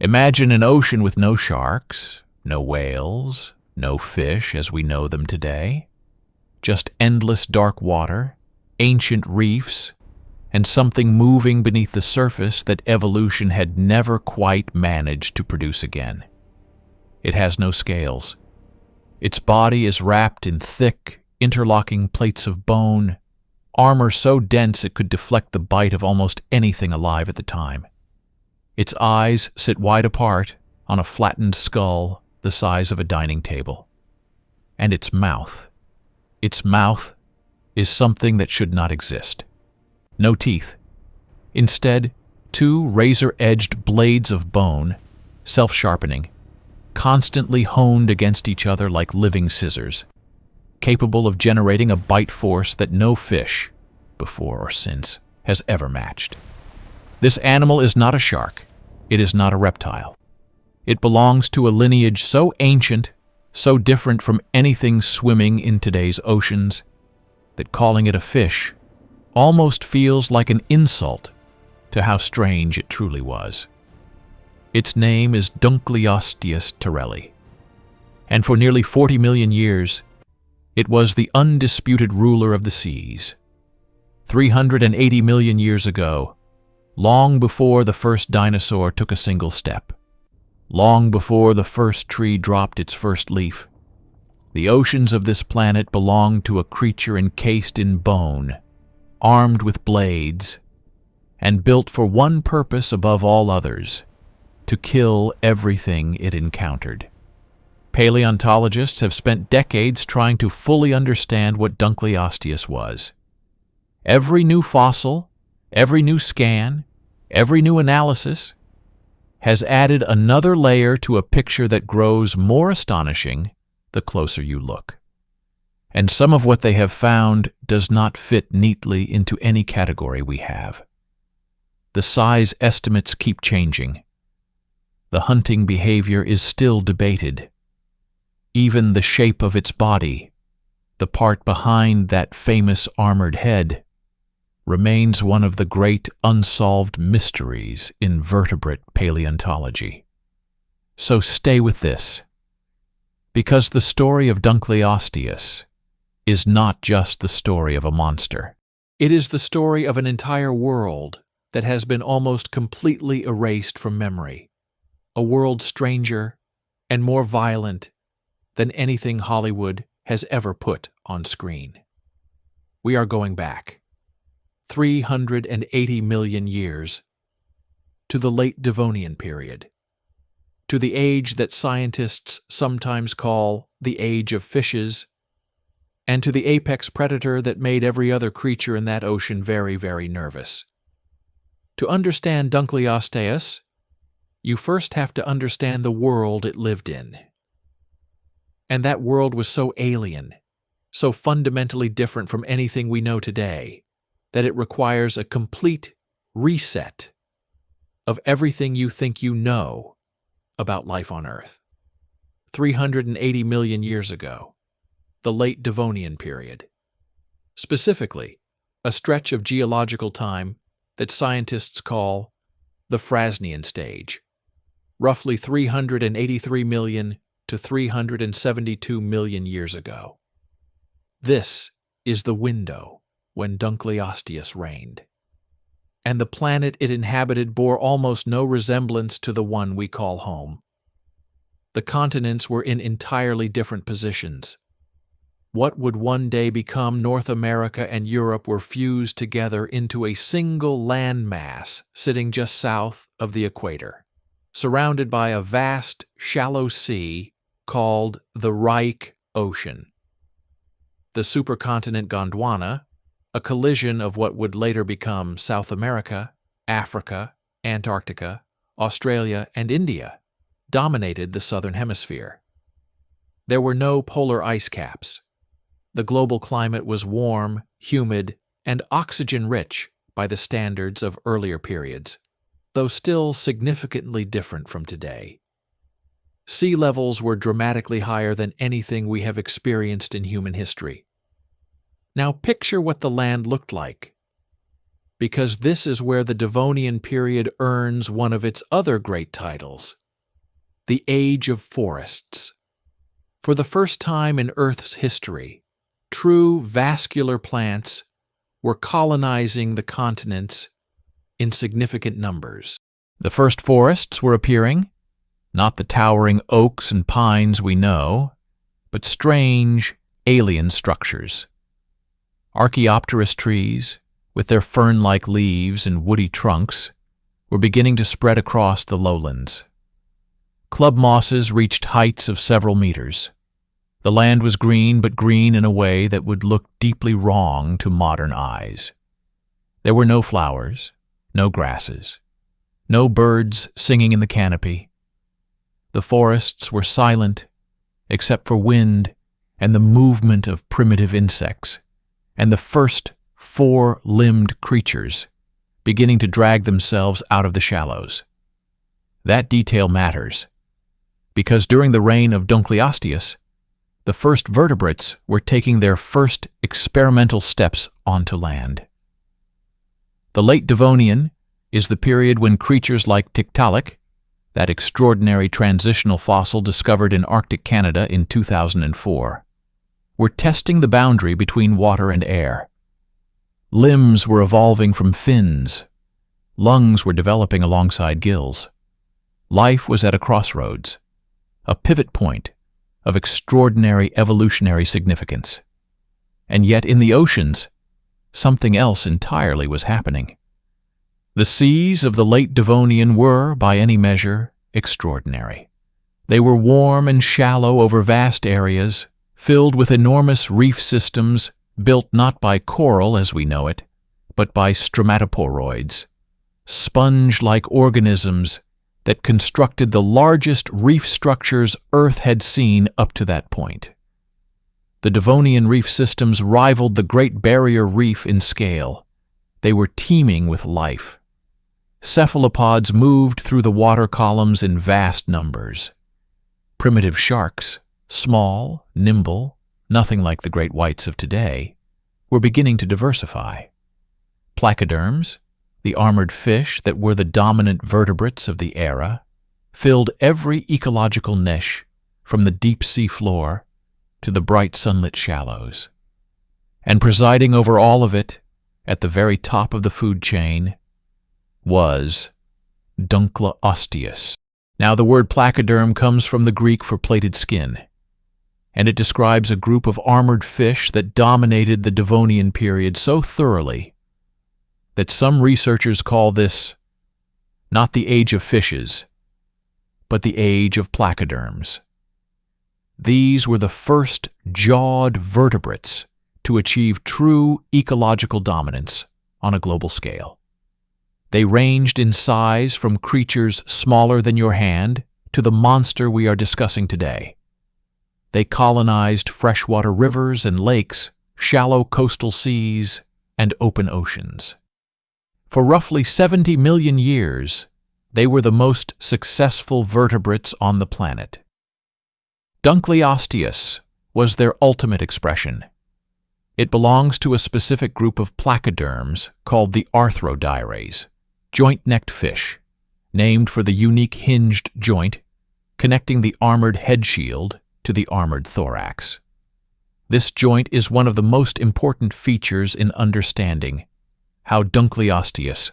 Imagine an ocean with no sharks, no whales, no fish as we know them today. Just endless dark water, ancient reefs, and something moving beneath the surface that evolution had never quite managed to produce again. It has no scales. Its body is wrapped in thick, interlocking plates of bone, armor so dense it could deflect the bite of almost anything alive at the time. Its eyes sit wide apart on a flattened skull the size of a dining table. And its mouth is something that should not exist. No teeth. Instead, two razor-edged blades of bone, self-sharpening, constantly honed against each other like living scissors, capable of generating a bite force that no fish, before or since, has ever matched. This animal is not a shark. It is not a reptile. It belongs to a lineage so ancient, so different from anything swimming in today's oceans, that calling it a fish almost feels like an insult to how strange it truly was. Its name is Dunkleosteus terrelli, and for nearly 40 million years, it was the undisputed ruler of the seas. 380 million years ago, long before the first dinosaur took a single step, long before the first tree dropped its first leaf, the oceans of this planet belonged to a creature encased in bone, armed with blades, and built for one purpose above all others: to kill everything it encountered. Paleontologists have spent decades trying to fully understand what Dunkleosteus was. Every new fossil, every new scan, every new analysis has added another layer to a picture that grows more astonishing the closer you look. And some of what they have found does not fit neatly into any category we have. The size estimates keep changing. The hunting behavior is still debated. Even the shape of its body, the part behind that famous armored head, remains one of the great unsolved mysteries in vertebrate paleontology. So stay with this, because the story of Dunkleosteus is not just the story of a monster. It is the story of an entire world that has been almost completely erased from memory, a world stranger and more violent than anything Hollywood has ever put on screen. We are going back 380 million years to the late Devonian period, to the age that scientists sometimes call the age of fishes, and to the apex predator that made every other creature in that ocean very, very nervous. To understand Dunkleosteus, you first have to understand the world it lived in. And that world was so alien, so fundamentally different from anything we know today, that it requires a complete reset of everything you think you know about life on Earth. 380 million years ago, the late Devonian period. Specifically, a stretch of geological time that scientists call the Frasnian stage, roughly 383 million to 372 million years ago. This is the window when Dunkleosteus reigned, and the planet it inhabited bore almost no resemblance to the one we call home. The continents were in entirely different positions. What would one day become North America and Europe were fused together into a single landmass sitting just south of the equator, surrounded by a vast, shallow sea called the Reich Ocean. The supercontinent Gondwana, a collision of what would later become South America, Africa, Antarctica, Australia, and India, dominated the southern hemisphere. There were no polar ice caps. The global climate was warm, humid, and oxygen-rich by the standards of earlier periods, though still significantly different from today. Sea levels were dramatically higher than anything we have experienced in human history. Now picture what the land looked like. because this is where the Devonian period earns one of its other great titles, the Age of Forests. For the first time in Earth's history, true vascular plants were colonizing the continents in significant numbers. The first forests were appearing, not the towering oaks and pines we know, but strange, alien structures. Archaeopteris trees, with their fern-like leaves and woody trunks, were beginning to spread across the lowlands. Club mosses reached heights of several meters. The land was green, but green in a way that would look deeply wrong to modern eyes. There were no flowers, no grasses, no birds singing in the canopy. The forests were silent, except for wind and the movement of primitive insects, and the first four-limbed creatures beginning to drag themselves out of the shallows. That detail matters, because during the reign of Dunkleosteus, the first vertebrates were taking their first experimental steps onto land. The late Devonian is the period when creatures like Tiktaalik, that extraordinary transitional fossil discovered in Arctic Canada in 2004, were testing the boundary between water and air. Limbs were evolving from fins. Lungs were developing alongside gills. Life was at a crossroads, a pivot point of extraordinary evolutionary significance. And yet in the oceans, something else entirely was happening. The seas of the late Devonian were, by any measure, extraordinary. They were warm and shallow over vast areas, filled with enormous reef systems built not by coral as we know it, but by stromatoporoids, sponge-like organisms that constructed the largest reef structures Earth had seen up to that point. The Devonian reef systems rivaled the Great Barrier Reef in scale. They were teeming with life. Cephalopods moved through the water columns in vast numbers. Primitive sharks, small, nimble, nothing like the great whites of today, were beginning to diversify. Placoderms, the armored fish that were the dominant vertebrates of the era, filled every ecological niche from the deep sea floor to the bright sunlit shallows. And presiding over all of it, at the very top of the food chain, was Dunkleosteus. Now the word placoderm comes from the Greek for plated skin, and it describes a group of armored fish that dominated the Devonian period so thoroughly that some researchers call this not the age of fishes, but the age of placoderms. These were the first jawed vertebrates to achieve true ecological dominance on a global scale. They ranged in size from creatures smaller than your hand to the monster we are discussing today. They colonized freshwater rivers and lakes, shallow coastal seas, and open oceans. For roughly 70 million years, they were the most successful vertebrates on the planet. Dunkleosteus was their ultimate expression. It belongs to a specific group of placoderms called the arthrodires, joint-necked fish, named for the unique hinged joint connecting the armored head shield to the armored thorax. This joint is one of the most important features in understanding how Dunkleosteus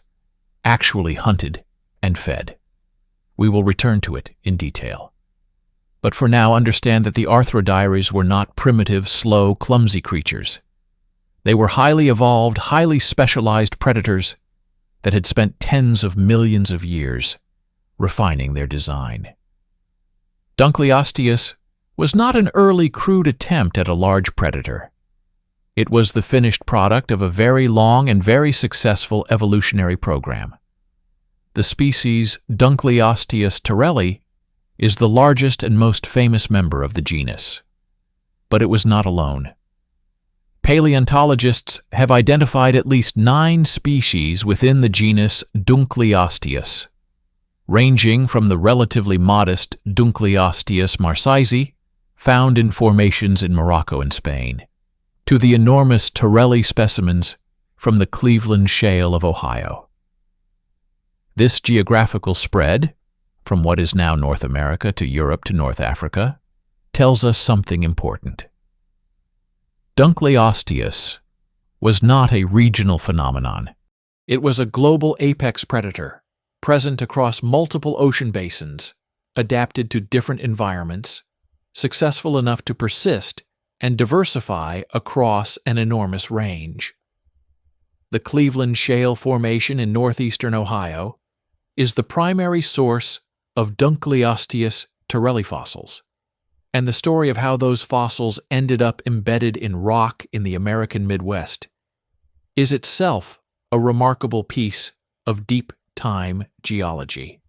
actually hunted and fed. We will return to it in detail. But for now, understand that the arthrodires were not primitive, slow, clumsy creatures. They were highly evolved, highly specialized predators that had spent tens of millions of years refining their design. Dunkleosteus was not an early crude attempt at a large predator. It was the finished product of a very long and very successful evolutionary program. The species Dunkleosteus terrelli is the largest and most famous member of the genus. But it was not alone. Paleontologists have identified at least 9 species within the genus Dunkleosteus, ranging from the relatively modest Dunkleosteus marsaisi, found in formations in Morocco and Spain, to the enormous terrelli specimens from the Cleveland Shale of Ohio. This geographical spread, from what is now North America to Europe to North Africa, tells us something important. Dunkleosteus was not a regional phenomenon. It was a global apex predator, present across multiple ocean basins, adapted to different environments, successful enough to persist and diversify across an enormous range. The Cleveland Shale Formation in northeastern Ohio is the primary source of Dunkleosteus terrelli fossils, and the story of how those fossils ended up embedded in rock in the American Midwest is itself a remarkable piece of deep time geology.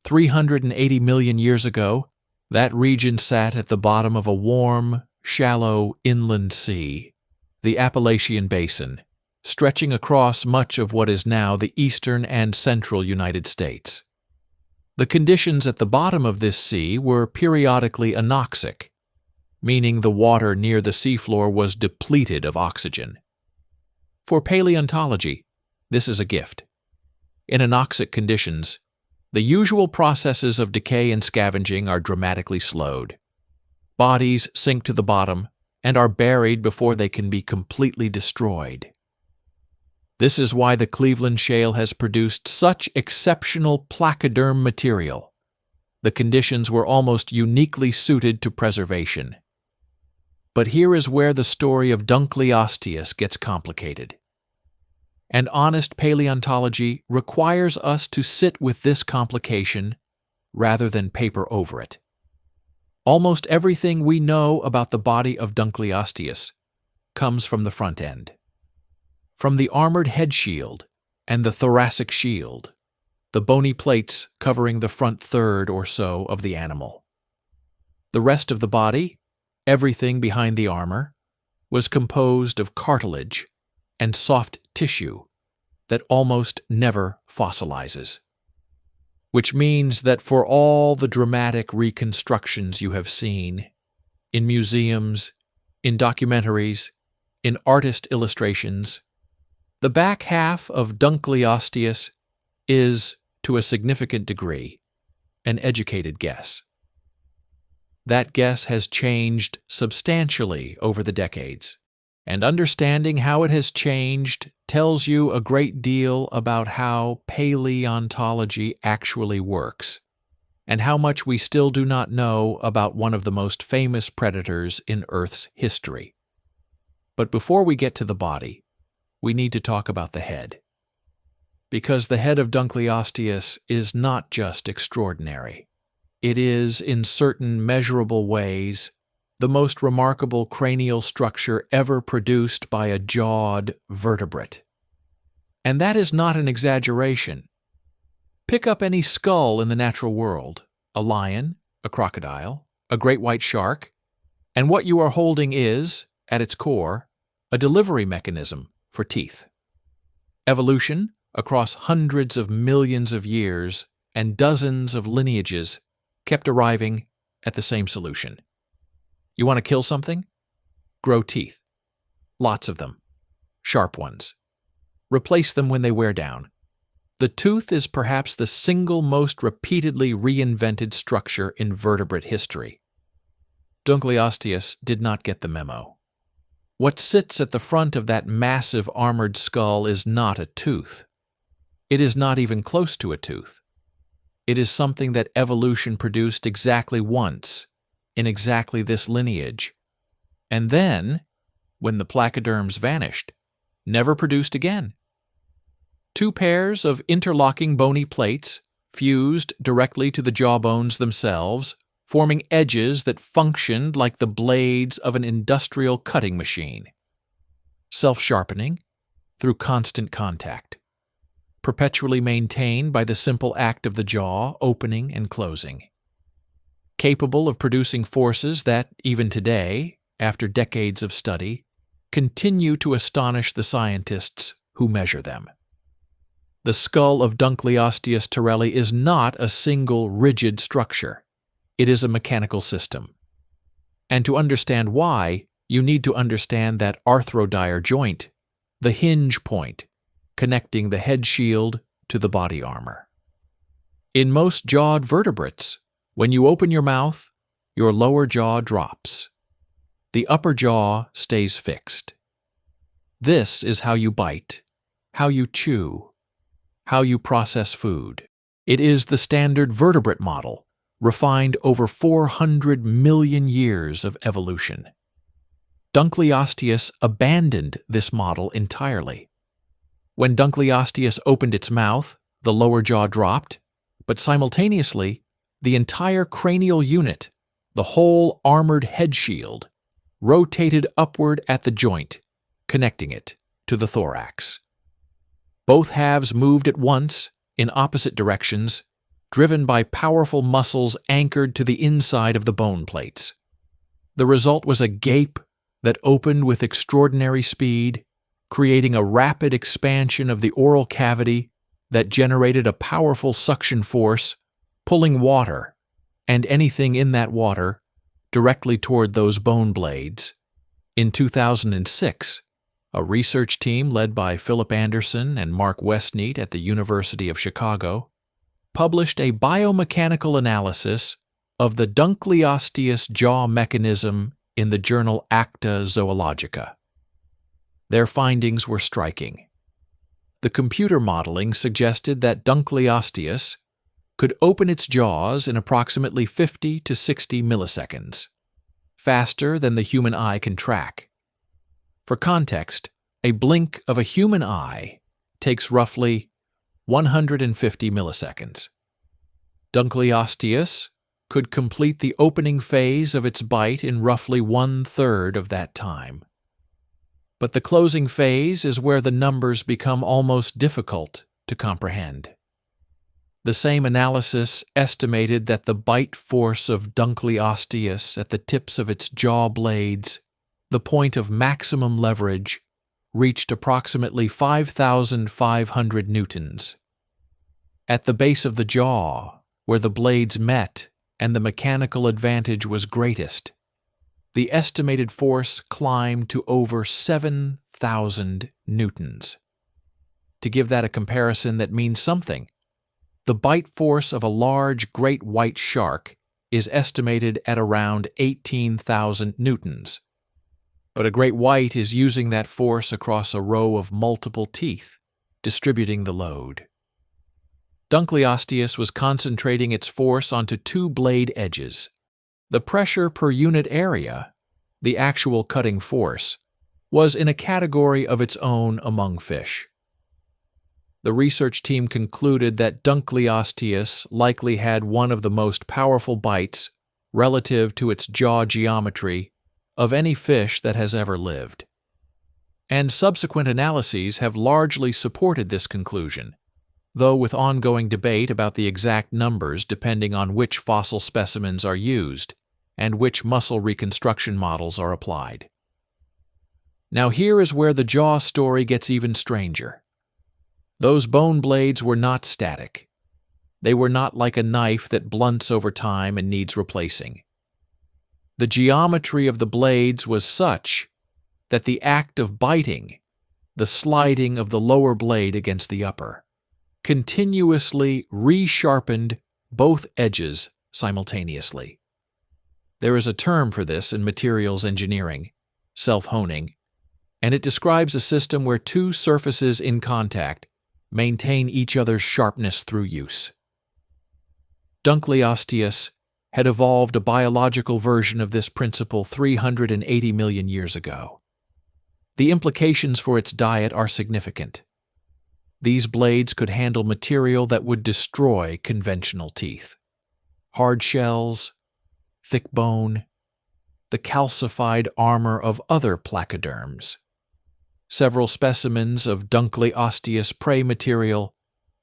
380 million years ago, that region sat at the bottom of a warm, shallow inland sea, the Appalachian Basin, stretching across much of what is now the eastern and central United States. The conditions at the bottom of this sea were periodically anoxic, meaning the water near the seafloor was depleted of oxygen. For paleontology, this is a gift. In anoxic conditions, the usual processes of decay and scavenging are dramatically slowed. Bodies sink to the bottom and are buried before they can be completely destroyed. This is why the Cleveland Shale has produced such exceptional placoderm material. The conditions were almost uniquely suited to preservation. But here is where the story of Dunkleosteus gets complicated. And honest paleontology requires us to sit with this complication rather than paper over it. Almost everything we know about the body of Dunkleosteus comes from the front end. From the armored head shield and the thoracic shield, the bony plates covering the front third or so of the animal. The rest of the body, everything behind the armor, was composed of cartilage and soft tissue that almost never fossilizes. Which means that for all the dramatic reconstructions you have seen, in museums, in documentaries, in artist illustrations, the back half of Dunkleosteus is, to a significant degree, an educated guess. That guess has changed substantially over the decades, and understanding how it has changed tells you a great deal about how paleontology actually works, and how much we still do not know about one of the most famous predators in Earth's history. But before we get to the body, we need to talk about the head. Because the head of Dunkleosteus is not just extraordinary. It is, in certain measurable ways, the most remarkable cranial structure ever produced by a jawed vertebrate. And that is not an exaggeration. Pick up any skull in the natural world, a lion, a crocodile, a great white shark, and what you are holding is, at its core, a delivery mechanism for teeth. Evolution, across hundreds of millions of years and dozens of lineages, kept arriving at the same solution. You want to kill something? Grow teeth. Lots of them. Sharp ones. Replace them when they wear down. The tooth is perhaps the single most repeatedly reinvented structure in vertebrate history. Dunkleosteus did not get the memo. What sits at the front of that massive armored skull is not a tooth. It is not even close to a tooth. It is something that evolution produced exactly once, in exactly this lineage, and then, when the placoderms vanished, never produced again. Two pairs of interlocking bony plates, fused directly to the jawbones themselves, forming edges that functioned like the blades of an industrial cutting machine. Self-sharpening through constant contact, perpetually maintained by the simple act of the jaw opening and closing. Capable of producing forces that, even today, after decades of study, continue to astonish the scientists who measure them. The skull of Dunkleosteus terrelli is not a single rigid structure. It is a mechanical system. And to understand why, you need to understand that arthrodire joint, the hinge point, connecting the head shield to the body armor. In most jawed vertebrates, when you open your mouth, your lower jaw drops. The upper jaw stays fixed. This is how you bite, how you chew, how you process food. It is the standard vertebrate model, refined over 400 million years of evolution. Dunkleosteus abandoned this model entirely. When Dunkleosteus opened its mouth, the lower jaw dropped, but simultaneously, the entire cranial unit, the whole armored head shield, rotated upward at the joint, connecting it to the thorax. Both halves moved at once in opposite directions, driven by powerful muscles anchored to the inside of the bone plates. The result was a gape that opened with extraordinary speed, creating a rapid expansion of the oral cavity that generated a powerful suction force, pulling water, and anything in that water, directly toward those bone blades. In 2006, a research team led by Philip Anderson and Mark Westneat at the University of Chicago published a biomechanical analysis of the Dunkleosteus jaw mechanism in the journal Acta Zoologica. Their findings were striking. The computer modeling suggested that Dunkleosteus could open its jaws in approximately 50 to 60 milliseconds, faster than the human eye can track. For context, a blink of a human eye takes roughly 150 milliseconds. Dunkleosteus could complete the opening phase of its bite in roughly 1/3 of that time. But the closing phase is where the numbers become almost difficult to comprehend. The same analysis estimated that the bite force of Dunkleosteus at the tips of its jaw blades, the point of maximum leverage, reached approximately 5,500 newtons. At the base of the jaw, where the blades met and the mechanical advantage was greatest, the estimated force climbed to over 7,000 newtons. To give that a comparison that means something, the bite force of a large great white shark is estimated at around 18,000 newtons. But a great white is using that force across a row of multiple teeth, distributing the load. Dunkleosteus was concentrating its force onto two blade edges. The pressure per unit area, the actual cutting force, was in a category of its own among fish. The research team concluded that Dunkleosteus likely had one of the most powerful bites relative to its jaw geometry of any fish that has ever lived. And subsequent analyses have largely supported this conclusion, though with ongoing debate about the exact numbers depending on which fossil specimens are used and which muscle reconstruction models are applied. Now here is where the jaw story gets even stranger. Those bone blades were not static. They were not like a knife that blunts over time and needs replacing. The geometry of the blades was such that the act of biting, the sliding of the lower blade against the upper, continuously resharpened both edges simultaneously. There is a term for this in materials engineering, self-honing, and it describes a system where two surfaces in contact maintain each other's sharpness through use. Dunkleosteus had evolved a biological version of this principle 380 million years ago. The implications for its diet are significant. These blades could handle material that would destroy conventional teeth. Hard shells, thick bone, the calcified armor of other placoderms. Several specimens of Dunkleosteus prey material,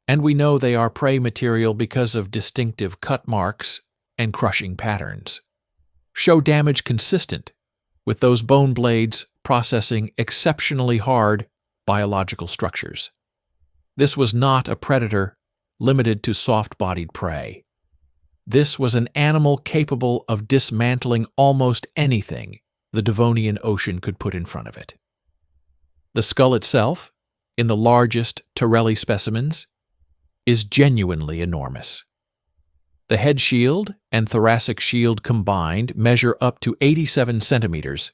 and we know they are prey material because of distinctive cut marks and crushing patterns, show damage consistent with those bone blades processing exceptionally hard biological structures. This was not a predator limited to soft-bodied prey. This was an animal capable of dismantling almost anything the Devonian Ocean could put in front of it. The skull itself, in the largest Torelli specimens, is genuinely enormous. The head shield and thoracic shield combined measure up to 87 centimeters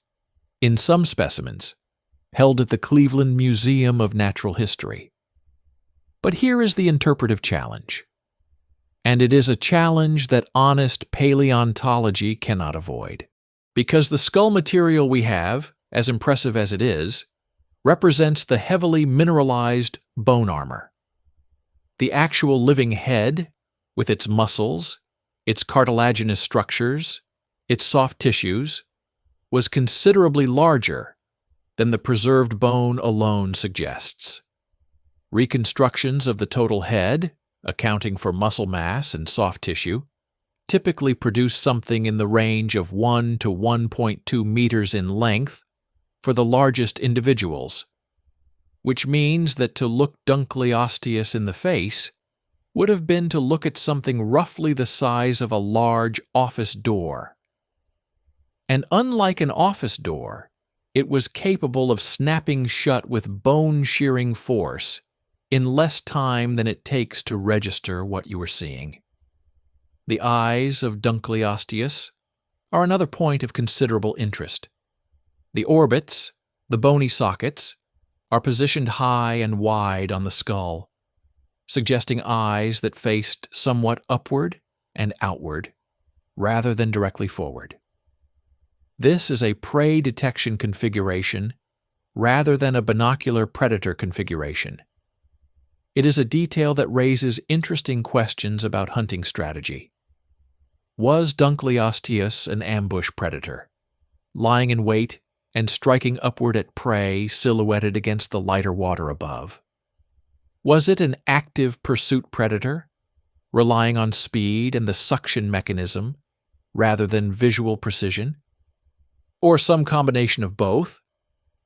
in some specimens, held at the Cleveland Museum of Natural History. But here is the interpretive challenge. And it is a challenge that honest paleontology cannot avoid. Because the skull material we have, as impressive as it is, represents the heavily mineralized bone armor. The actual living head, with its muscles, its cartilaginous structures, its soft tissues, was considerably larger than the preserved bone alone suggests. Reconstructions of the total head, accounting for muscle mass and soft tissue, typically produce something in the range of 1 to 1.2 meters in length for the largest individuals, which means that to look Dunkleosteus in the face would have been to look at something roughly the size of a large office door. And unlike an office door, it was capable of snapping shut with bone-shearing force in less time than it takes to register what you are seeing. The eyes of Dunkleosteus are another point of considerable interest. The orbits, the bony sockets, are positioned high and wide on the skull, suggesting eyes that faced somewhat upward and outward, rather than directly forward. This is a prey detection configuration rather than a binocular predator configuration. It is a detail that raises interesting questions about hunting strategy. Was Dunkleosteus an ambush predator, lying in wait and striking upward at prey silhouetted against the lighter water above? Was it an active pursuit predator, relying on speed and the suction mechanism rather than visual precision? Or some combination of both,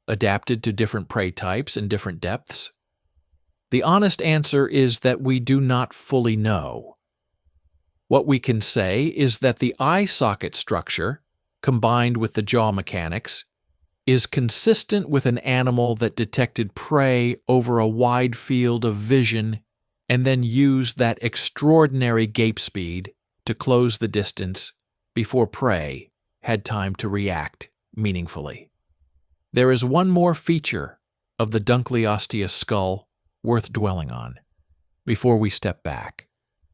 adapted to different prey types and different depths? The honest answer is that we do not fully know. What we can say is that the eye socket structure, combined with the jaw mechanics, is consistent with an animal that detected prey over a wide field of vision and then used that extraordinary gape speed to close the distance before prey had time to react meaningfully. There is one more feature of the Dunkleosteus skull worth dwelling on before we step back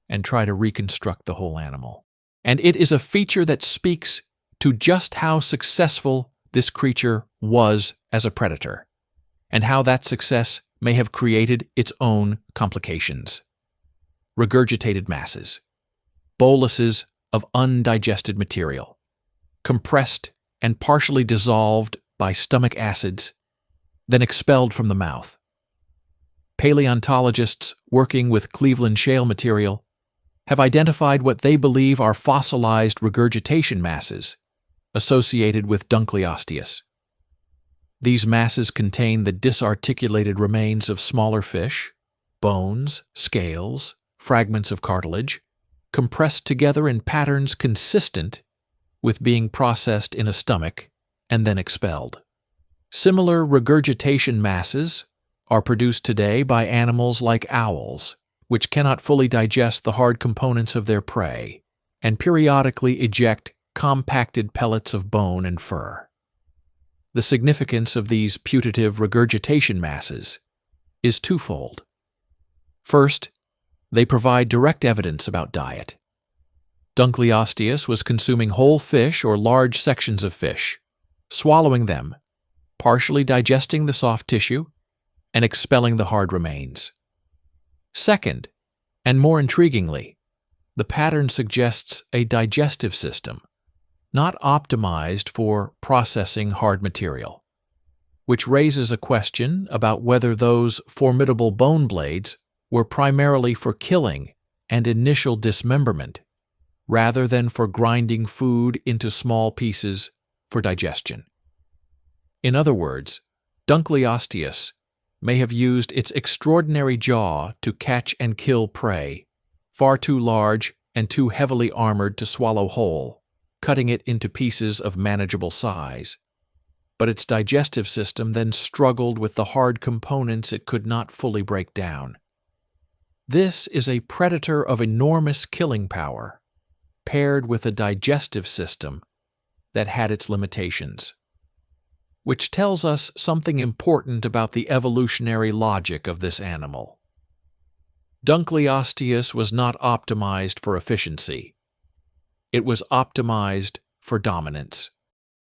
and try to reconstruct the whole animal. And it is a feature that speaks to just how successful this creature was as a predator, and how that success may have created its own complications. Regurgitated masses, boluses of undigested material, compressed and partially dissolved by stomach acids, then expelled from the mouth. Paleontologists working with Cleveland shale material have identified what they believe are fossilized regurgitation masses associated with Dunkleosteus. These masses contain the disarticulated remains of smaller fish, bones, scales, fragments of cartilage, compressed together in patterns consistent with being processed in a stomach and then expelled. Similar regurgitation masses are produced today by animals like owls, which cannot fully digest the hard components of their prey and periodically eject compacted pellets of bone and fur. The significance of these putative regurgitation masses is twofold. First, they provide direct evidence about diet. Dunkleosteus was consuming whole fish or large sections of fish, swallowing them, partially digesting the soft tissue, and expelling the hard remains. Second, and more intriguingly, the pattern suggests a digestive system, not optimized for processing hard material, which raises a question about whether those formidable bone blades were primarily for killing and initial dismemberment, rather than for grinding food into small pieces for digestion. In other words, Dunkleosteus may have used its extraordinary jaw to catch and kill prey, far too large and too heavily armored to swallow whole, cutting it into pieces of manageable size. but its digestive system then struggled with the hard components it could not fully break down. This is a predator of enormous killing power, paired with a digestive system that had its limitations, which tells us something important about the evolutionary logic of this animal. Dunkleosteus was not optimized for efficiency. It was optimized for dominance.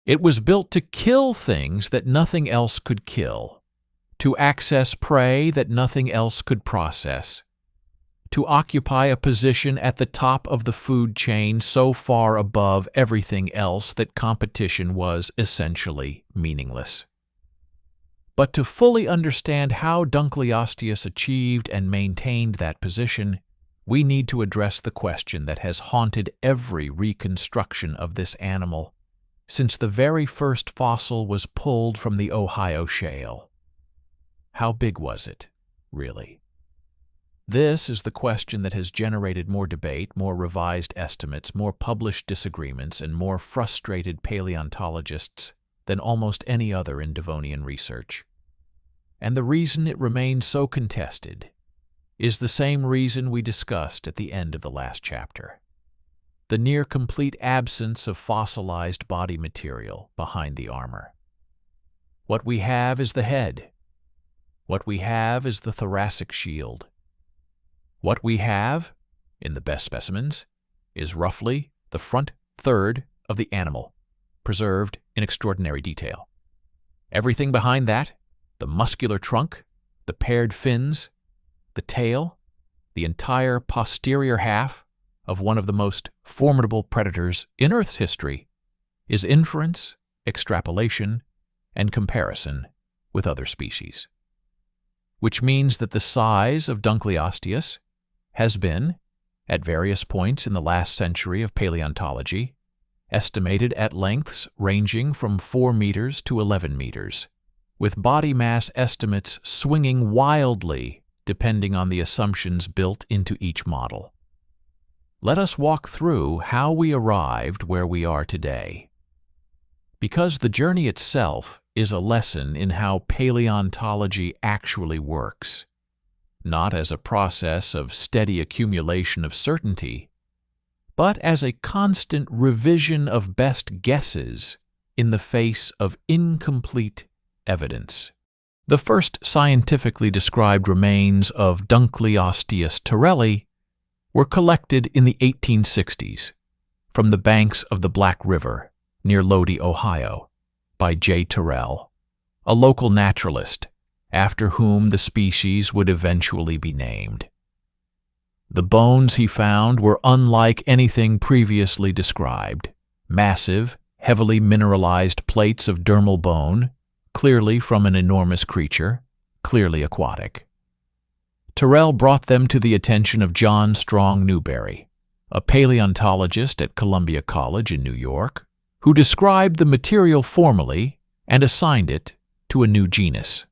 It was built to kill things that nothing else could kill, to access prey that nothing else could process, to occupy a position at the top of the food chain so far above everything else that competition was essentially meaningless. But to fully understand how Dunkleosteus achieved and maintained that position, we need to address the question that has haunted every reconstruction of this animal since the very first fossil was pulled from the Ohio Shale. How big was it, really? This is the question that has generated more debate, more revised estimates, more published disagreements, and more frustrated paleontologists than almost any other in Devonian research. And the reason it remains so contested is the same reason we discussed at the end of the last chapter: the near-complete absence of fossilized body material behind the armor. What we have is the head. What we have is the thoracic shield. What we have, in the best specimens, is roughly the front third of the animal, preserved in extraordinary detail. Everything behind that, the muscular trunk, the paired fins, the tail, the entire posterior half of one of the most formidable predators in Earth's history, is inference, extrapolation, and comparison with other species. Which means that the size of Dunkleosteus has been, at various points in the last century of paleontology, estimated at lengths ranging from 4 meters to 11 meters, with body mass estimates swinging wildly depending on the assumptions built into each model. Let us walk through how we arrived where we are today. Because the journey itself is a lesson in how paleontology actually works, not as a process of steady accumulation of certainty, but as a constant revision of best guesses in the face of incomplete evidence. The first scientifically described remains of Dunkleosteus terrelli were collected in the 1860s from the banks of the Black River near Lodi, Ohio, by J. Terrell, a local naturalist after whom the species would eventually be named. The bones he found were unlike anything previously described: massive, heavily mineralized plates of dermal bone, clearly from an enormous creature, clearly aquatic. Terrell brought them to the attention of John Strong Newberry, a paleontologist at Columbia College in New York, who described the material formally and assigned it to a new genus.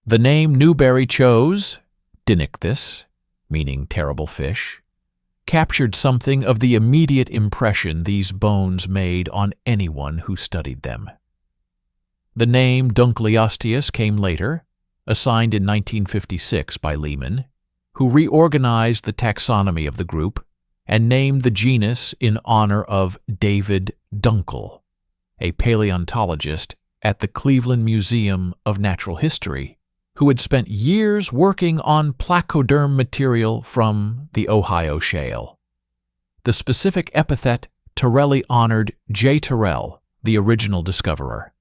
The name Newberry chose, Dinictis, meaning terrible fish, captured something of the immediate impression these bones made on anyone who studied them. The name Dunkleosteus came later, assigned in 1956 by Lehman, who reorganized the taxonomy of the group and named the genus in honor of David Dunkel, a paleontologist at the Cleveland Museum of Natural History, who had spent years working on placoderm material from the Ohio Shale. The specific epithet Terrelli honored J. Terrell, the original discoverer.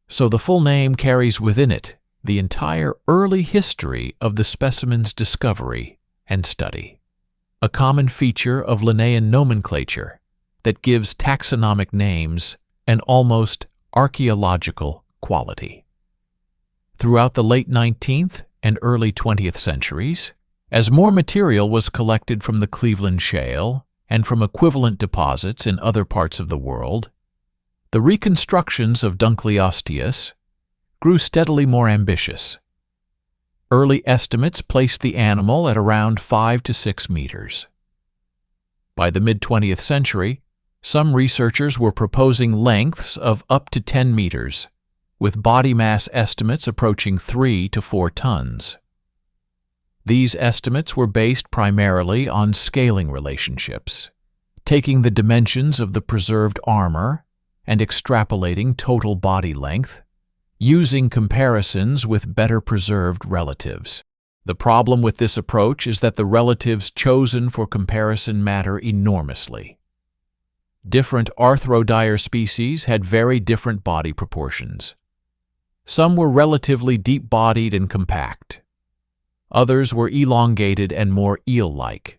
So the full name carries within it the entire early history of the specimen's discovery and study, a common feature of Linnaean nomenclature that gives taxonomic names an almost archaeological quality. Throughout the late 19th and early 20th centuries, as more material was collected from the Cleveland Shale and from equivalent deposits in other parts of the world, the reconstructions of Dunkleosteus grew steadily more ambitious. Early estimates placed the animal at around 5 to 6 meters. By the mid-20th century, Some researchers were proposing lengths of up to 10 meters, with body mass estimates approaching 3 to 4 tons. These estimates were based primarily on scaling relationships, taking the dimensions of the preserved armor and extrapolating total body length, using comparisons with better preserved relatives. The problem with this approach is that the relatives chosen for comparison matter enormously. Different arthrodire species had very different body proportions. Some were relatively deep-bodied and compact. Others were elongated and more eel-like.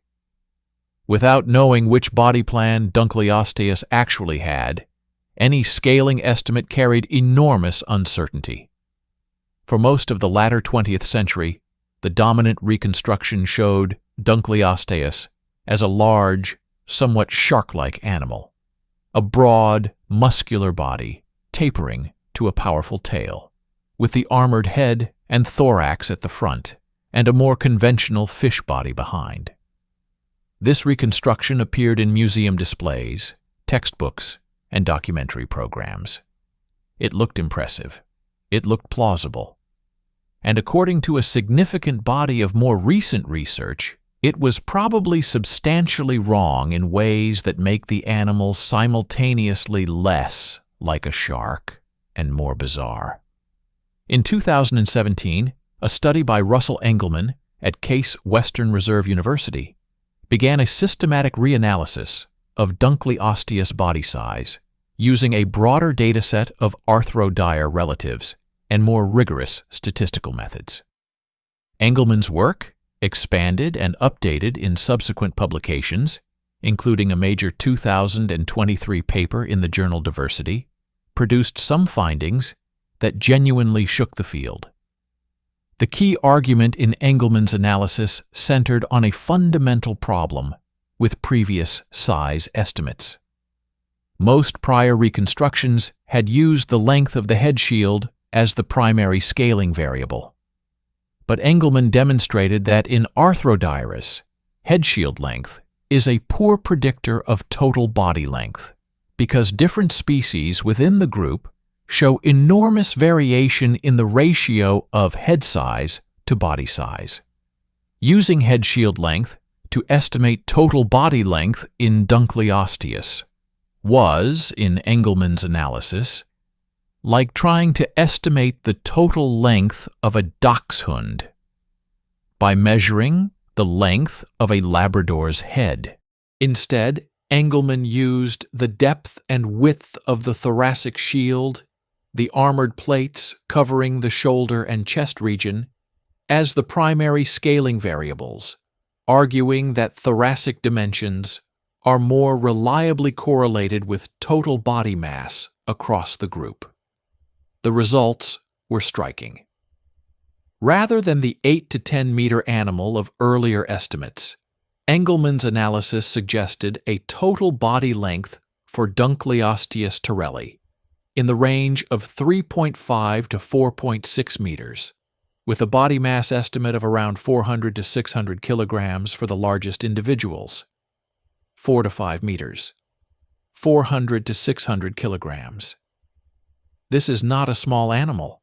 Without knowing which body plan Dunkleosteus actually had, any scaling estimate carried enormous uncertainty. For most of the latter 20th century, the dominant reconstruction showed Dunkleosteus as a large, somewhat shark-like animal, a broad, muscular body tapering to a powerful tail, with the armored head and thorax at the front, and a more conventional fish body behind. This reconstruction appeared in museum displays, textbooks, and documentary programs. It looked impressive. It looked plausible. And according to a significant body of more recent research, it was probably substantially wrong in ways that make the animal simultaneously less like a shark and more bizarre. In 2017, a study by Russell Engelman at Case Western Reserve University began a systematic reanalysis of Dunkleosteus body size using a broader dataset of arthrodire relatives and more rigorous statistical methods. Engelman's work, expanded and updated in subsequent publications, including a major 2023 paper in the journal Diversity, produced some findings that genuinely shook the field. The key argument in Engelman's analysis centered on a fundamental problem with previous size estimates. Most prior reconstructions had used the length of the head shield as the primary scaling variable. But Engelman demonstrated that in arthrodires, head shield length is a poor predictor of total body length because different species within the group show enormous variation in the ratio of head size to body size. Using head shield length to estimate total body length in Dunkleosteus was, in Engelman's analysis, like trying to estimate the total length of a dachshund by measuring the length of a Labrador's head. Instead, Engelman used the depth and width of the thoracic shield, the armored plates covering the shoulder and chest region, as the primary scaling variables, arguing that thoracic dimensions are more reliably correlated with total body mass across the group. The results were striking. Rather than the 8 to 10 meter animal of earlier estimates, Engelman's analysis suggested a total body length for Dunkleosteus terrelli in the range of 3.5 to 4.6 meters, with a body mass estimate of around 400 to 600 kilograms for the largest individuals, 4 to 5 meters, 400 to 600 kilograms. This is not a small animal.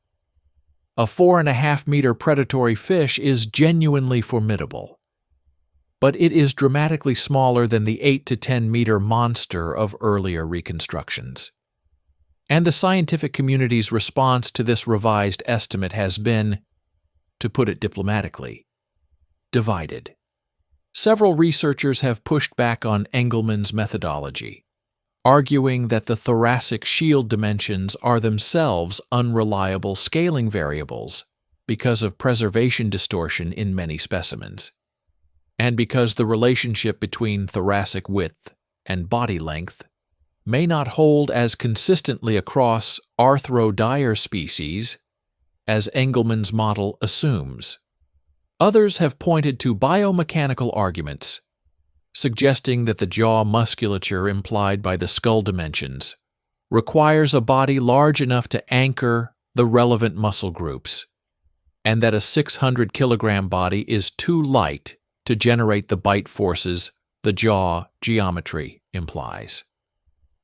A 4.5-meter predatory fish is genuinely formidable, but it is dramatically smaller than the 8 to 10-meter monster of earlier reconstructions. And the scientific community's response to this revised estimate has been, to put it diplomatically, divided. Several researchers have pushed back on Engelman's methodology, arguing that the thoracic shield dimensions are themselves unreliable scaling variables because of preservation distortion in many specimens, and because the relationship between thoracic width and body length may not hold as consistently across arthrodire species as Engelman's model assumes. Others have pointed to biomechanical arguments, suggesting that the jaw musculature implied by the skull dimensions requires a body large enough to anchor the relevant muscle groups, and that a 600-kilogram body is too light to generate the bite forces the jaw geometry implies.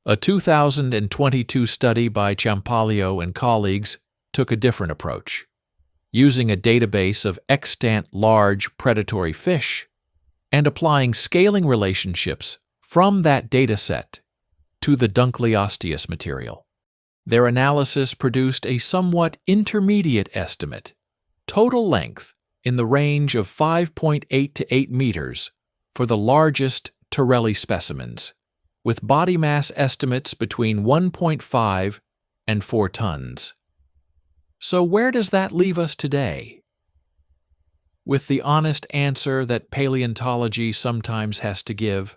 A 2022 study by Champalio and colleagues took a different approach, using a database of extant large predatory fish and applying scaling relationships from that dataset to the Dunkleosteus material. Their analysis produced a somewhat intermediate estimate, total length in the range of 5.8 to 8 meters for the largest Torelli specimens, with body mass estimates between 1.5 and 4 tons. So where does that leave us today? With the honest answer that paleontology sometimes has to give,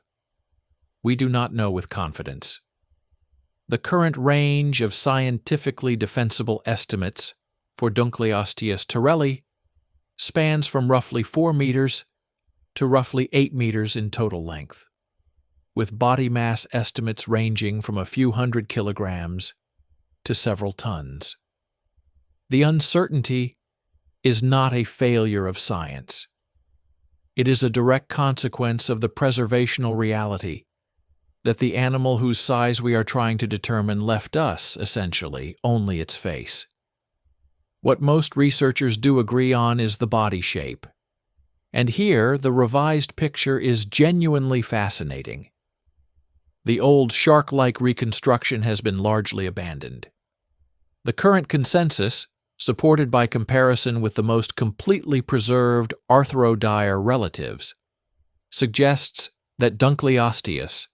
we do not know with confidence. The current range of scientifically defensible estimates for Dunkleosteus torelli spans from roughly 4 meters to roughly 8 meters in total length, with body mass estimates ranging from a few hundred kilograms to several tons. The uncertainty is not a failure of science. It is a direct consequence of the preservational reality that the animal whose size we are trying to determine left us, essentially, only its face. What most researchers do agree on is the body shape. And here, the revised picture is genuinely fascinating. The old shark-like reconstruction has been largely abandoned. The current consensus, supported by comparison with the most completely preserved arthrodire relatives, suggests that Dunkleosteus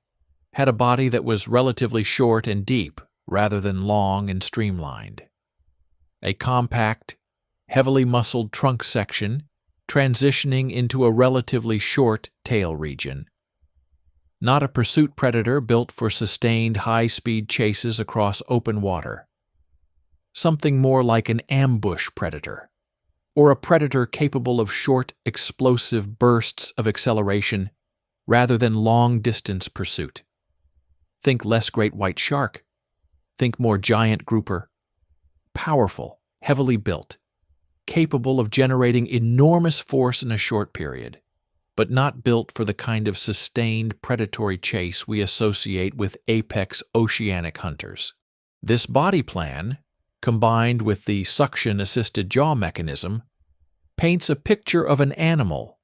had a body that was relatively short and deep rather than long and streamlined. A compact, heavily muscled trunk section transitioning into a relatively short tail region. Not a pursuit predator built for sustained high-speed chases across open water. Something more like an ambush predator, or a predator capable of short, explosive bursts of acceleration rather than long-distance pursuit. Think less great white shark. Think more giant grouper. Powerful, heavily built, capable of generating enormous force in a short period, but not built for the kind of sustained predatory chase we associate with apex oceanic hunters. This body plan, combined with the suction-assisted jaw mechanism, paints a picture of an animal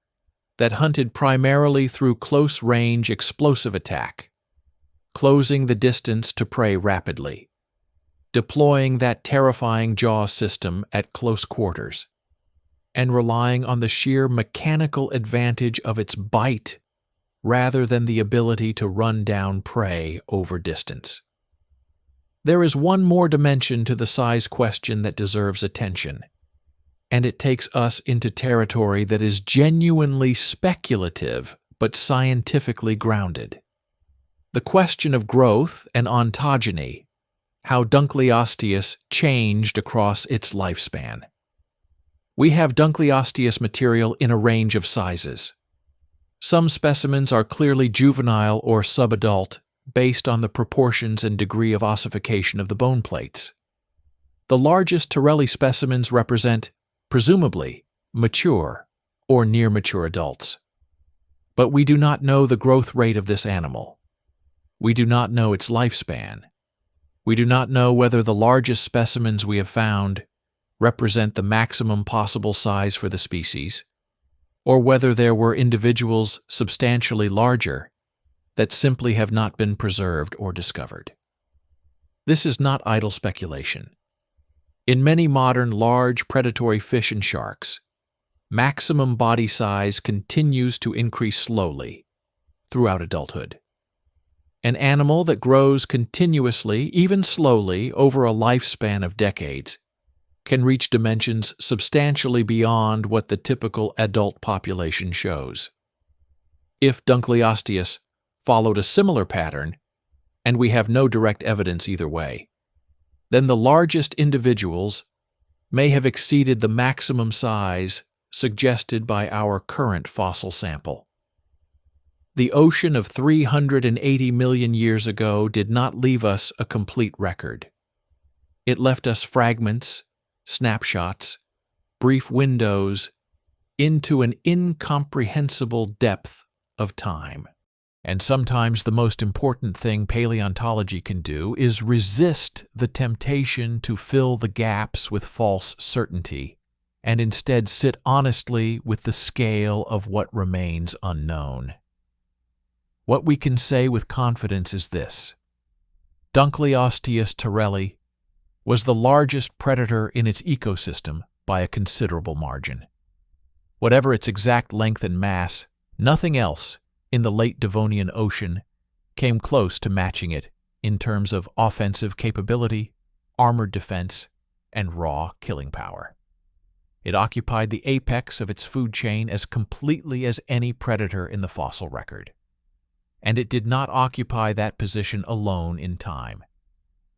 that hunted primarily through close-range explosive attack, closing the distance to prey rapidly, deploying that terrifying jaw system at close quarters, and relying on the sheer mechanical advantage of its bite rather than the ability to run down prey over distance. There is one more dimension to the size question that deserves attention, and it takes us into territory that is genuinely speculative but scientifically grounded. The question of growth and ontogeny, how Dunkleosteus changed across its lifespan. We have Dunkleosteus material in a range of sizes. Some specimens are clearly juvenile or subadult based on the proportions and degree of ossification of the bone plates. The largest Torelli specimens represent, presumably, mature or near-mature adults. But we do not know the growth rate of this animal. We do not know its lifespan. We do not know whether the largest specimens we have found represent the maximum possible size for the species, or whether there were individuals substantially larger that simply have not been preserved or discovered. This is not idle speculation. In many modern large predatory fish and sharks, maximum body size continues to increase slowly throughout adulthood. An animal that grows continuously, even slowly, over a lifespan of decades, can reach dimensions substantially beyond what the typical adult population shows. If Dunkleosteus followed a similar pattern, and we have no direct evidence either way, then the largest individuals may have exceeded the maximum size suggested by our current fossil sample. The ocean of 380 million years ago did not leave us a complete record. It left us fragments, snapshots, brief windows into an incomprehensible depth of time. And sometimes the most important thing paleontology can do is resist the temptation to fill the gaps with false certainty, and instead sit honestly with the scale of what remains unknown. What we can say with confidence is this: Dunkleosteus torelli was the largest predator in its ecosystem by a considerable margin. Whatever its exact length and mass, nothing else in the late Devonian Ocean came close to matching it in terms of offensive capability, armored defense, and raw killing power. It occupied the apex of its food chain as completely as any predator in the fossil record. And it did not occupy that position alone in time.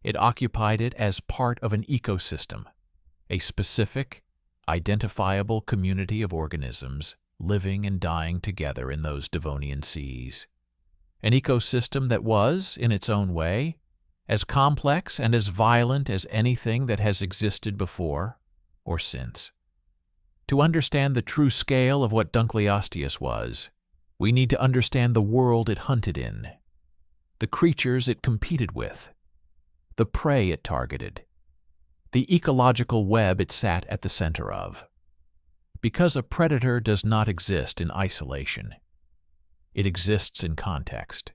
It occupied it as part of an ecosystem, a specific, identifiable community of organisms living and dying together in those Devonian seas. An ecosystem that was, in its own way, as complex and as violent as anything that has existed before or since. To understand the true scale of what Dunkleosteus was, we need to understand the world it hunted in, the creatures it competed with, the prey it targeted, the ecological web it sat at the center of. Because a predator does not exist in isolation. It exists in context.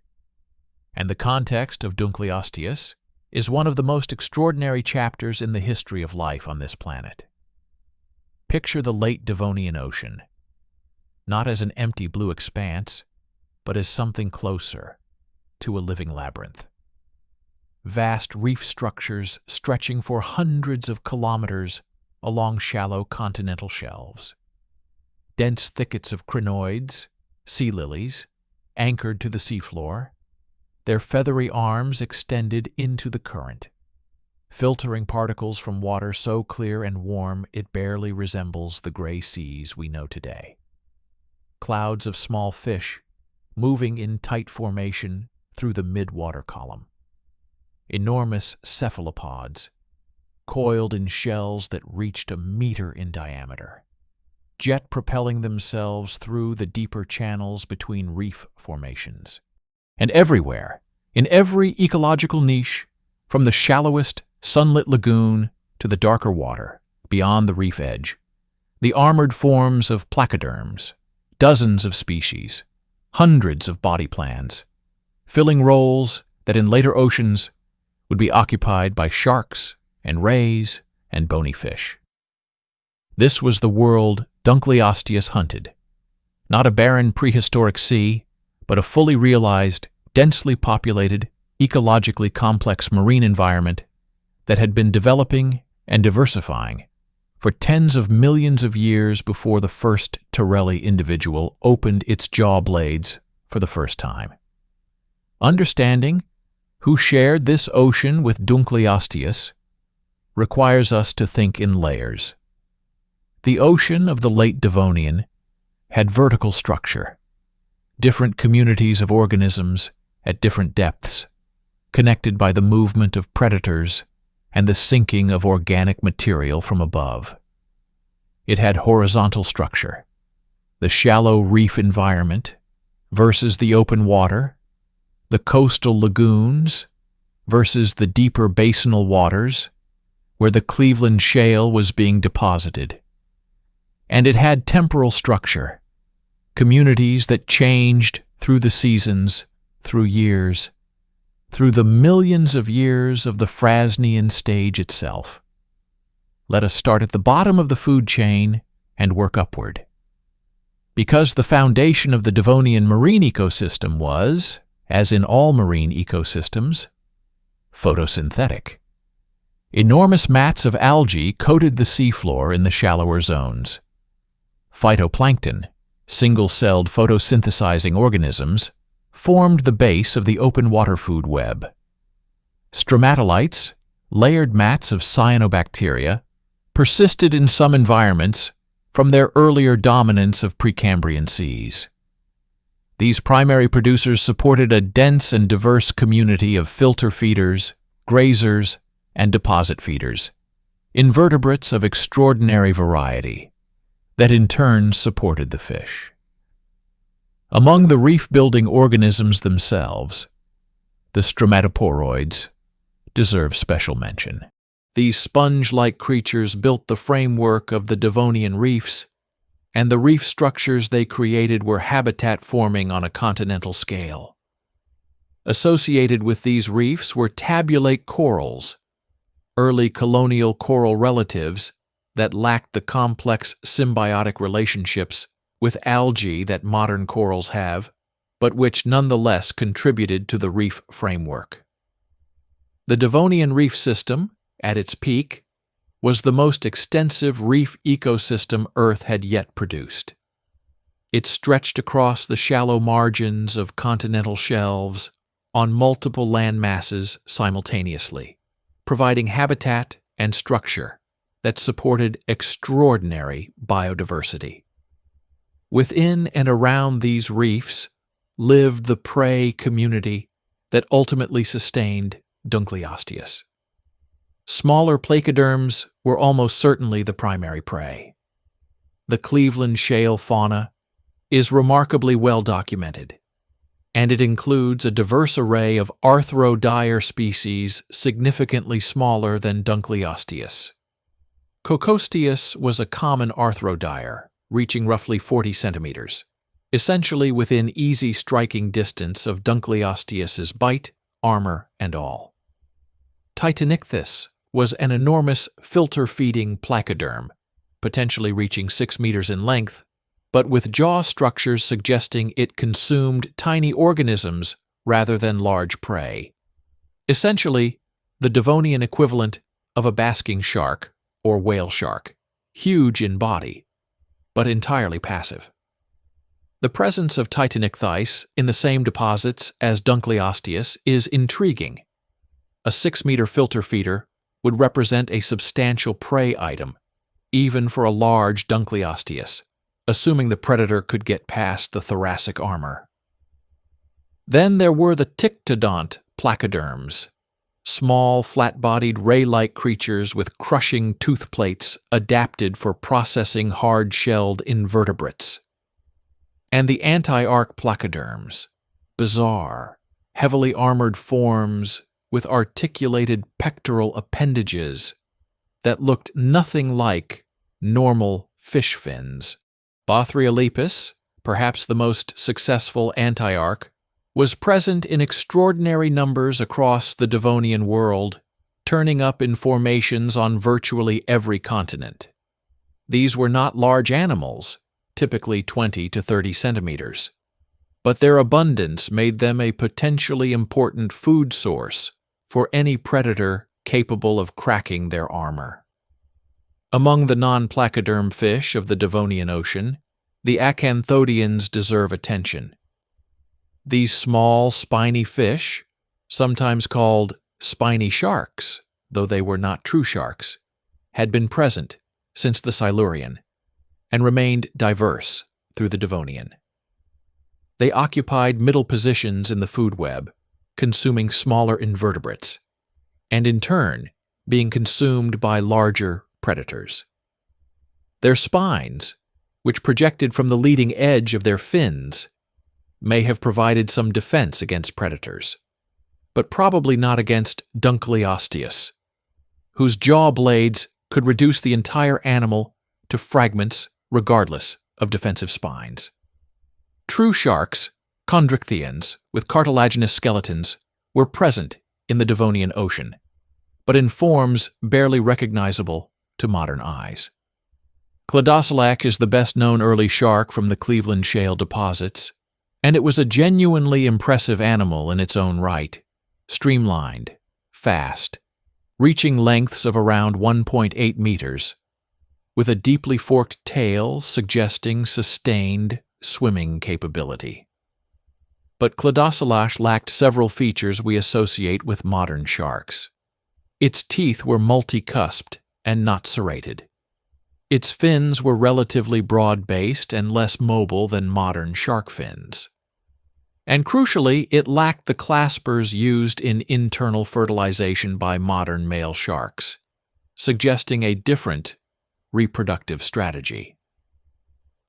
And the context of Dunkleosteus is one of the most extraordinary chapters in the history of life on this planet. Picture the late Devonian Ocean, not as an empty blue expanse, but as something closer to a living labyrinth. Vast reef structures stretching for hundreds of kilometers along shallow continental shelves. Dense thickets of crinoids, sea lilies, anchored to the seafloor, their feathery arms extended into the current, filtering particles from water so clear and warm it barely resembles the gray seas we know today. Clouds of small fish moving in tight formation through the mid-water column. Enormous cephalopods, coiled in shells that reached a meter in diameter, jet propelling themselves through the deeper channels between reef formations. And everywhere, in every ecological niche, from the shallowest sunlit lagoon to the darker water beyond the reef edge, the armored forms of placoderms, dozens of species, hundreds of body plans, filling roles that in later oceans would be occupied by sharks and rays and bony fish. This was the world Dunkleosteus hunted, not a barren prehistoric sea, but a fully realized, densely populated, ecologically complex marine environment that had been developing and diversifying for tens of millions of years before the first torelli individual opened its jaw blades for the first time. Understanding who shared this ocean with Dunkleosteus requires us to think in layers. The ocean of the late Devonian had vertical structure, different communities of organisms at different depths, connected by the movement of predators and the sinking of organic material from above. It had horizontal structure, the shallow reef environment versus the open water, the coastal lagoons versus the deeper basinal waters where the Cleveland Shale was being deposited. And it had temporal structure, communities that changed through the seasons, through years, through the millions of years of the Frasnian stage itself. Let us start at the bottom of the food chain and work upward. Because the foundation of the Devonian marine ecosystem was, as in all marine ecosystems, photosynthetic. Enormous mats of algae coated the seafloor in the shallower zones. Phytoplankton, single-celled photosynthesizing organisms, formed the base of the open water food web. Stromatolites, layered mats of cyanobacteria, persisted in some environments from their earlier dominance of Precambrian seas. These primary producers supported a dense and diverse community of filter feeders, grazers, and deposit feeders, invertebrates of extraordinary variety, that in turn supported the fish. Among the reef-building organisms themselves, the stromatoporoids deserve special mention. These sponge-like creatures built the framework of the Devonian reefs, and the reef structures they created were habitat-forming on a continental scale. Associated with these reefs were tabulate corals, early colonial coral relatives that lacked the complex symbiotic relationships with algae that modern corals have, but which nonetheless contributed to the reef framework. The Devonian reef system, at its peak, was the most extensive reef ecosystem Earth had yet produced. It stretched across the shallow margins of continental shelves on multiple land masses simultaneously, providing habitat and structure that supported extraordinary biodiversity. Within and around these reefs lived the prey community that ultimately sustained Dunkleosteus. Smaller placoderms were almost certainly the primary prey. The Cleveland shale fauna is remarkably well documented, and it includes a diverse array of arthrodire species significantly smaller than Dunkleosteus. Dunkleosteus was a common arthrodire, reaching roughly 40 centimeters, essentially within easy striking distance of Dunkleosteus's bite, armor, and all. Titanichthys was an enormous filter-feeding placoderm, potentially reaching 6 meters in length, but with jaw structures suggesting it consumed tiny organisms rather than large prey. Essentially, the Devonian equivalent of a basking shark or whale shark, huge in body, but entirely passive. The presence of Titanichthys in the same deposits as Dunkleosteus is intriguing. A 6-meter filter feeder would represent a substantial prey item, even for a large Dunkleosteus, assuming the predator could get past the thoracic armor. Then there were the tictodont placoderms, small, flat-bodied, ray-like creatures with crushing tooth plates adapted for processing hard-shelled invertebrates. And the anti-arc placoderms, bizarre, heavily armored forms with articulated pectoral appendages that looked nothing like normal fish fins. Bothrialepis, perhaps the most successful anti-arc, was present in extraordinary numbers across the Devonian world, turning up in formations on virtually every continent. These were not large animals, typically 20 to 30 centimeters, but their abundance made them a potentially important food source for any predator capable of cracking their armor. Among the non-placoderm fish of the Devonian Ocean, the acanthodians deserve attention. These small, spiny fish, sometimes called spiny sharks, though they were not true sharks, had been present since the Silurian and remained diverse through the Devonian. They occupied middle positions in the food web, consuming smaller invertebrates, and in turn being consumed by larger predators. Their spines, which projected from the leading edge of their fins, may have provided some defense against predators, but probably not against Dunkleosteus, whose jaw blades could reduce the entire animal to fragments regardless of defensive spines. True sharks, chondrichthyans with cartilaginous skeletons, were present in the Devonian Ocean, but in forms barely recognizable to modern eyes. Cladocelac is the best-known early shark from the Cleveland shale deposits, and it was a genuinely impressive animal in its own right, streamlined, fast, reaching lengths of around 1.8 meters, with a deeply forked tail suggesting sustained swimming capability. But Cladocelac lacked several features we associate with modern sharks. Its teeth were multi-cusped and not serrated. Its fins were relatively broad-based and less mobile than modern shark fins. And crucially, it lacked the claspers used in internal fertilization by modern male sharks, suggesting a different reproductive strategy.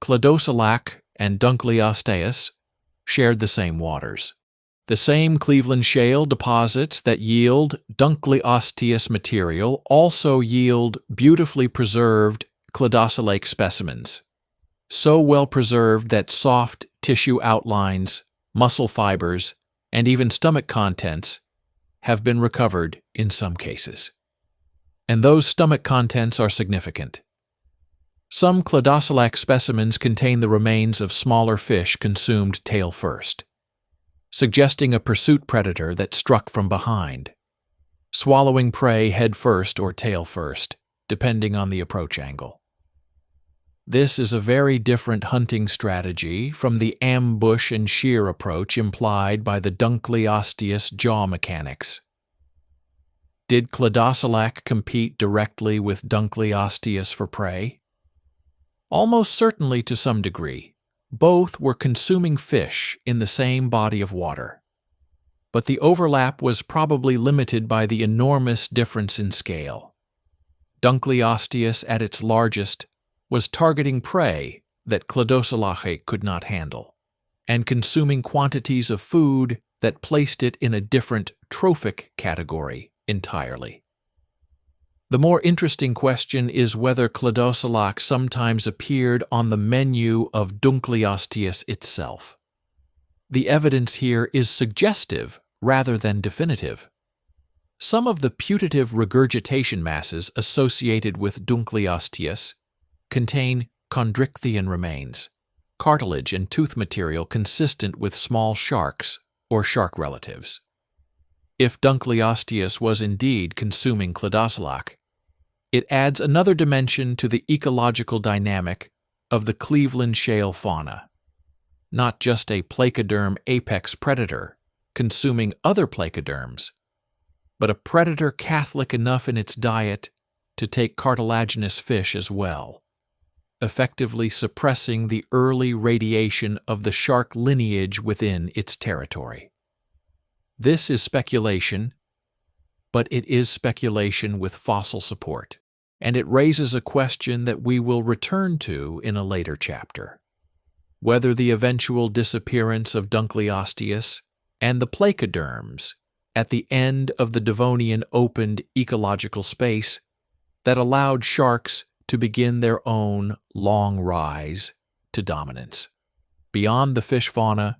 Cladocelac and Dunkleosteus shared the same waters. The same Cleveland shale deposits that yield Dunkleosteus material also yield beautifully preserved cladocylake specimens, so well preserved that soft tissue outlines, muscle fibers, and even stomach contents have been recovered in some cases. And those stomach contents are significant. Some cladocylake specimens contain the remains of smaller fish consumed tail first, suggesting a pursuit predator that struck from behind, swallowing prey head first or tail first, depending on the approach angle. This is a very different hunting strategy from the ambush and shear approach implied by the Dunkleosteus jaw mechanics. Did cladocylake compete directly with Dunkleosteus for prey? Almost certainly to some degree. Both were consuming fish in the same body of water, but the overlap was probably limited by the enormous difference in scale. Dunkleosteus at its largest was targeting prey that cladocylake could not handle, and consuming quantities of food that placed it in a different trophic category entirely. The more interesting question is whether cladocylake sometimes appeared on the menu of Dunkleosteus itself. The evidence here is suggestive rather than definitive. Some of the putative regurgitation masses associated with Dunkleosteus contain chondrichthyan remains, cartilage and tooth material consistent with small sharks or shark relatives. If Dunkleosteus was indeed consuming cladocylake, it adds another dimension to the ecological dynamic of the Cleveland shale fauna. Not just a placoderm apex predator consuming other placoderms, but a predator catholic enough in its diet to take cartilaginous fish as well, effectively suppressing the early radiation of the shark lineage within its territory. This is speculation, but it is speculation with fossil support, and it raises a question that we will return to in a later chapter. Whether the eventual disappearance of Dunkleosteus and the placoderms at the end of the Devonian opened ecological space that allowed sharks to begin their own long rise to dominance. Beyond the fish fauna,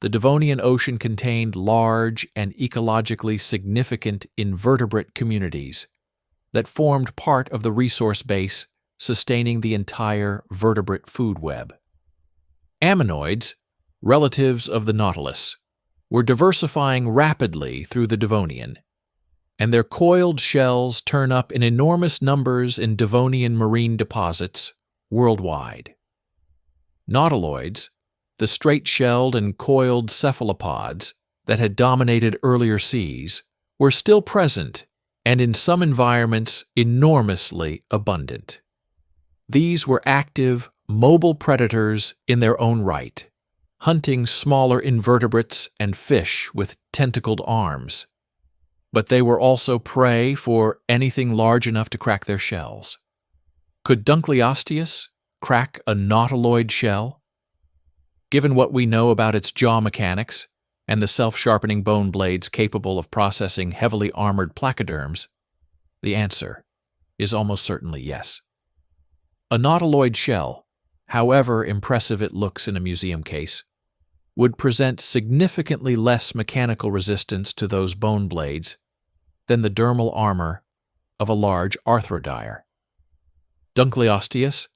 the Devonian Ocean contained large and ecologically significant invertebrate communities that formed part of the resource base sustaining the entire vertebrate food web. Ammonoids, relatives of the nautilus, were diversifying rapidly through the Devonian, and their coiled shells turn up in enormous numbers in Devonian marine deposits worldwide. Nautiloids, the straight-shelled and coiled cephalopods that had dominated earlier seas, were still present and in some environments enormously abundant. These were active, mobile predators in their own right, hunting smaller invertebrates and fish with tentacled arms. But they were also prey for anything large enough to crack their shells. Could Dunkleosteus crack a nautiloid shell? Given what we know about its jaw mechanics and the self-sharpening bone blades capable of processing heavily armored placoderms, the answer is almost certainly yes. A nautiloid shell, however impressive it looks in a museum case, would present significantly less mechanical resistance to those bone blades than the dermal armor of a large arthrodire. Dunkleosteus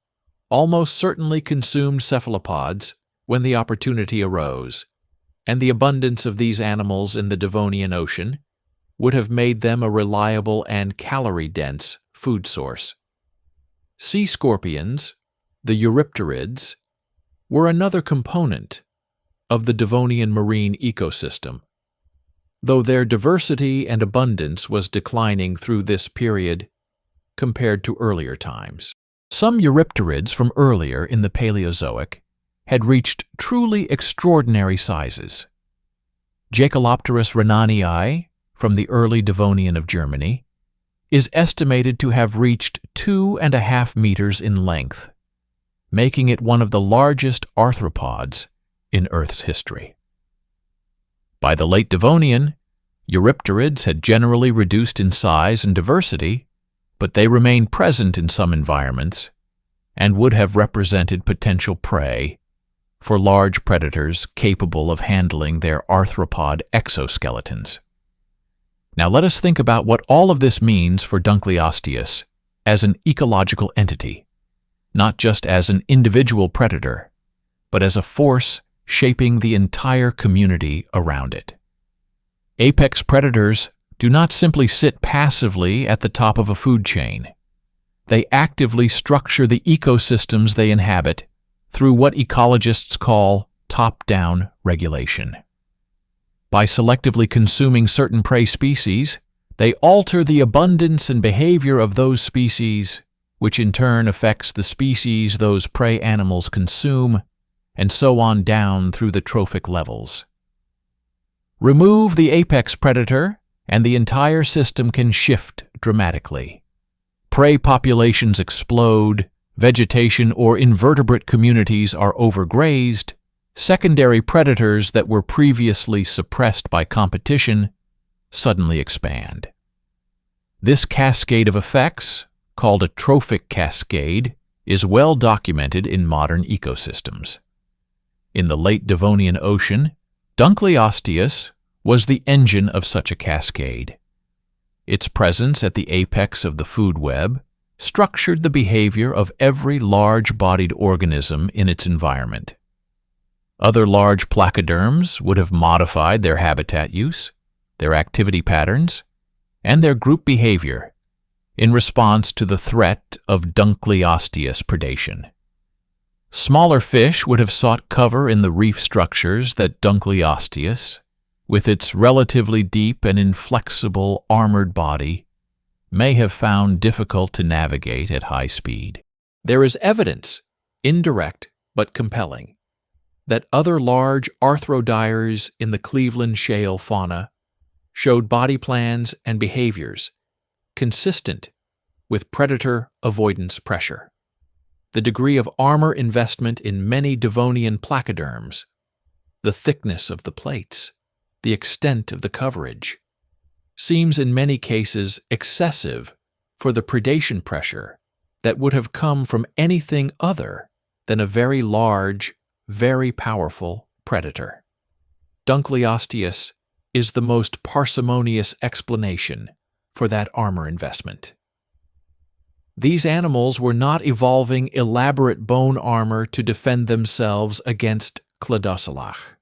almost certainly consumed cephalopods when the opportunity arose, and the abundance of these animals in the Devonian Ocean would have made them a reliable and calorie-dense food source. Sea scorpions, the eurypterids, were another component of the Devonian marine ecosystem, though their diversity and abundance was declining through this period compared to earlier times. Some eurypterids from earlier in the Paleozoic had reached truly extraordinary sizes. Jacalopterus rhenanii, from the early Devonian of Germany, is estimated to have reached 2.5 meters in length, making it one of the largest arthropods in Earth's history. By the late Devonian, Eurypterids had generally reduced in size and diversity, but they remained present in some environments and would have represented potential prey for large predators capable of handling their arthropod exoskeletons. Now let us think about what all of this means for Dunkleosteus as an ecological entity, not just as an individual predator, but as a force shaping the entire community around it. Apex predators do not simply sit passively at the top of a food chain. They actively structure the ecosystems they inhabit through what ecologists call top-down regulation. By selectively consuming certain prey species, they alter the abundance and behavior of those species, which in turn affects the species those prey animals consume, and so on down through the trophic levels. Remove the apex predator, and the entire system can shift dramatically. Prey populations explode, vegetation or invertebrate communities are overgrazed, secondary predators that were previously suppressed by competition suddenly expand. This cascade of effects, called a trophic cascade, is well documented in modern ecosystems. In the late Devonian Ocean, Dunkleosteus was the engine of such a cascade. Its presence at the apex of the food web structured the behavior of every large-bodied organism in its environment. Other large placoderms would have modified their habitat use, their activity patterns, and their group behavior in response to the threat of Dunkleosteus predation. Smaller fish would have sought cover in the reef structures that Dunkleosteus, with its relatively deep and inflexible armored body, may have found difficult to navigate at high speed. There is evidence, indirect but compelling, that other large arthrodires in the Cleveland Shale fauna showed body plans and behaviors consistent with predator avoidance pressure. The degree of armor investment in many Devonian placoderms, the thickness of the plates, the extent of the coverage, seems in many cases excessive for the predation pressure that would have come from anything other than a very large, very powerful predator. Dunkleosteus is the most parsimonious explanation for that armor investment. These animals were not evolving elaborate bone armor to defend themselves against Cladosalach.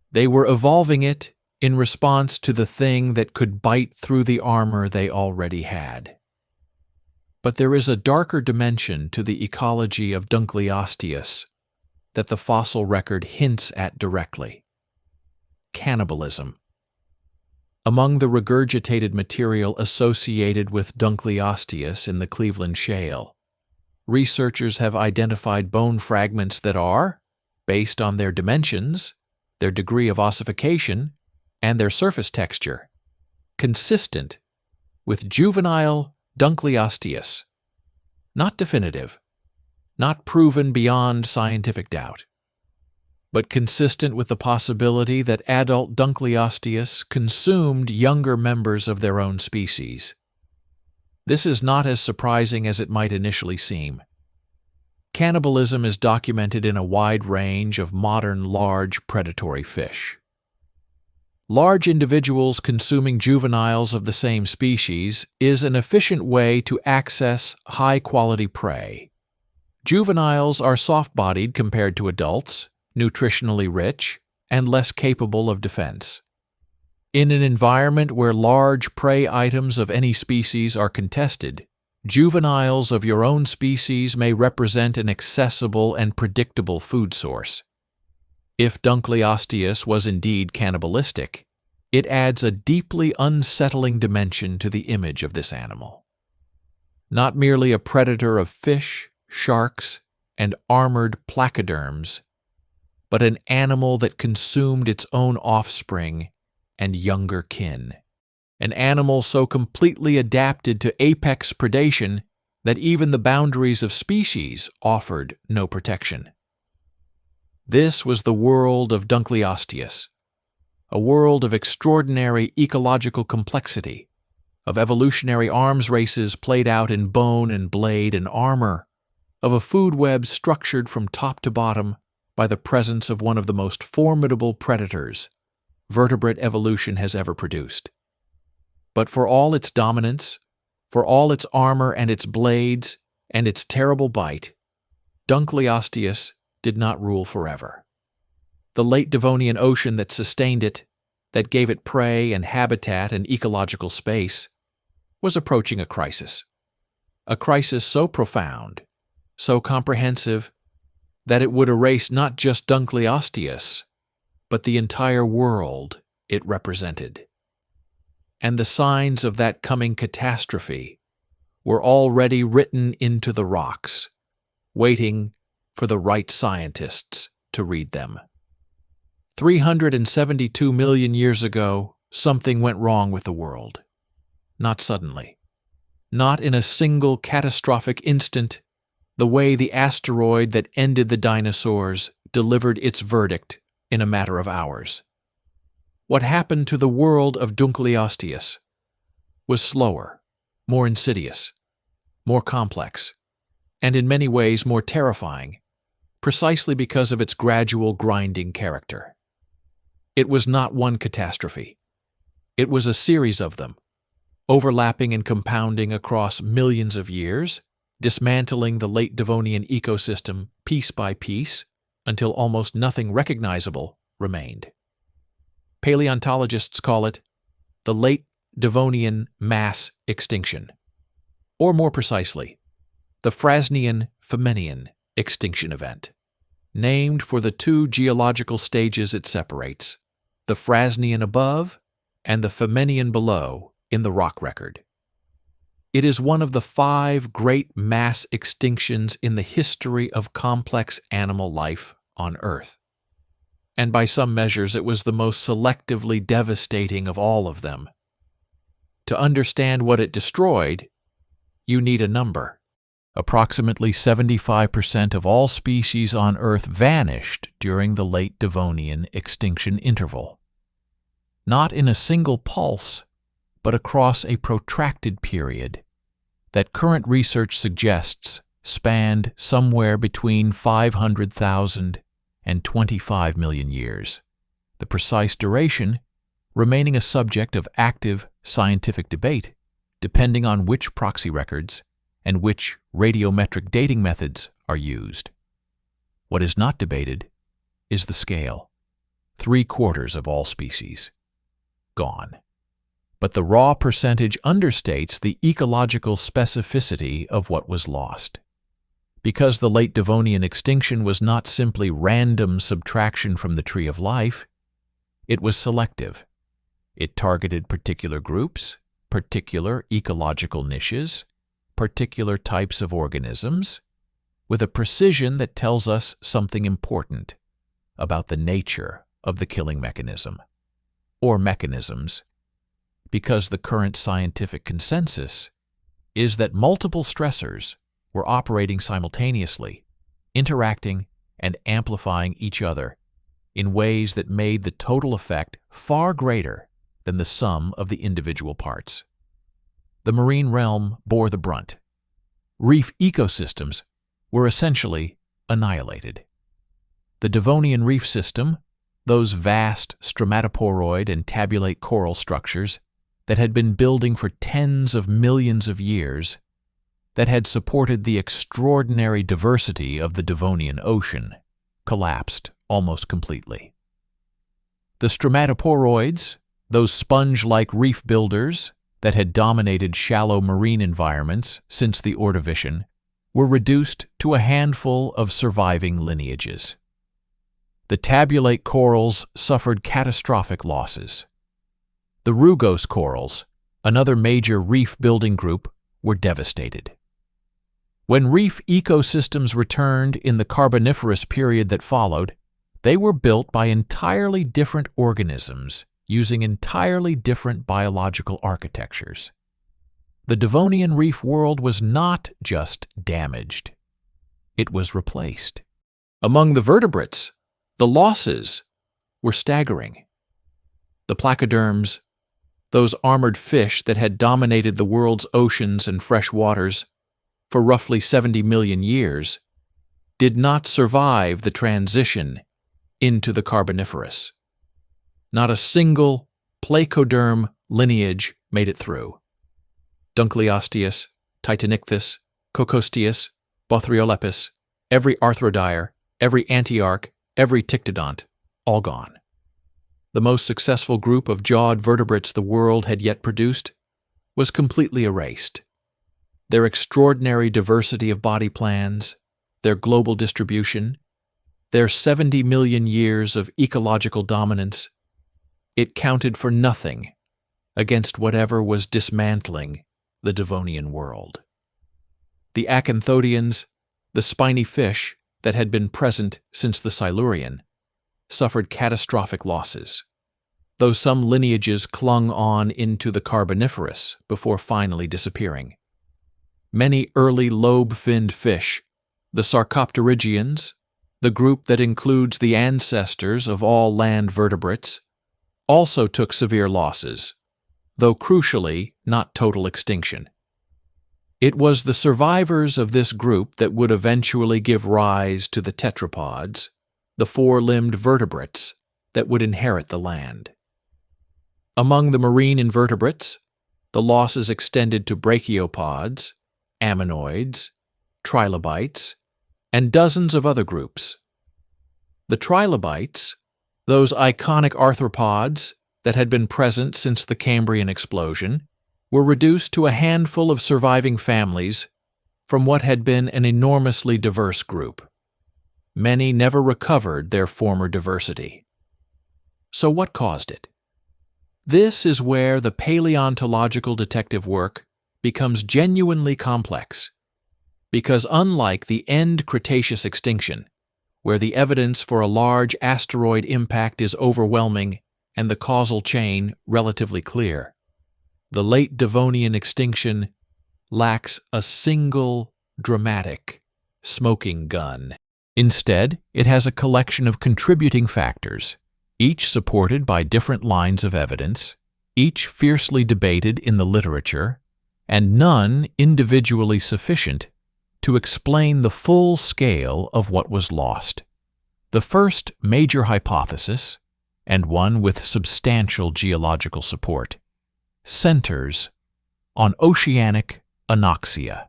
They were evolving it in response to the thing that could bite through the armor they already had. But there is a darker dimension to the ecology of Dunkleosteus that the fossil record hints at directly: cannibalism. Among the regurgitated material associated with Dunkleosteus in the Cleveland Shale, researchers have identified bone fragments that are, based on their dimensions, their degree of ossification, and their surface texture, consistent with juvenile Dunkleosteus. Not definitive, not proven beyond scientific doubt, but consistent with the possibility that adult Dunkleosteus consumed younger members of their own species. This is not as surprising as it might initially seem. Cannibalism is documented in a wide range of modern large predatory fish. Large individuals consuming juveniles of the same species is an efficient way to access high-quality prey. Juveniles are soft-bodied compared to adults, nutritionally rich, and less capable of defense. In an environment where large prey items of any species are contested, juveniles of your own species may represent an accessible and predictable food source. If Dunkleosteus was indeed cannibalistic, it adds a deeply unsettling dimension to the image of this animal. Not merely a predator of fish, sharks, and armored placoderms, but an animal that consumed its own offspring and younger kin. An animal so completely adapted to apex predation that even the boundaries of species offered no protection. This was the world of Dunkleosteus, a world of extraordinary ecological complexity, of evolutionary arms races played out in bone and blade and armor, of a food web structured from top to bottom by the presence of one of the most formidable predators vertebrate evolution has ever produced. But for all its dominance, for all its armor and its blades and its terrible bite, Dunkleosteus did not rule forever. The late Devonian ocean that sustained it, that gave it prey and habitat and ecological space, was approaching a crisis so profound, so comprehensive, that it would erase not just Dunkleosteus, but the entire world it represented. And the signs of that coming catastrophe were already written into the rocks, waiting for the right scientists to read them. 372 million years ago, something went wrong with the world. Not suddenly. Not in a single catastrophic instant, the way the asteroid that ended the dinosaurs delivered its verdict in a matter of hours. What happened to the world of Dunkleosteus was slower, more insidious, more complex, and in many ways more terrifying, precisely because of its gradual grinding character. It was not one catastrophe. It was a series of them, overlapping and compounding across millions of years, dismantling the late Devonian ecosystem piece by piece until almost nothing recognizable remained. Paleontologists call it the late Devonian mass extinction, or more precisely, the Frasnian-Famennian extinction event, named for the two geological stages it separates, the Frasnian above and the Famennian below in the rock record. It is one of the 5 great mass extinctions in the history of complex animal life on Earth. And by some measures, it was the most selectively devastating of all of them. To understand what it destroyed, you need a number. Approximately 75% of all species on Earth vanished during the late Devonian extinction interval. Not in a single pulse, but across a protracted period that current research suggests spanned somewhere between 500,000 and 25 million years, the precise duration remaining a subject of active scientific debate, depending on which proxy records and which radiometric dating methods are used. What is not debated is the scale. 3/4 of all species gone. But the raw percentage understates the ecological specificity of what was lost. Because the late Devonian extinction was not simply random subtraction from the tree of life, it was selective. It targeted particular groups, particular ecological niches, particular types of organisms, with a precision that tells us something important about the nature of the killing mechanism, or mechanisms, because the current scientific consensus is that multiple stressors were operating simultaneously, interacting and amplifying each other in ways that made the total effect far greater than the sum of the individual parts. The marine realm bore the brunt. Reef ecosystems were essentially annihilated. The Devonian reef system, those vast stromatoporoid and tabulate coral structures that had been building for tens of millions of years, that had supported the extraordinary diversity of the Devonian Ocean, collapsed almost completely. The stromatoporoids, those sponge-like reef builders that had dominated shallow marine environments since the Ordovician, were reduced to a handful of surviving lineages. The tabulate corals suffered catastrophic losses. The rugose corals, another major reef-building group, were devastated. When reef ecosystems returned in the Carboniferous period that followed, they were built by entirely different organisms using entirely different biological architectures. The Devonian reef world was not just damaged. It was replaced. Among the vertebrates, The losses were staggering. The placoderms, those armored fish that had dominated the world's oceans and fresh waters for roughly 70 million years, did not survive the transition into the Carboniferous. Not a single placoderm lineage made it through. Dunkleosteus, Titanichthys, Dunkleosteus, Bothriolepis, every arthrodire, every antiarch, every ptyctodont, all gone. The most successful group of jawed vertebrates the world had yet produced was completely erased. Their extraordinary diversity of body plans, their global distribution, their 70 million years of ecological dominance, it counted for nothing against whatever was dismantling the Devonian world. The acanthodians, the spiny fish that had been present since the Silurian, suffered catastrophic losses, though some lineages clung on into the Carboniferous before finally disappearing. Many early lobe-finned fish, the Sarcopterygians, the group that includes the ancestors of all land vertebrates, also took severe losses, though crucially not total extinction. It was the survivors of this group that would eventually give rise to the tetrapods, the four-limbed vertebrates that would inherit the land. Among the marine invertebrates, the losses extended to brachiopods, ammonoids, trilobites, and dozens of other groups. The trilobites, those iconic arthropods that had been present since the Cambrian explosion, were reduced to a handful of surviving families from what had been an enormously diverse group. Many never recovered their former diversity. So what caused it? This is where the paleontological detective work becomes genuinely complex, because unlike the end Cretaceous extinction, where the evidence for a large asteroid impact is overwhelming and the causal chain relatively clear, the late Devonian extinction lacks a single dramatic smoking gun. Instead, it has a collection of contributing factors, each supported by different lines of evidence, each fiercely debated in the literature, and none individually sufficient to explain the full scale of what was lost. The first major hypothesis, and one with substantial geological support, centers on oceanic anoxia,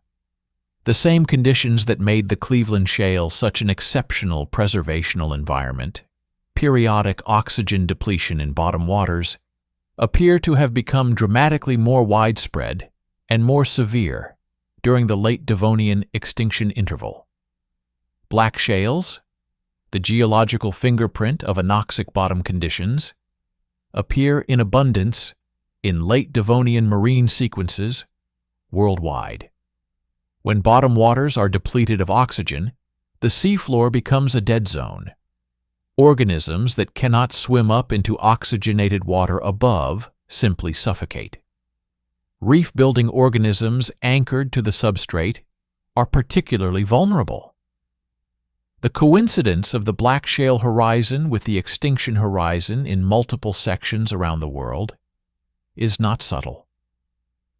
the same conditions that made the Cleveland Shale such an exceptional preservational environment. Periodic oxygen depletion in bottom waters appear to have become dramatically more widespread and more severe during the late Devonian extinction interval. Black shales, the geological fingerprint of anoxic bottom conditions, appear in abundance in late Devonian marine sequences worldwide. When bottom waters are depleted of oxygen, the seafloor becomes a dead zone. Organisms that cannot swim up into oxygenated water above simply suffocate. Reef-building organisms anchored to the substrate are particularly vulnerable. The coincidence of the black shale horizon with the extinction horizon in multiple sections around the world is not subtle.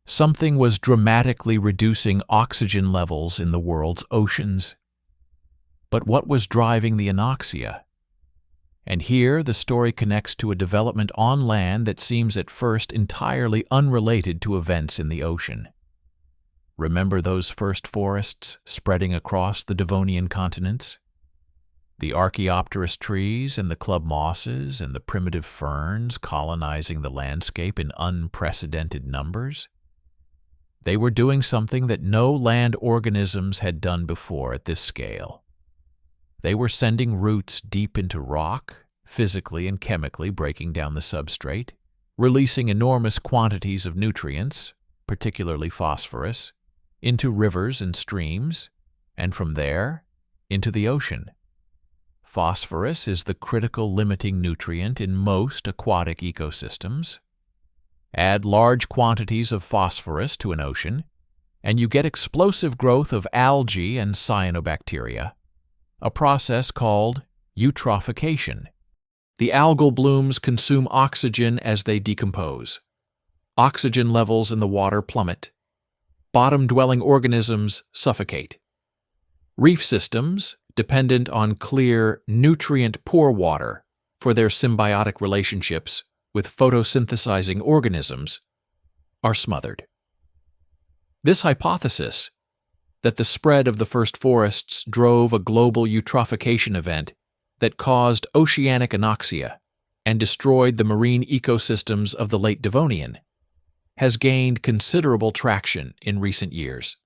Something was dramatically reducing oxygen levels in the world's oceans. But what was driving the anoxia? And here the story connects to a development on land that seems at first entirely unrelated to events in the ocean. Remember those first forests spreading across the Devonian continents? The Archaeopteris trees and the club mosses and the primitive ferns colonizing the landscape in unprecedented numbers? They were doing something that no land organisms had done before at this scale. They were sending roots deep into rock, physically and chemically breaking down the substrate, releasing enormous quantities of nutrients, particularly phosphorus, into rivers and streams, and from there, into the ocean. Phosphorus is the critical limiting nutrient in most aquatic ecosystems. Add large quantities of phosphorus to an ocean, and you get explosive growth of algae and cyanobacteria, a process called Eutrophication. The algal blooms consume oxygen as they decompose. Oxygen levels in the water plummet. Bottom-dwelling organisms suffocate. Reef systems, dependent on clear, nutrient-poor water for their symbiotic relationships with photosynthesizing organisms, are smothered. This hypothesis, that the spread of the first forests drove a global eutrophication event that caused oceanic anoxia and destroyed the marine ecosystems of the late Devonian, has gained considerable traction in recent years.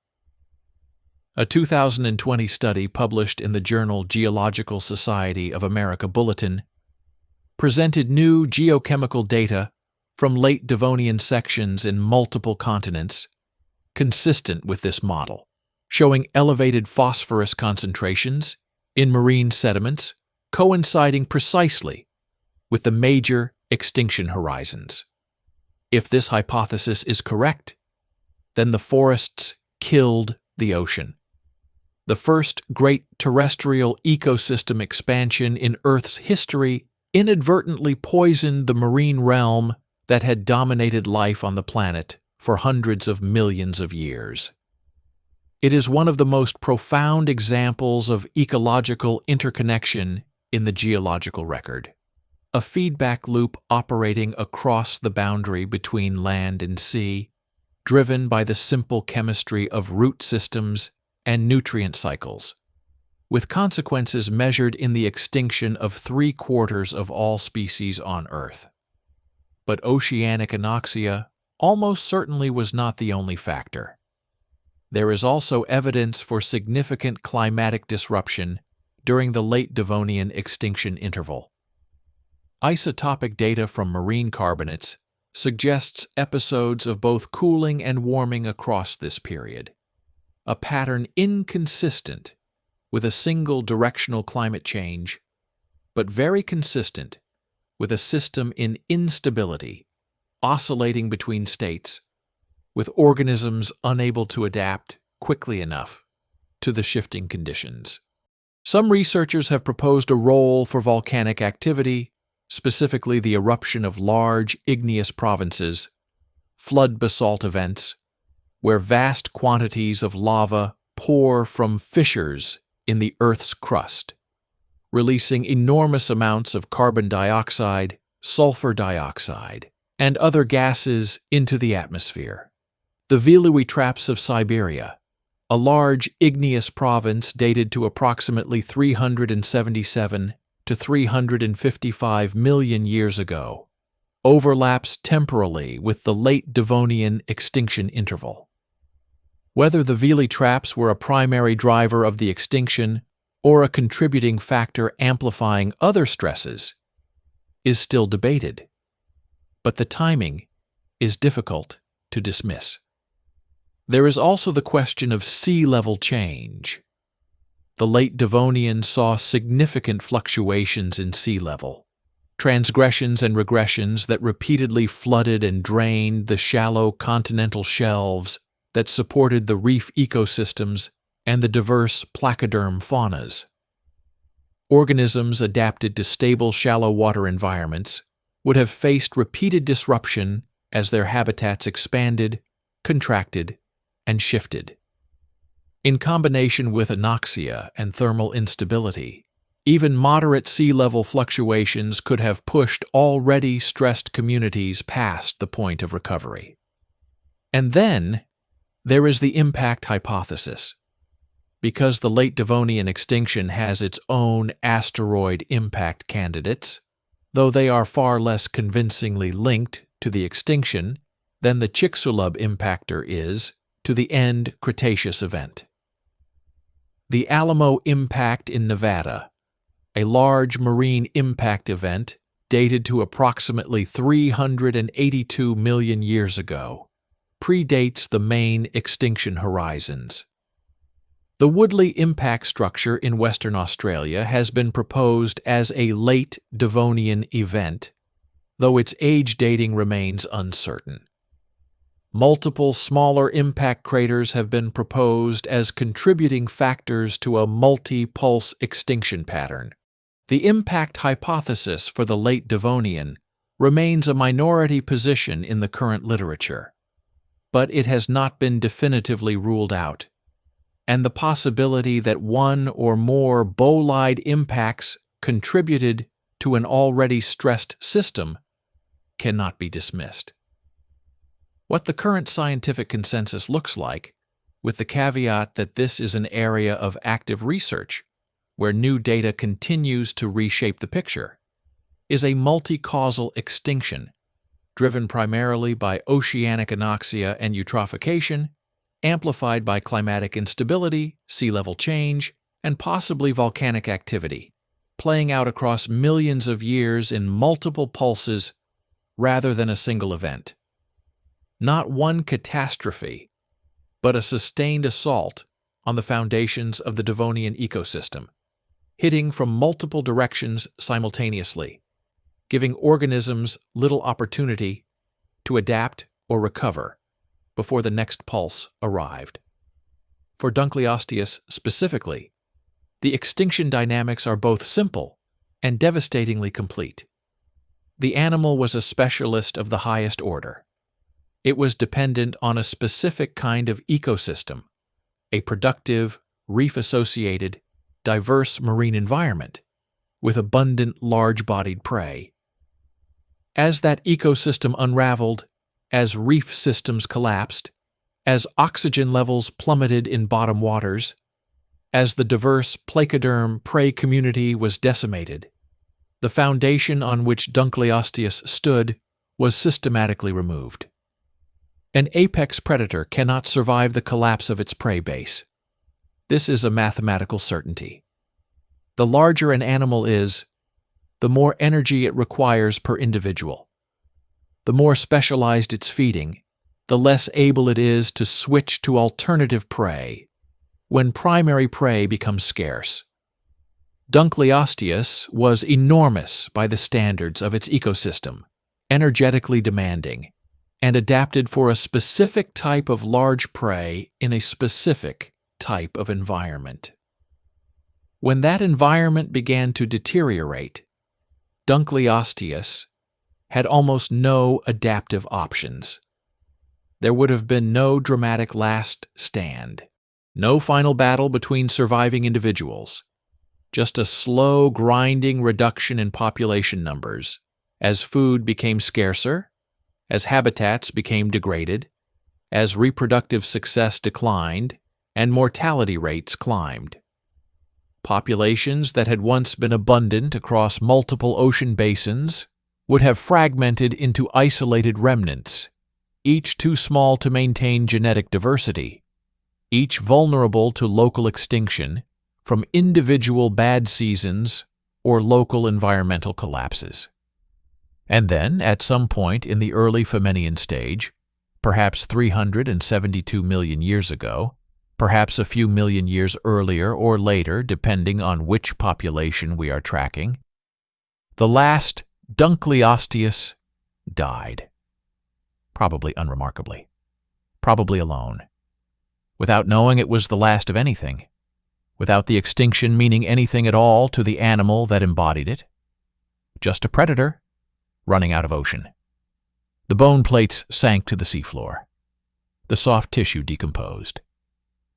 A 2020 study published in the journal Geological Society of America Bulletin presented new geochemical data from late Devonian sections in multiple continents, consistent with this model, showing elevated phosphorus concentrations in marine sediments coinciding precisely with the major extinction horizons. If this hypothesis is correct, then the forests killed the ocean. The first great terrestrial ecosystem expansion in Earth's history inadvertently poisoned the marine realm that had dominated life on the planet for hundreds of millions of years. It is one of the most profound examples of ecological interconnection in the geological record, a feedback loop operating across the boundary between land and sea, driven by the simple chemistry of root systems and nutrient cycles, with consequences measured in the extinction of 3/4 of all species on Earth. But oceanic anoxia almost certainly was not the only factor. There is also evidence for significant climatic disruption during the late Devonian extinction interval. Isotopic data from marine carbonates suggests episodes of both cooling and warming across this period, a pattern inconsistent with a single directional climate change, but very consistent with a system in instability, oscillating between states, with organisms unable to adapt quickly enough to the shifting conditions. Some researchers have proposed a role for volcanic activity, specifically the eruption of large igneous provinces, flood basalt events, where vast quantities of lava pour from fissures in the Earth's crust, releasing enormous amounts of carbon dioxide, sulfur dioxide, and other gases into the atmosphere. The Veluwe Traps of Siberia, a large igneous province dated to approximately 377 to 355 million years ago, overlaps temporally with the late Devonian extinction interval. Whether the Veluwe Traps were a primary driver of the extinction or a contributing factor amplifying other stresses is still debated, but the timing is difficult to dismiss. There is also the question of sea level change. The late Devonian saw significant fluctuations in sea level, transgressions and regressions that repeatedly flooded and drained the shallow continental shelves that supported the reef ecosystems and the diverse placoderm faunas. Organisms adapted to stable shallow water environments would have faced repeated disruption as their habitats expanded, contracted, and shifted. In combination with anoxia and thermal instability, even moderate sea level fluctuations could have pushed already stressed communities past the point of recovery. And then there is the impact hypothesis. Because the late Devonian extinction has its own asteroid impact candidates, though they are far less convincingly linked to the extinction than the Chicxulub impactor is to the end Cretaceous event. The Alamo impact in Nevada, a large marine impact event dated to approximately 382 million years ago, predates the main extinction horizons. The Woodley impact structure in Western Australia has been proposed as a late Devonian event, though its age dating remains uncertain. Multiple smaller impact craters have been proposed as contributing factors to a multi-pulse extinction pattern. The impact hypothesis for the late Devonian remains a minority position in the current literature, but it has not been definitively ruled out, and the possibility that one or more bolide impacts contributed to an already stressed system cannot be dismissed. What the current scientific consensus looks like, with the caveat that this is an area of active research where new data continues to reshape the picture, is a multi-causal extinction driven primarily by oceanic anoxia and eutrophication, amplified by climatic instability, sea level change, and possibly volcanic activity, playing out across millions of years in multiple pulses rather than a single event. Not one catastrophe, but a sustained assault on the foundations of the Devonian ecosystem, hitting from multiple directions simultaneously, giving organisms little opportunity to adapt or recover before the next pulse arrived. For Dunkleosteus specifically, the extinction dynamics are both simple and devastatingly complete. The animal was a specialist of the highest order. It was dependent on a specific kind of ecosystem, a productive, reef-associated, diverse marine environment with abundant large-bodied prey. As that ecosystem unraveled, as reef systems collapsed, as oxygen levels plummeted in bottom waters, as the diverse placoderm prey community was decimated, the foundation on which Dunkleosteus stood was systematically removed. An apex predator cannot survive the collapse of its prey base. This is a mathematical certainty. The larger an animal is, the more energy it requires per individual. The more specialized its feeding, the less able it is to switch to alternative prey when primary prey becomes scarce. Dunkleosteus was enormous by the standards of its ecosystem, energetically demanding, and adapted for a specific type of large prey in a specific type of environment. When that environment began to deteriorate, Dunkleosteus had almost no adaptive options. There would have been no dramatic last stand, no final battle between surviving individuals, just a slow, grinding reduction in population numbers as food became scarcer, as habitats became degraded, as reproductive success declined, and mortality rates climbed. Populations that had once been abundant across multiple ocean basins would have fragmented into isolated remnants, each too small to maintain genetic diversity, each vulnerable to local extinction from individual bad seasons or local environmental collapses. And then, at some point in the early Famennian stage, perhaps 372 million years ago, perhaps a few million years earlier or later, depending on which population we are tracking, the last Dunkleosteus died. Probably unremarkably. Probably alone. Without knowing it was the last of anything. Without the extinction meaning anything at all to the animal that embodied it. Just a predator running out of ocean. The bone plates sank to the seafloor. The soft tissue decomposed.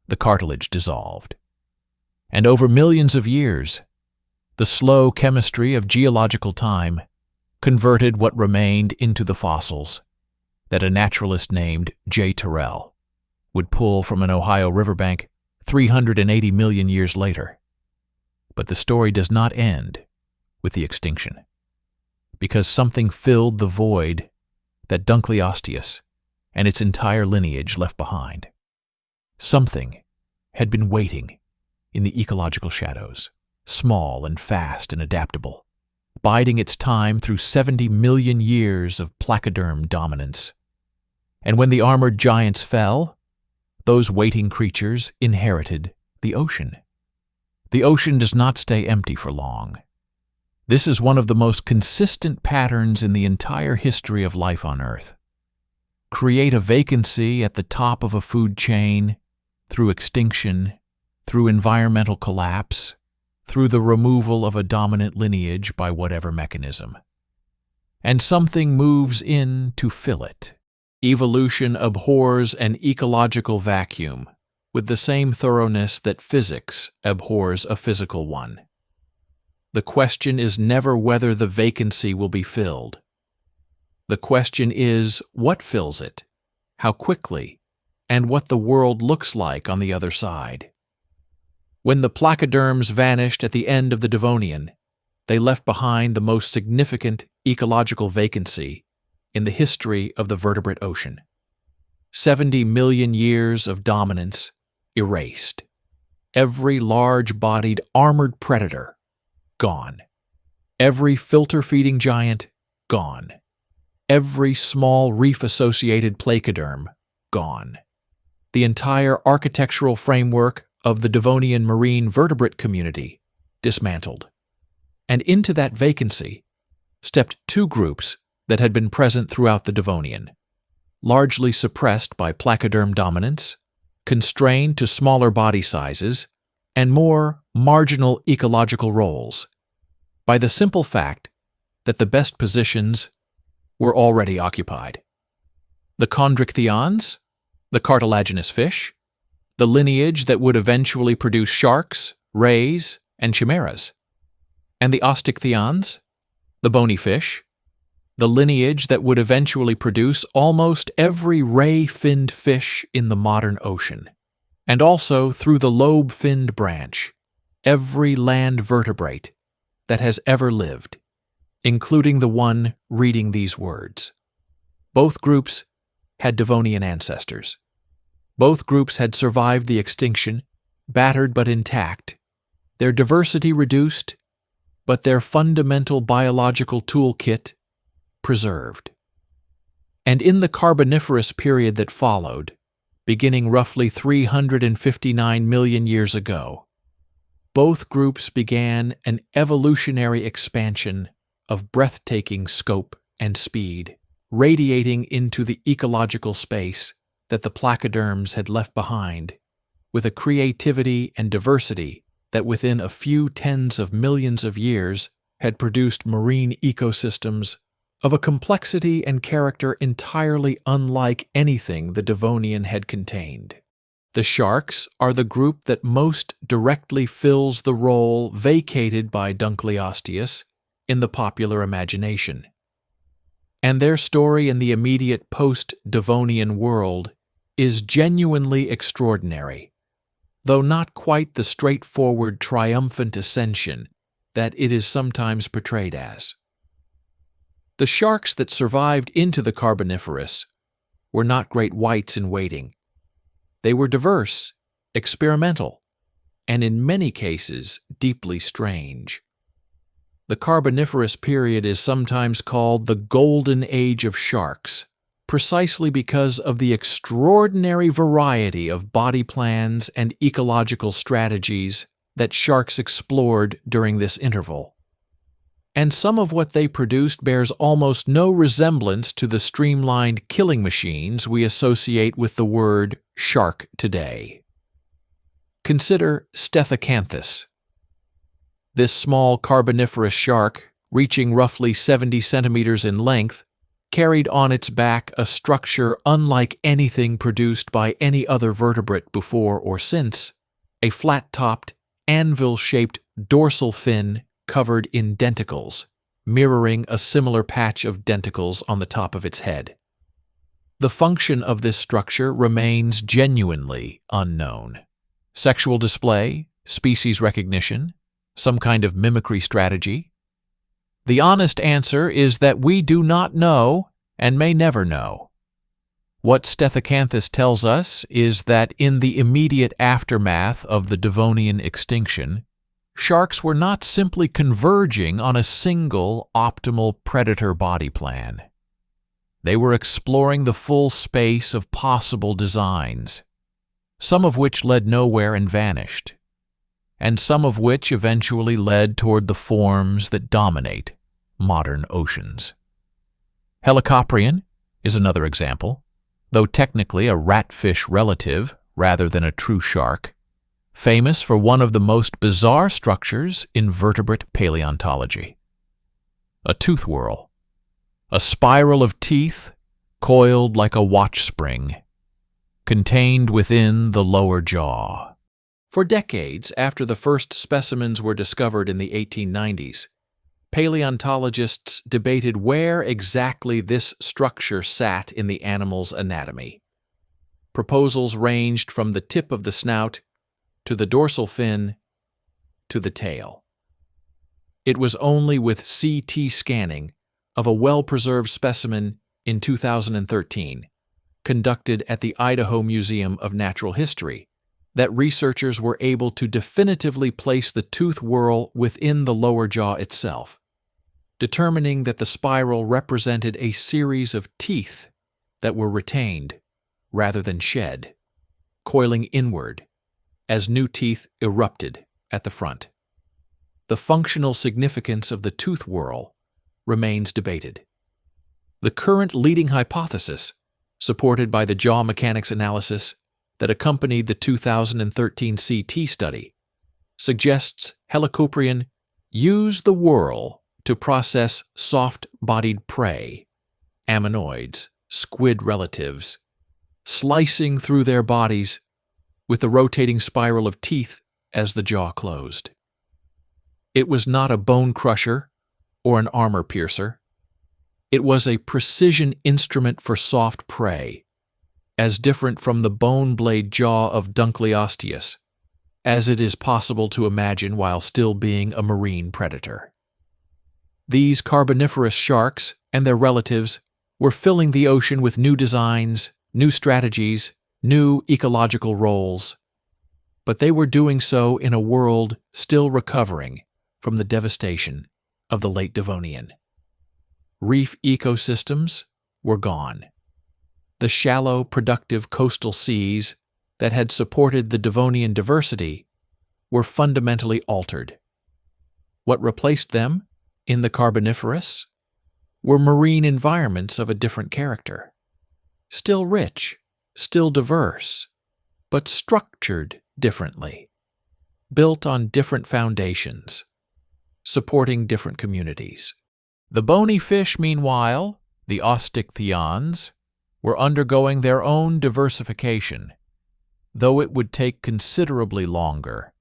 The cartilage dissolved. And over millions of years, the slow chemistry of geological time converted what remained into the fossils that a naturalist named J. Terrell would pull from an Ohio riverbank 380 million years later. But the story does not end with the extinction, because something filled the void that Dunkleosteus and its entire lineage left behind. Something had been waiting in the ecological shadows, small and fast and adaptable, biding its time through 70 million years of placoderm dominance. And when the armored giants fell, those waiting creatures inherited the ocean. The ocean does not stay empty for long. This is one of the most consistent patterns in the entire history of life on Earth. Create a vacancy at the top of a food chain, through extinction, through environmental collapse, through the removal of a dominant lineage by whatever mechanism. And something moves in to fill it. Evolution abhors an ecological vacuum with the same thoroughness that physics abhors a physical one. The question is never whether the vacancy will be filled. The question is what fills it, how quickly, and what the world looks like on the other side. When the placoderms vanished at the end of the Devonian, they left behind the most significant ecological vacancy in the history of the vertebrate ocean. 70 million years of dominance erased. Every large-bodied armored predator gone. Every filter-feeding giant gone. Every small reef-associated placoderm gone. The entire architectural framework of the Devonian marine vertebrate community dismantled. And into that vacancy stepped two groups that had been present throughout the Devonian, largely suppressed by placoderm dominance, constrained to smaller body sizes, and more marginal ecological roles, by the simple fact that the best positions were already occupied. The chondrichthyons, the cartilaginous fish, the lineage that would eventually produce sharks, rays, and chimeras, and the osteichthyons, the bony fish, the lineage that would eventually produce almost every ray-finned fish in the modern ocean, and also, through the lobe-finned branch, every land vertebrate that has ever lived, including the one reading these words. Both groups had Devonian ancestors. Both groups had survived the extinction, battered but intact, their diversity reduced, but their fundamental biological toolkit preserved. And in the Carboniferous period that followed, beginning roughly 359 million years ago, both groups began an evolutionary expansion of breathtaking scope and speed, radiating into the ecological space that the placoderms had left behind, with a creativity and diversity that within a few tens of millions of years had produced marine ecosystems of a complexity and character entirely unlike anything the Devonian had contained. The sharks are the group that most directly fills the role vacated by Dunkleosteus in the popular imagination. And their story in the immediate post-Devonian world is genuinely extraordinary, though not quite the straightforward triumphant ascension that it is sometimes portrayed as. The sharks that survived into the Carboniferous were not great whites in waiting. They were diverse, experimental, and in many cases deeply strange. The Carboniferous period is sometimes called the Golden Age of Sharks, precisely because of the extraordinary variety of body plans and ecological strategies that sharks explored during this interval. And some of what they produced bears almost no resemblance to the streamlined killing machines we associate with the word shark today. Consider Stethocanthus. This small Carboniferous shark, reaching roughly 70 centimeters in length, carried on its back a structure unlike anything produced by any other vertebrate before or since, a flat-topped, anvil-shaped dorsal fin covered in denticles, mirroring a similar patch of denticles on the top of its head. The function of this structure remains genuinely unknown. Sexual display, species recognition, some kind of mimicry strategy? The honest answer is that we do not know and may never know. What Stethocanthus tells us is that in the immediate aftermath of the Devonian extinction, sharks were not simply converging on a single optimal predator body plan. They were exploring the full space of possible designs, some of which led nowhere and vanished, and some of which eventually led toward the forms that dominate modern oceans. Helicoprion is another example, though technically a ratfish relative rather than a true shark. famous for one of the most bizarre structures in vertebrate paleontology. A tooth whorl, a spiral of teeth coiled like a watch spring, contained within the lower jaw. For decades after the first specimens were discovered in the 1890s, paleontologists debated where exactly this structure sat in the animal's anatomy. Proposals ranged from the tip of the snout to the dorsal fin to the tail. It was only with CT scanning of a well-preserved specimen in 2013, conducted at the Idaho Museum of Natural History, that researchers were able to definitively place the tooth whorl within the lower jaw itself, determining that the spiral represented a series of teeth that were retained rather than shed, coiling inward as new teeth erupted at the front. The functional significance of the tooth whorl remains debated. The current leading hypothesis, supported by the jaw mechanics analysis that accompanied the 2013 CT study, suggests Helicoprion used the whorl to process soft-bodied prey, ammonoids, squid relatives, slicing through their bodies with the rotating spiral of teeth as the jaw closed. It was not a bone crusher or an armor piercer. It was a precision instrument for soft prey, as different from the bone blade jaw of Dunkleosteus as it is possible to imagine while still being a marine predator. These carboniferous sharks and their relatives were filling the ocean with new designs, new strategies, new ecological roles, but they were doing so in a world still recovering from the devastation of the late Devonian. Reef ecosystems were gone. The shallow, productive coastal seas that had supported the Devonian diversity were fundamentally altered. What replaced them in the Carboniferous were marine environments of a different character, still rich, still diverse, but structured differently, built on different foundations, supporting different communities. The bony fish, meanwhile, the osteichthyons, were undergoing their own diversification, though it would take considerably longer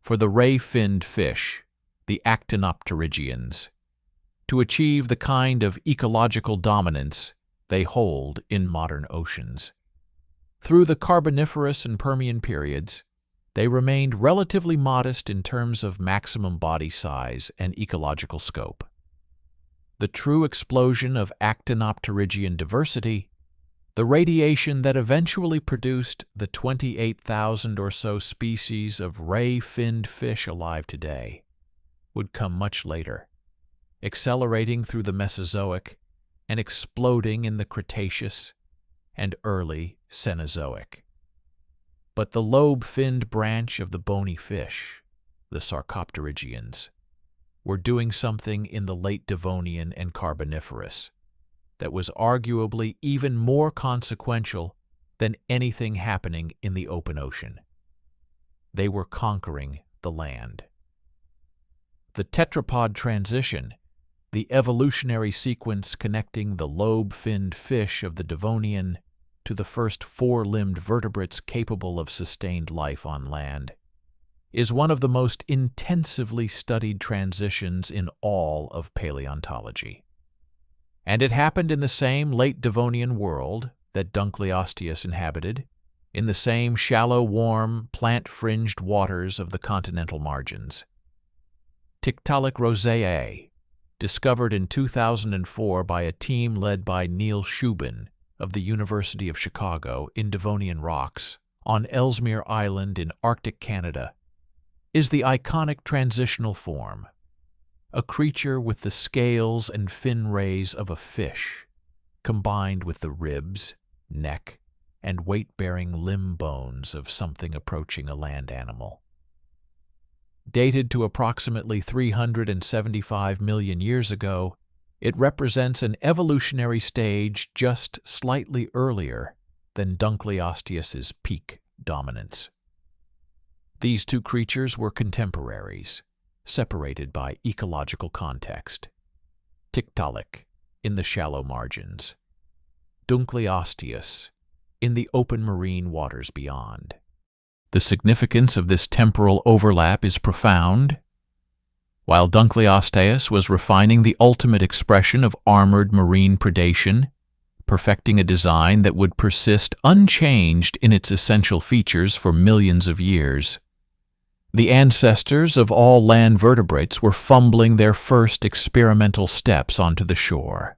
for the ray-finned fish, the actinopterygians, to achieve the kind of ecological dominance they hold in modern oceans. Through the Carboniferous and Permian periods, they remained relatively modest in terms of maximum body size and ecological scope. The true explosion of actinopterygian diversity, the radiation that eventually produced the 28,000 or so species of ray-finned fish alive today, would come much later, accelerating through the Mesozoic and exploding in the Cretaceous and early Cenozoic. But the lobe-finned branch of the bony fish, the Sarcopterygians, were doing something in the late Devonian and Carboniferous that was arguably even more consequential than anything happening in the open ocean. They were conquering the land. The tetrapod transition, the evolutionary sequence connecting the lobe-finned fish of the Devonian to the first four-limbed vertebrates capable of sustained life on land, is one of the most intensively studied transitions in all of paleontology. And it happened in the same late Devonian world that Dunkleosteus inhabited, in the same shallow, warm, plant-fringed waters of the continental margins. Tiktaalik roseae, discovered in 2004 by a team led by Neil Shubin of the University of Chicago in Devonian rocks on Ellesmere Island in Arctic Canada, is the iconic transitional form, a creature with the scales and fin rays of a fish, combined with the ribs, neck, and weight-bearing limb bones of something approaching a land animal. Dated to approximately 375 million years ago, it represents an evolutionary stage just slightly earlier than Dunkleosteus's peak dominance. These two creatures were contemporaries, separated by ecological context. Tiktaalik, in the shallow margins. Dunkleosteus, in the open marine waters beyond. The significance of this temporal overlap is profound. While Dunkleosteus was refining the ultimate expression of armored marine predation, perfecting a design that would persist unchanged in its essential features for millions of years, the ancestors of all land vertebrates were fumbling their first experimental steps onto the shore.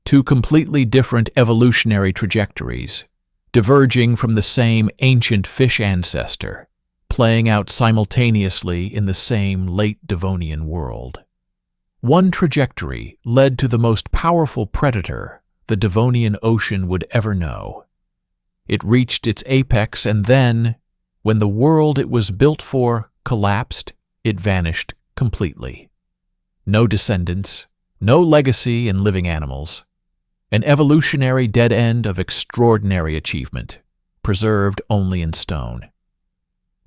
Two completely different evolutionary trajectories, diverging from the same ancient fish ancestor, playing out simultaneously in the same late Devonian world. One trajectory led to the most powerful predator the Devonian Ocean would ever know. It reached its apex, and then, when the world it was built for collapsed, it vanished completely. No descendants, no legacy in living animals. An evolutionary dead end of extraordinary achievement, preserved only in stone.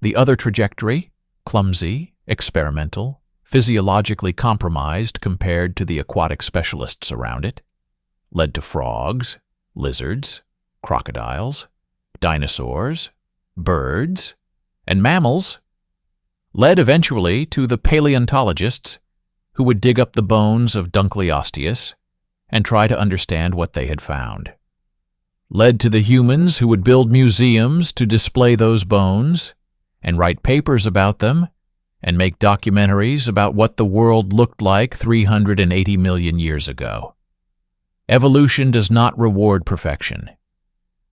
The other trajectory, clumsy, experimental, physiologically compromised compared to the aquatic specialists around it, led to frogs, lizards, crocodiles, dinosaurs, birds, and mammals, led eventually to the paleontologists who would dig up the bones of Dunkleosteus and try to understand what they had found, led to the humans who would build museums to display those bones and write papers about them and make documentaries about what the world looked like 380 million years ago. Evolution does not reward perfection.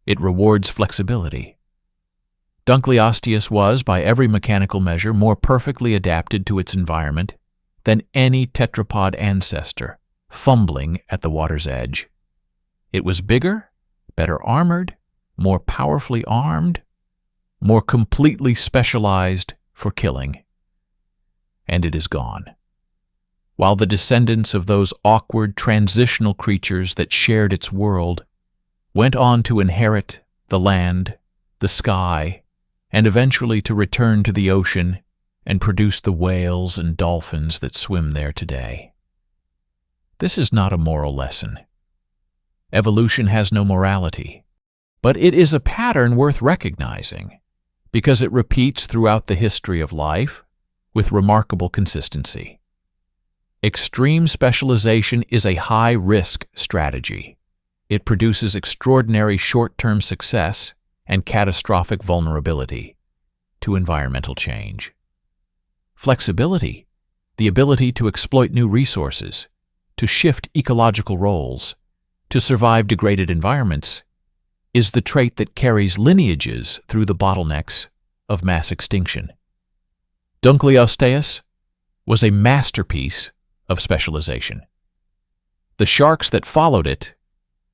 It rewards flexibility. Dunkleosteus was, by every mechanical measure, more perfectly adapted to its environment than any tetrapod ancestor, fumbling at the water's edge. It was bigger, better armored, more powerfully armed, more completely specialized for killing. And it is gone. While the descendants of those awkward transitional creatures that shared its world went on to inherit the land, the sky, and eventually to return to the ocean and produce the whales and dolphins that swim there today. This is not a moral lesson. Evolution has no morality, but it is a pattern worth recognizing because it repeats throughout the history of life with remarkable consistency. Extreme specialization is a high-risk strategy. It produces extraordinary short-term success and catastrophic vulnerability to environmental change. Flexibility, the ability to exploit new resources, to shift ecological roles, to survive degraded environments, is the trait that carries lineages through the bottlenecks of mass extinction. Dunkleosteus was a masterpiece of specialization. The sharks that followed it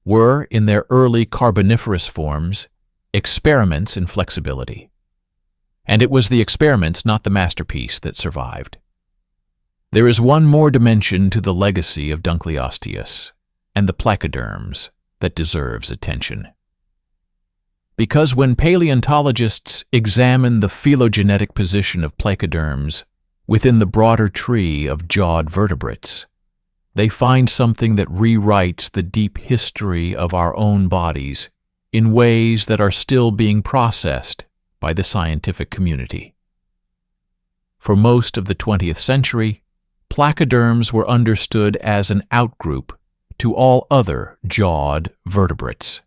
were, in their early carboniferous forms, experiments in flexibility. And it was the experiments, not the masterpiece, that survived. There is one more dimension to the legacy of Dunkleosteus and the placoderms that deserves attention. Because when paleontologists examine the phylogenetic position of placoderms within the broader tree of jawed vertebrates, they find something that rewrites the deep history of our own bodies in ways that are still being processed by the scientific community. For most of the 20th century, placoderms were understood as an outgroup to all other jawed vertebrates,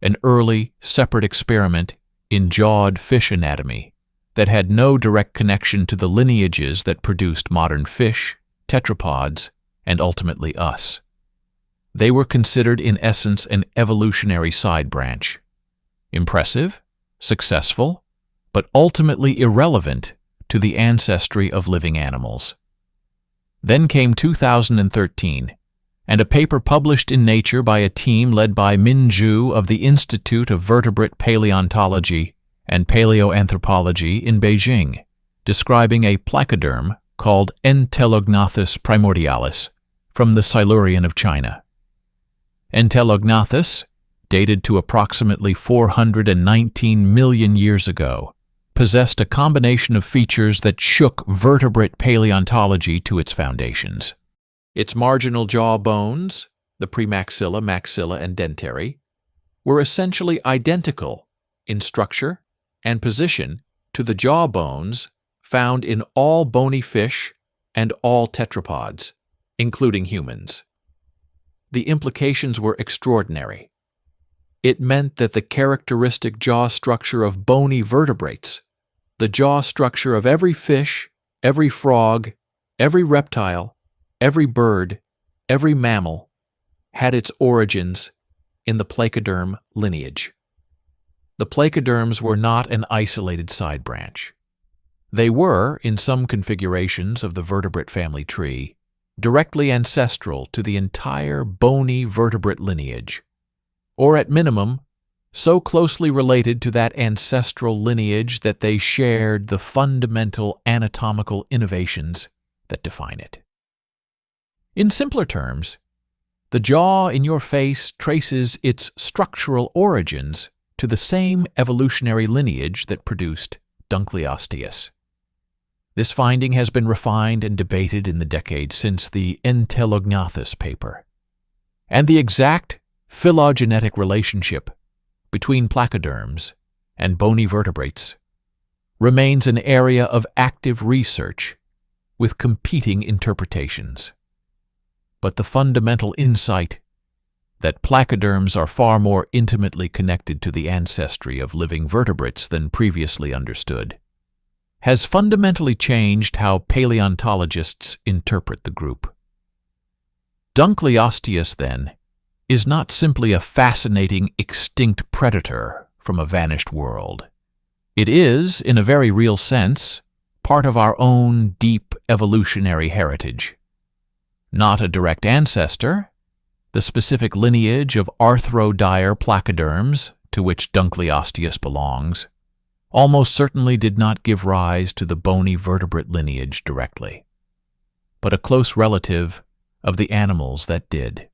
an early, separate experiment in jawed fish anatomy that had no direct connection to the lineages that produced modern fish, tetrapods, and ultimately us. They were considered in essence an evolutionary side branch. Impressive, successful, but ultimately irrelevant to the ancestry of living animals. Then came 2013, and a paper published in Nature by a team led by Min Zhu of the Institute of Vertebrate Paleontology and Paleoanthropology in Beijing, describing a placoderm called Entelognathus primordialis from the Silurian of China. Entelognathus, dated to approximately 419 million years ago, possessed a combination of features that shook vertebrate paleontology to its foundations. Its marginal jaw bones, the premaxilla, maxilla, and dentary, were essentially identical in structure and position to the jaw bones found in all bony fish and all tetrapods, including humans. The implications were extraordinary. It meant that the characteristic jaw structure of bony vertebrates, the jaw structure of every fish, every frog, every reptile, every bird, every mammal, had its origins in the placoderm lineage. The placoderms were not an isolated side branch. They were, in some configurations of the vertebrate family tree, directly ancestral to the entire bony vertebrate lineage, or at minimum, so closely related to that ancestral lineage that they shared the fundamental anatomical innovations that define it. In simpler terms, the jaw in your face traces its structural origins to the same evolutionary lineage that produced Dunkleosteus. This finding has been refined and debated in the decades since the Entelognathus paper, and the exact phylogenetic relationship between placoderms and bony vertebrates remains an area of active research with competing interpretations. But the fundamental insight that placoderms are far more intimately connected to the ancestry of living vertebrates than previously understood has fundamentally changed how paleontologists interpret the group. Dunkleosteus, then, is not simply a fascinating extinct predator from a vanished world. It is, in a very real sense, part of our own deep evolutionary heritage. Not a direct ancestor, the specific lineage of arthrodire placoderms, to which Dunkleosteus belongs, almost certainly did not give rise to the bony vertebrate lineage directly, but a close relative of the animals that did.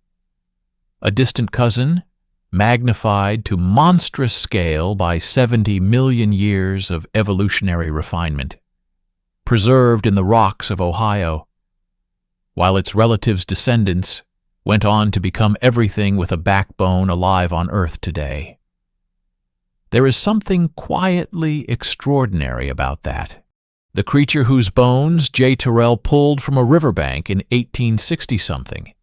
A distant cousin, magnified to monstrous scale by 70 million years of evolutionary refinement, preserved in the rocks of Ohio, while its relatives' descendants went on to become everything with a backbone alive on Earth today. There is something quietly extraordinary about that. The creature whose bones J. Terrell pulled from a riverbank in 1860-something.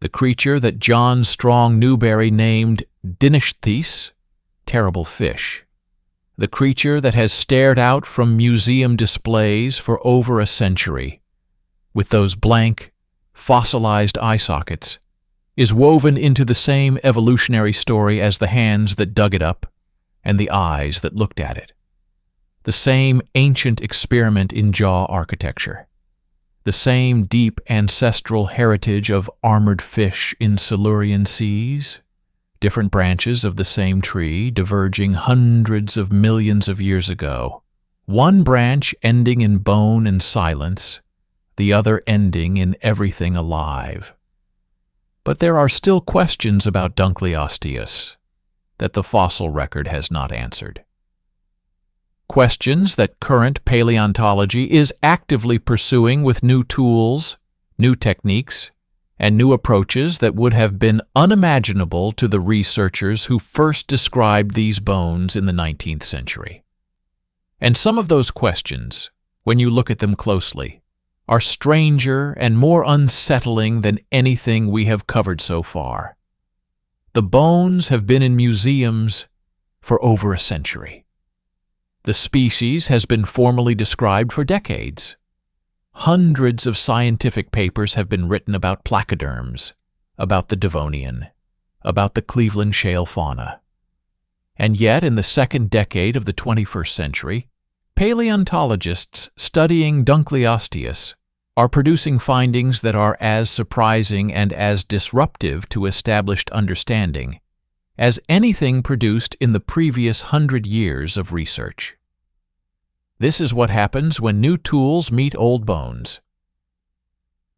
The creature that John Strong Newberry named Dinishthes, terrible fish. The creature that has stared out from museum displays for over a century, with those blank, fossilized eye sockets, is woven into the same evolutionary story as the hands that dug it up and the eyes that looked at it. The same ancient experiment in jaw architecture. The same deep ancestral heritage of armored fish in Silurian seas. Different branches of the same tree diverging hundreds of millions of years ago. One branch ending in bone and silence, the other ending in everything alive. But there are still questions about Dunkleosteus that the fossil record has not answered. Questions that current paleontology is actively pursuing with new tools, new techniques, and new approaches that would have been unimaginable to the researchers who first described these bones in the 19th century. And some of those questions, when you look at them closely, are stranger and more unsettling than anything we have covered so far. The bones have been in museums for over a century. The species has been formally described for decades. Hundreds of scientific papers have been written about placoderms, about the Devonian, about the Cleveland shale fauna. And yet, in the second decade of the 21st century, paleontologists studying Dunkleosteus are producing findings that are as surprising and as disruptive to established understanding as anything produced in the previous 100 years of research. This is what happens when new tools meet old bones.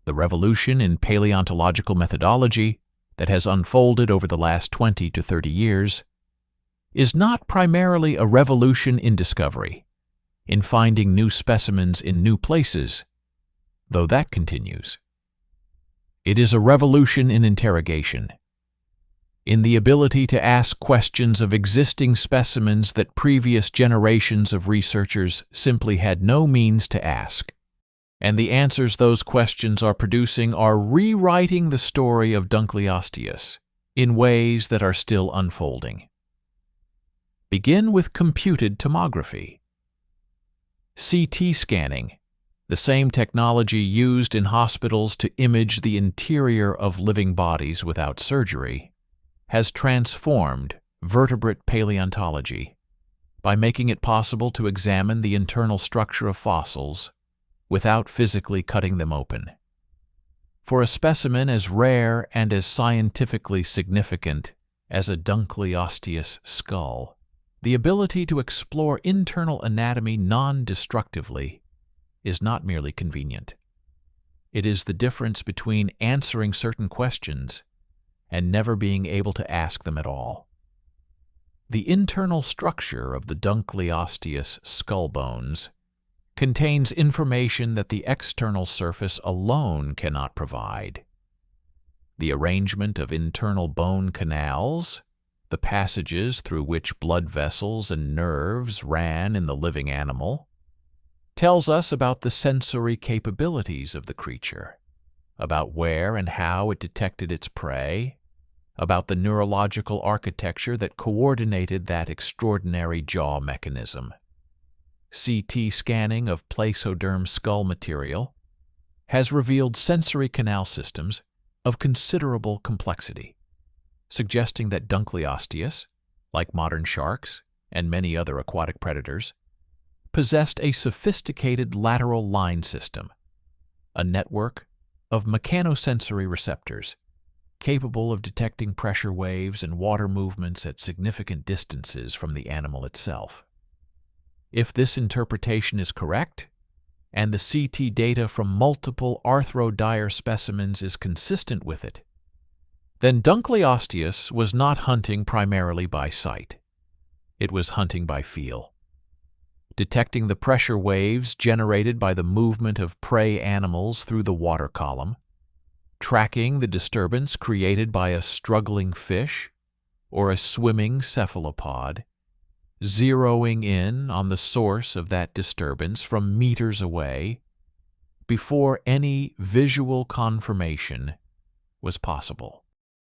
The revolution in paleontological methodology that has unfolded over the last 20 to 30 years is not primarily a revolution in discovery, in finding new specimens in new places, though that continues. It is a revolution in interrogation, in the ability to ask questions of existing specimens that previous generations of researchers simply had no means to ask. And the answers those questions are producing are rewriting the story of Dunkleosteus in ways that are still unfolding. Begin with computed tomography. CT scanning, the same technology used in hospitals to image the interior of living bodies without surgery, has transformed vertebrate paleontology by making it possible to examine the internal structure of fossils without physically cutting them open. For a specimen as rare and as scientifically significant as a Dunkleosteus skull, the ability to explore internal anatomy non-destructively is not merely convenient. It is the difference between answering certain questions and never being able to ask them at all. The internal structure of the Dunkleosteus skull bones contains information that the external surface alone cannot provide. The arrangement of internal bone canals, the passages through which blood vessels and nerves ran in the living animal, tells us about the sensory capabilities of the creature, about where and how it detected its prey, about the neurological architecture that coordinated that extraordinary jaw mechanism. CT scanning of placoderm skull material has revealed sensory canal systems of considerable complexity, suggesting that Dunkleosteus, like modern sharks and many other aquatic predators, possessed a sophisticated lateral line system, a network of mechanosensory receptors capable of detecting pressure waves and water movements at significant distances from the animal itself. If this interpretation is correct, and the CT data from multiple arthrodire specimens is consistent with it, then Dunkleosteus was not hunting primarily by sight. It was hunting by feel, detecting the pressure waves generated by the movement of prey animals through the water column, tracking the disturbance created by a struggling fish or a swimming cephalopod, zeroing in on the source of that disturbance from meters away before any visual confirmation was possible.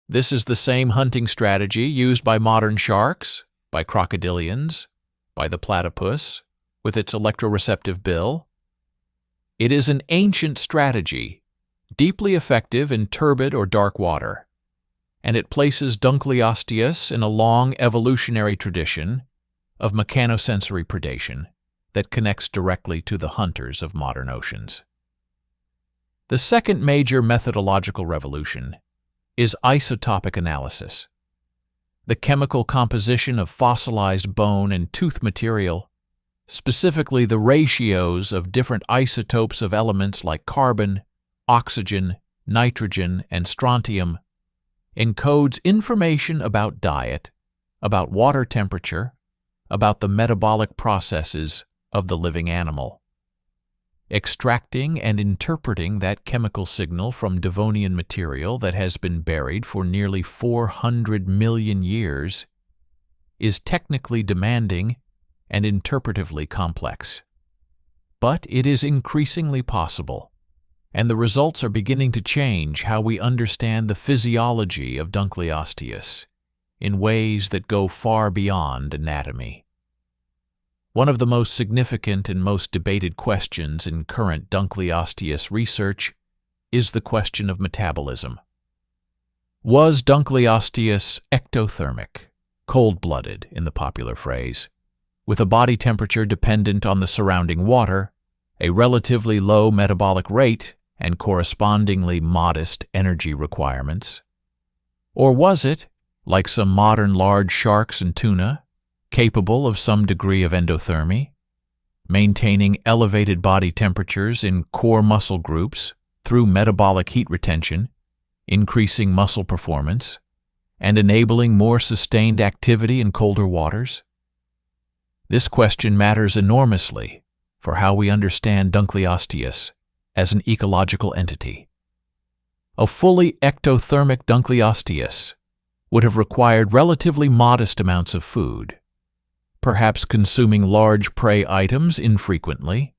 This is the same hunting strategy used by modern sharks, by crocodilians, by the platypus with its electroreceptive bill. It is an ancient strategy, deeply effective in turbid or dark water, and it places Dunkleosteus in a long evolutionary tradition of mechanosensory predation that connects directly to the hunters of modern oceans. The second major methodological revolution is isotopic analysis. The chemical composition of fossilized bone and tooth material, specifically the ratios of different isotopes of elements like carbon, oxygen, nitrogen, and strontium, encodes information about diet, about water temperature, about the metabolic processes of the living animal. Extracting and interpreting that chemical signal from Devonian material that has been buried for nearly 400 million years is technically demanding and interpretively complex. But it is increasingly possible, and the results are beginning to change how we understand the physiology of Dunkleosteus in ways that go far beyond anatomy. One of the most significant and most debated questions in current Dunkleosteus research is the question of metabolism. Was Dunkleosteus ectothermic, cold-blooded in the popular phrase, with a body temperature dependent on the surrounding water, a relatively low metabolic rate, and correspondingly modest energy requirements? Or was it, like some modern large sharks and tuna, capable of some degree of endothermy, maintaining elevated body temperatures in core muscle groups through metabolic heat retention, increasing muscle performance, and enabling more sustained activity in colder waters? This question matters enormously for how we understand Dunkleosteus as an ecological entity. A fully ectothermic Dunkleosteus would have required relatively modest amounts of food, perhaps consuming large prey items infrequently,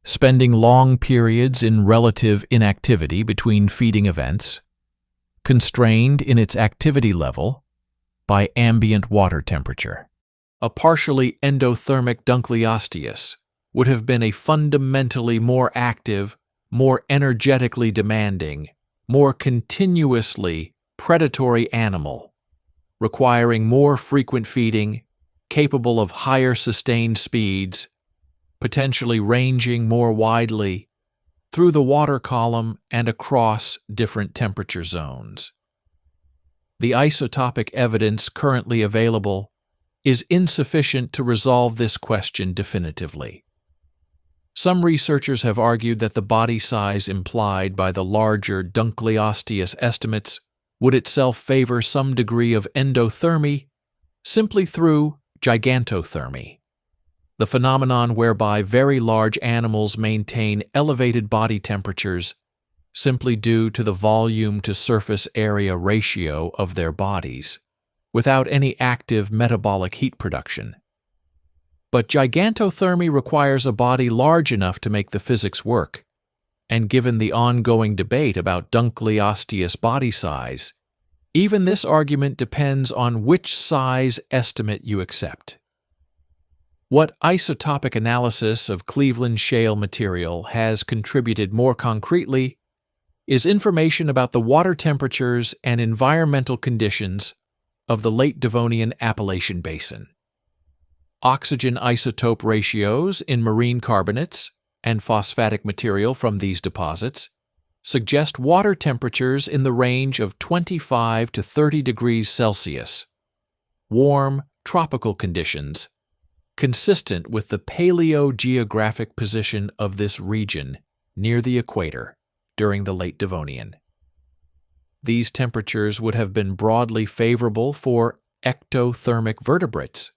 spending long periods in relative inactivity between feeding events, constrained in its activity level by ambient water temperature. A partially endothermic Dunkleosteus would have been a fundamentally more active, more energetically demanding, more continuously predatory animal, requiring more frequent feeding, capable of higher sustained speeds, potentially ranging more widely through the water column and across different temperature zones. The isotopic evidence currently available is insufficient to resolve this question definitively. Some researchers have argued that the body size implied by the larger Dunkleosteus estimates would itself favor some degree of endothermy simply through gigantothermy, the phenomenon whereby very large animals maintain elevated body temperatures simply due to the volume-to-surface area ratio of their bodies, without any active metabolic heat production. But gigantothermy requires a body large enough to make the physics work, and given the ongoing debate about Dunkleosteus body size, even this argument depends on which size estimate you accept. What isotopic analysis of Cleveland shale material has contributed more concretely is information about the water temperatures and environmental conditions of the late Devonian Appalachian Basin. Oxygen isotope ratios in marine carbonates and phosphatic material from these deposits suggest water temperatures in the range of 25 to 30 degrees Celsius, warm, tropical conditions, consistent with the paleogeographic position of this region near the equator during the late Devonian. These temperatures would have been broadly favorable for ectothermic vertebrates,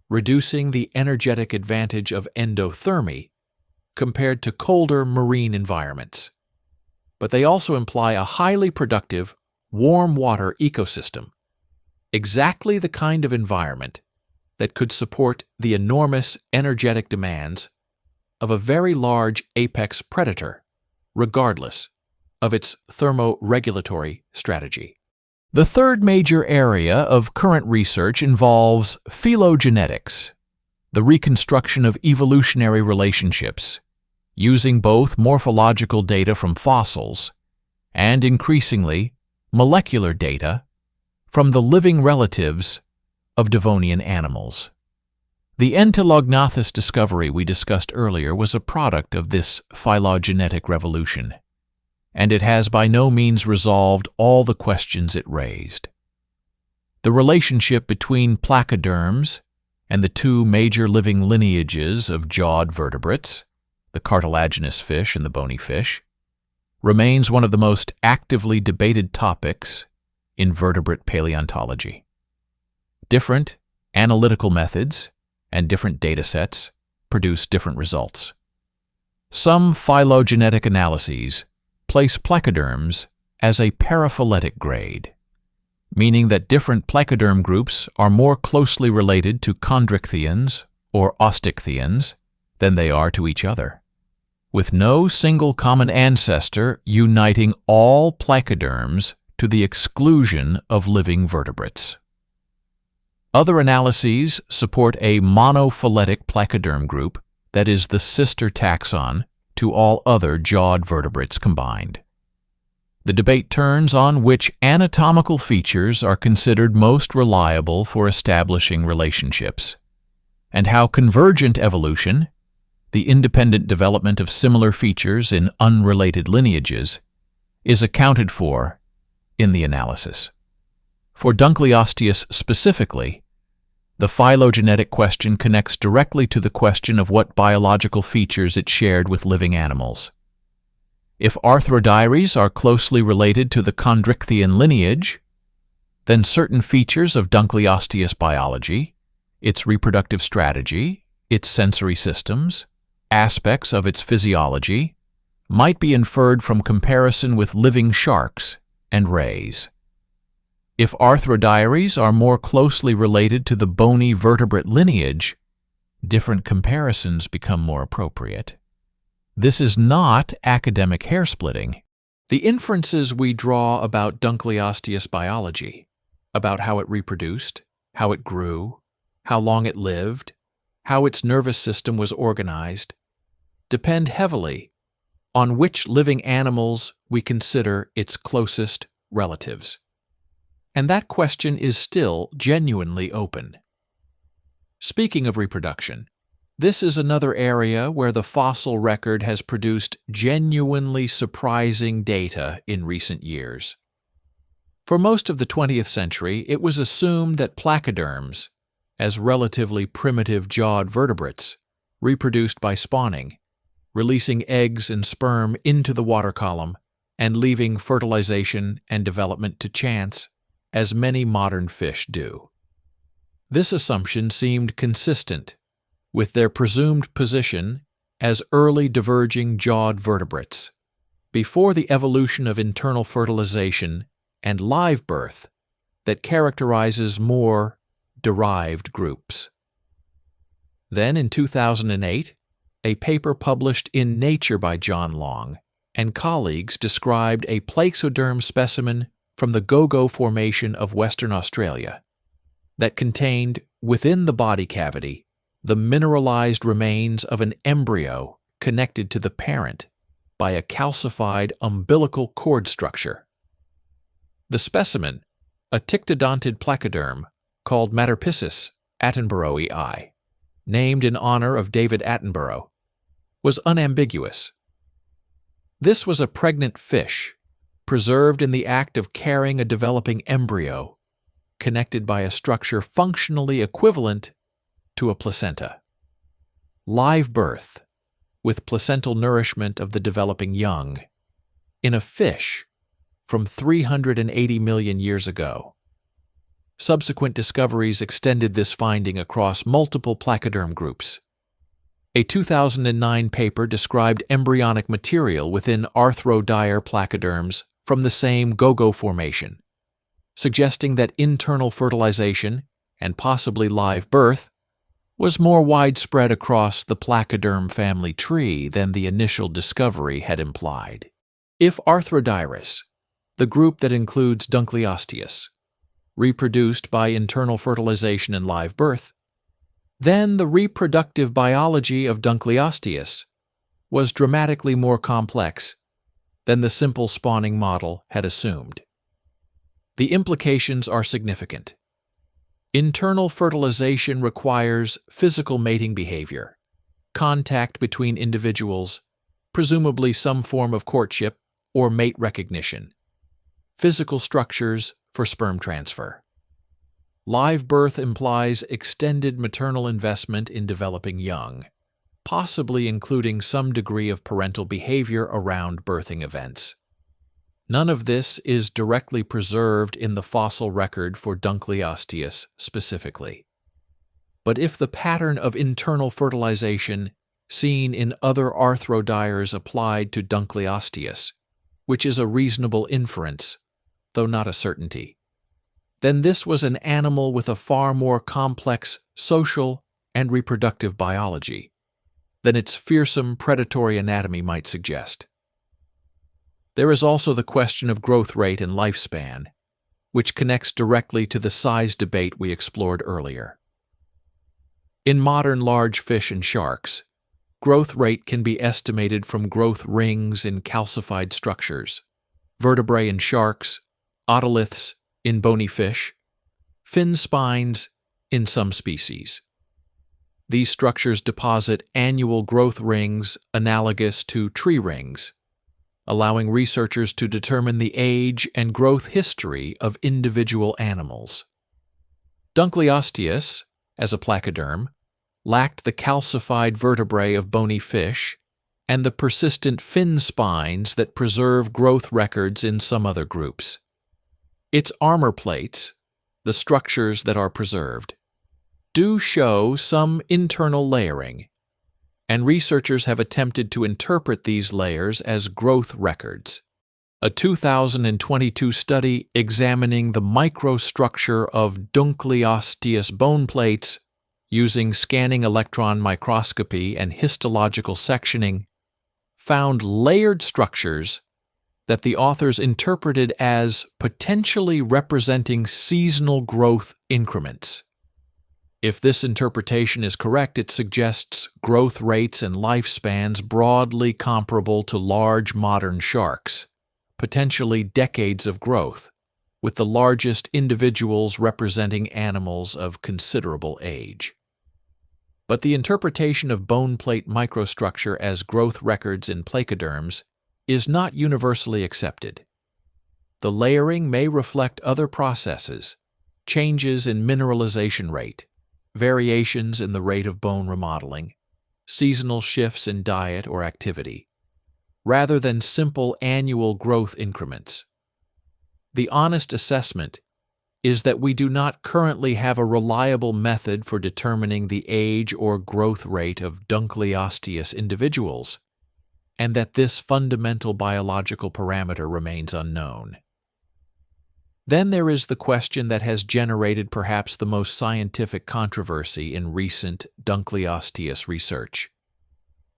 reducing the energetic advantage of endothermy compared to colder marine environments. But they also imply a highly productive, warm water ecosystem, exactly the kind of environment that could support the enormous energetic demands of a very large apex predator, regardless of its thermoregulatory strategy. The third major area of current research involves phylogenetics, the reconstruction of evolutionary relationships, using both morphological data from fossils and, increasingly, molecular data from the living relatives of Devonian animals. The Entomognathus discovery we discussed earlier was a product of this phylogenetic revolution, and it has by no means resolved all the questions it raised. The relationship between placoderms and the two major living lineages of jawed vertebrates, the cartilaginous fish and the bony fish, remains one of the most actively debated topics in vertebrate paleontology. Different analytical methods and different datasets produce different results. Some phylogenetic analyses place placoderms as a paraphyletic grade, meaning that different placoderm groups are more closely related to chondrichthyans or osteichthyans than they are to each other, with no single common ancestor uniting all placoderms to the exclusion of living vertebrates. Other analyses support a monophyletic placoderm group that is the sister taxon to all other jawed vertebrates combined. The debate turns on which anatomical features are considered most reliable for establishing relationships, and how convergent evolution, the independent development of similar features in unrelated lineages, is accounted for in the analysis. For Dunkleosteus specifically, the phylogenetic question connects directly to the question of what biological features it shared with living animals. If arthrodyres are closely related to the chondrichthyan lineage, then certain features of Dunkleosteus biology, its reproductive strategy, its sensory systems, Aspects of its physiology might be inferred from comparison with living sharks and rays. If arthrodiaries are more closely related to the bony vertebrate lineage, different comparisons become more appropriate. This is not academic hair-splitting. The inferences we draw about Dunkleosteus biology, about how it reproduced, how it grew, how long it lived, how its nervous system was organized, depend heavily on which living animals we consider its closest relatives. And that question is still genuinely open. Speaking of reproduction, this is another area where the fossil record has produced genuinely surprising data in recent years. For most of the 20th century, it was assumed that placoderms, as relatively primitive jawed vertebrates, reproduced by spawning, releasing eggs and sperm into the water column and leaving fertilization and development to chance, as many modern fish do. This assumption seemed consistent with their presumed position as early diverging jawed vertebrates, before the evolution of internal fertilization and live birth that characterizes more derived groups. Then in 2008, a paper published in Nature by John Long and colleagues described a plaxoderm specimen from the Gogo Formation of Western Australia that contained, within the body cavity, the mineralized remains of an embryo connected to the parent by a calcified umbilical cord structure. The specimen, a tictodontid placoderm called Materpiscis attenboroughii, named in honor of David Attenborough, was unambiguous. This was a pregnant fish, preserved in the act of carrying a developing embryo, connected by a structure functionally equivalent to a placenta. Live birth, with placental nourishment of the developing young, in a fish from 380 million years ago. Subsequent discoveries extended this finding across multiple placoderm groups. A 2009 paper described embryonic material within arthrodire placoderms from the same Gogo formation, suggesting that internal fertilization and possibly live birth was more widespread across the placoderm family tree than the initial discovery had implied. If Arthrodires, the group that includes Dunkleosteus, reproduced by internal fertilization and live birth, then the reproductive biology of Dunkleosteus was dramatically more complex than the simple spawning model had assumed. The implications are significant. Internal fertilization requires physical mating behavior, contact between individuals, presumably some form of courtship or mate recognition, physical structures for sperm transfer. Live birth implies extended maternal investment in developing young, possibly including some degree of parental behavior around birthing events. None of this is directly preserved in the fossil record for Dunkleosteus specifically. But if the pattern of internal fertilization seen in other arthrodires applied to Dunkleosteus, which is a reasonable inference, though not a certainty, then this was an animal with a far more complex social and reproductive biology than its fearsome predatory anatomy might suggest. There is also the question of growth rate and lifespan, which connects directly to the size debate we explored earlier. In modern large fish and sharks, growth rate can be estimated from growth rings in calcified structures, vertebrae in sharks, otoliths in bony fish, fin spines in some species. These structures deposit annual growth rings analogous to tree rings, allowing researchers to determine the age and growth history of individual animals. Dunkleosteus, as a placoderm, lacked the calcified vertebrae of bony fish and the persistent fin spines that preserve growth records in some other groups. Its armor plates, the structures that are preserved, do show some internal layering, and researchers have attempted to interpret these layers as growth records. A 2022 study examining the microstructure of Dunkleosteus bone plates using scanning electron microscopy and histological sectioning found layered structures that the authors interpreted as potentially representing seasonal growth increments. If this interpretation is correct, it suggests growth rates and lifespans broadly comparable to large modern sharks, potentially decades of growth, with the largest individuals representing animals of considerable age. But the interpretation of bone plate microstructure as growth records in placoderms is not universally accepted. The layering may reflect other processes, changes in mineralization rate, variations in the rate of bone remodeling, seasonal shifts in diet or activity, rather than simple annual growth increments. The honest assessment is that we do not currently have a reliable method for determining the age or growth rate of Dunkleosteus individuals, and that this fundamental biological parameter remains unknown. Then there is the question that has generated perhaps the most scientific controversy in recent Dunkleosteus research.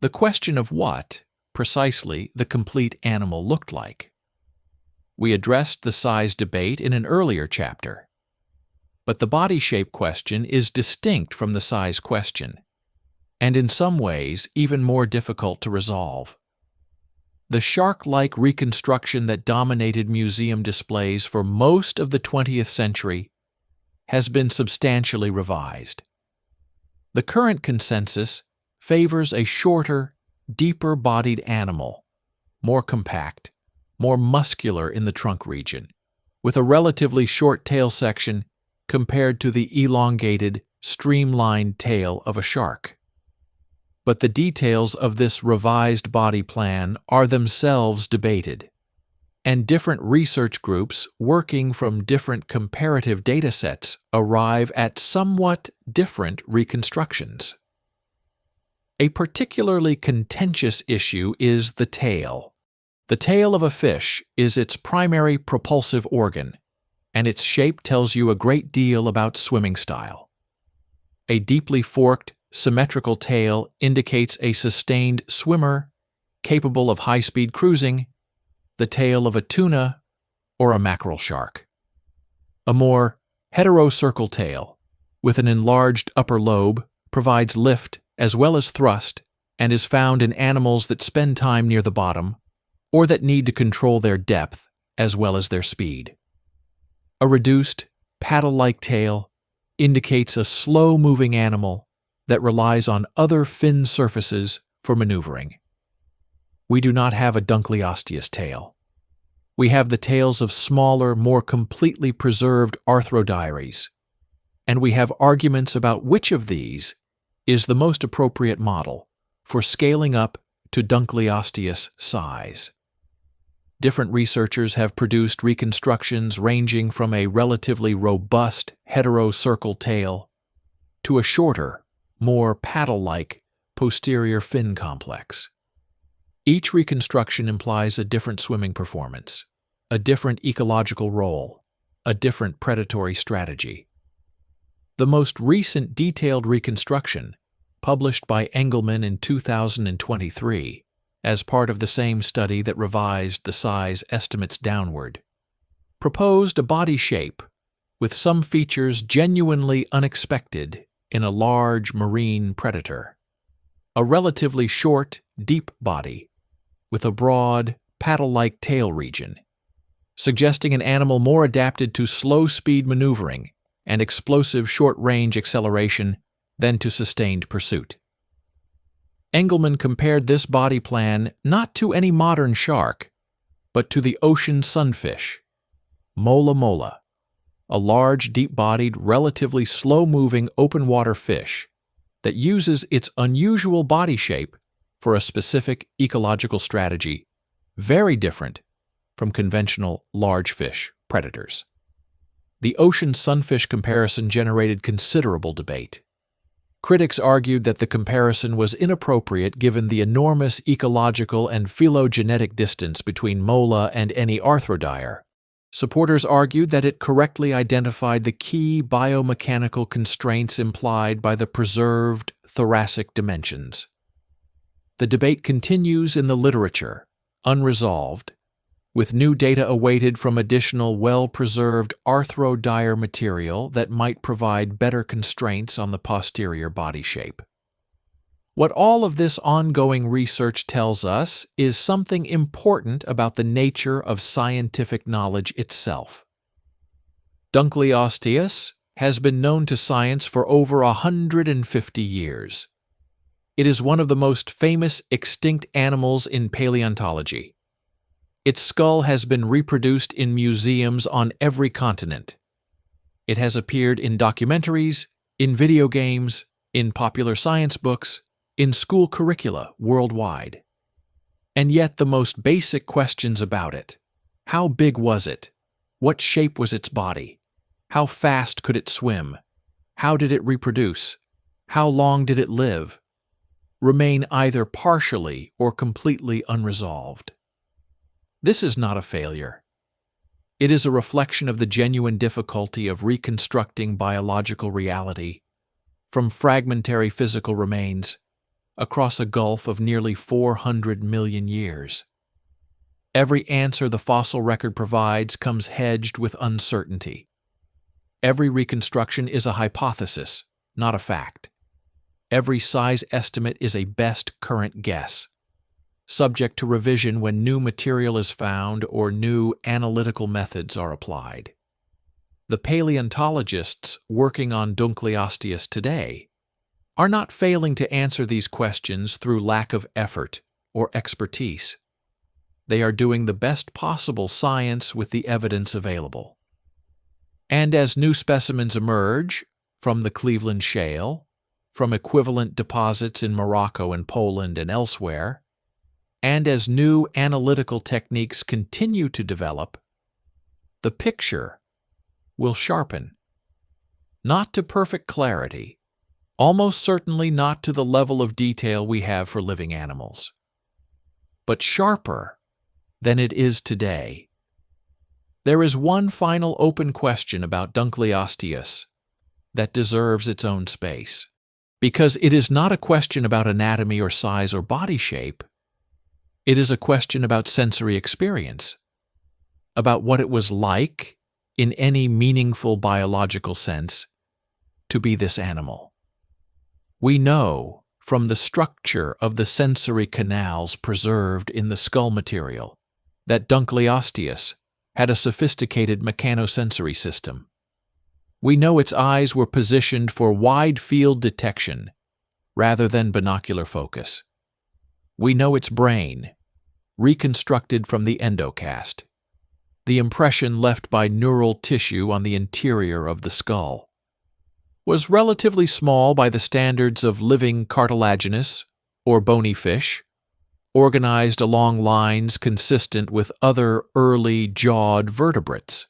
The question of what, precisely, the complete animal looked like. We addressed the size debate in an earlier chapter. But the body shape question is distinct from the size question, and in some ways even more difficult to resolve. The shark-like reconstruction that dominated museum displays for most of the 20th century has been substantially revised. The current consensus favors a shorter, deeper-bodied animal, more compact, more muscular in the trunk region, with a relatively short tail section compared to the elongated, streamlined tail of a shark. But the details of this revised body plan are themselves debated, and different research groups working from different comparative datasets arrive at somewhat different reconstructions. A particularly contentious issue is the tail. The tail of a fish is its primary propulsive organ, and its shape tells you a great deal about swimming style. A deeply forked, symmetrical tail indicates a sustained swimmer capable of high-speed cruising, the tail of a tuna or a mackerel shark. A more heterocircle tail, with an enlarged upper lobe, provides lift as well as thrust and is found in animals that spend time near the bottom or that need to control their depth as well as their speed. A reduced, paddle-like tail indicates a slow-moving animal that relies on other fin surfaces for maneuvering. We do not have a Dunkleosteus tail. We have the tails of smaller, more completely preserved arthrodires, and we have arguments about which of these is the most appropriate model for scaling up to Dunkleosteus size. Different researchers have produced reconstructions ranging from a relatively robust heterocircle tail to a shorter, more paddle-like posterior fin complex. Each reconstruction implies a different swimming performance, a different ecological role, a different predatory strategy. The most recent detailed reconstruction, published by Engelmann in 2023, as part of the same study that revised the size estimates downward, proposed a body shape with some features genuinely unexpected in a large marine predator. A relatively short, deep body with a broad, paddle-like tail region, suggesting an animal more adapted to slow-speed maneuvering and explosive short-range acceleration than to sustained pursuit. Engelmann compared this body plan not to any modern shark, but to the ocean sunfish, mola mola, a large, deep-bodied, relatively slow-moving open-water fish that uses its unusual body shape for a specific ecological strategy very different from conventional large fish predators. The ocean sunfish comparison generated considerable debate. Critics argued that the comparison was inappropriate given the enormous ecological and phylogenetic distance between mola and any arthrodire. Supporters argued that it correctly identified the key biomechanical constraints implied by the preserved thoracic dimensions. The debate continues in the literature, unresolved, with new data awaited from additional well-preserved arthrodire material that might provide better constraints on the posterior body shape. What all of this ongoing research tells us is something important about the nature of scientific knowledge itself. Dunkleosteus has been known to science for over 150 years. It is one of the most famous extinct animals in paleontology. Its skull has been reproduced in museums on every continent. It has appeared in documentaries, in video games, in popular science books, in school curricula worldwide. And yet the most basic questions about it — how big was it? What shape was its body? How fast could it swim? How did it reproduce? How long did it live? — remain either partially or completely unresolved. This is not a failure. It is a reflection of the genuine difficulty of reconstructing biological reality from fragmentary physical remains across a gulf of nearly 400 million years. Every answer the fossil record provides comes hedged with uncertainty. Every reconstruction is a hypothesis, not a fact. Every size estimate is a best current guess, subject to revision when new material is found or new analytical methods are applied. The paleontologists working on Dunkleosteus today are not failing to answer these questions through lack of effort or expertise. They are doing the best possible science with the evidence available. And as new specimens emerge from the Cleveland Shale, from equivalent deposits in Morocco and Poland and elsewhere, and as new analytical techniques continue to develop, the picture will sharpen. Not to perfect clarity, almost certainly not to the level of detail we have for living animals, but sharper than it is today. There is one final open question about Dunkleosteus that deserves its own space, because it is not a question about anatomy or size or body shape. It is a question about sensory experience, about what it was like, in any meaningful biological sense, to be this animal. We know from the structure of the sensory canals preserved in the skull material that Dunkleosteus had a sophisticated mechanosensory system. We know its eyes were positioned for wide-field detection rather than binocular focus. We know its brain, reconstructed from the endocast, the impression left by neural tissue on the interior of the skull, was relatively small by the standards of living cartilaginous or bony fish, organized along lines consistent with other early jawed vertebrates.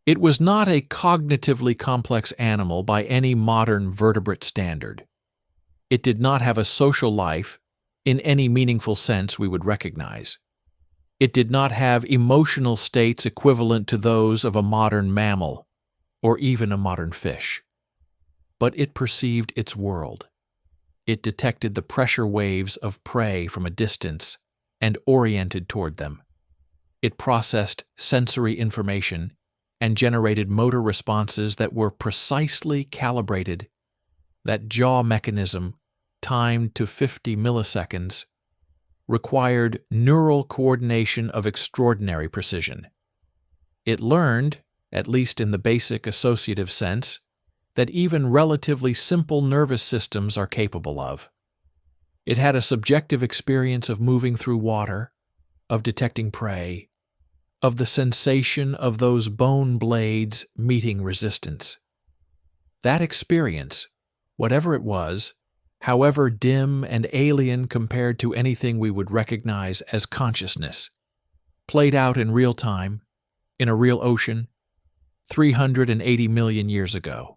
It was not a cognitively complex animal by any modern vertebrate standard. It did not have a social life in any meaningful sense we would recognize. It did not have emotional states equivalent to those of a modern mammal or even a modern fish. But it perceived its world. It detected the pressure waves of prey from a distance and oriented toward them. It processed sensory information and generated motor responses that were precisely calibrated. That jaw mechanism, timed to 50 milliseconds, required neural coordination of extraordinary precision. It learned, at least in the basic associative sense, that even relatively simple nervous systems are capable of. It had a subjective experience of moving through water, of detecting prey, of the sensation of those bone blades meeting resistance. That experience, whatever it was, however dim and alien compared to anything we would recognize as consciousness, played out in real time, in a real ocean, 380 million years ago.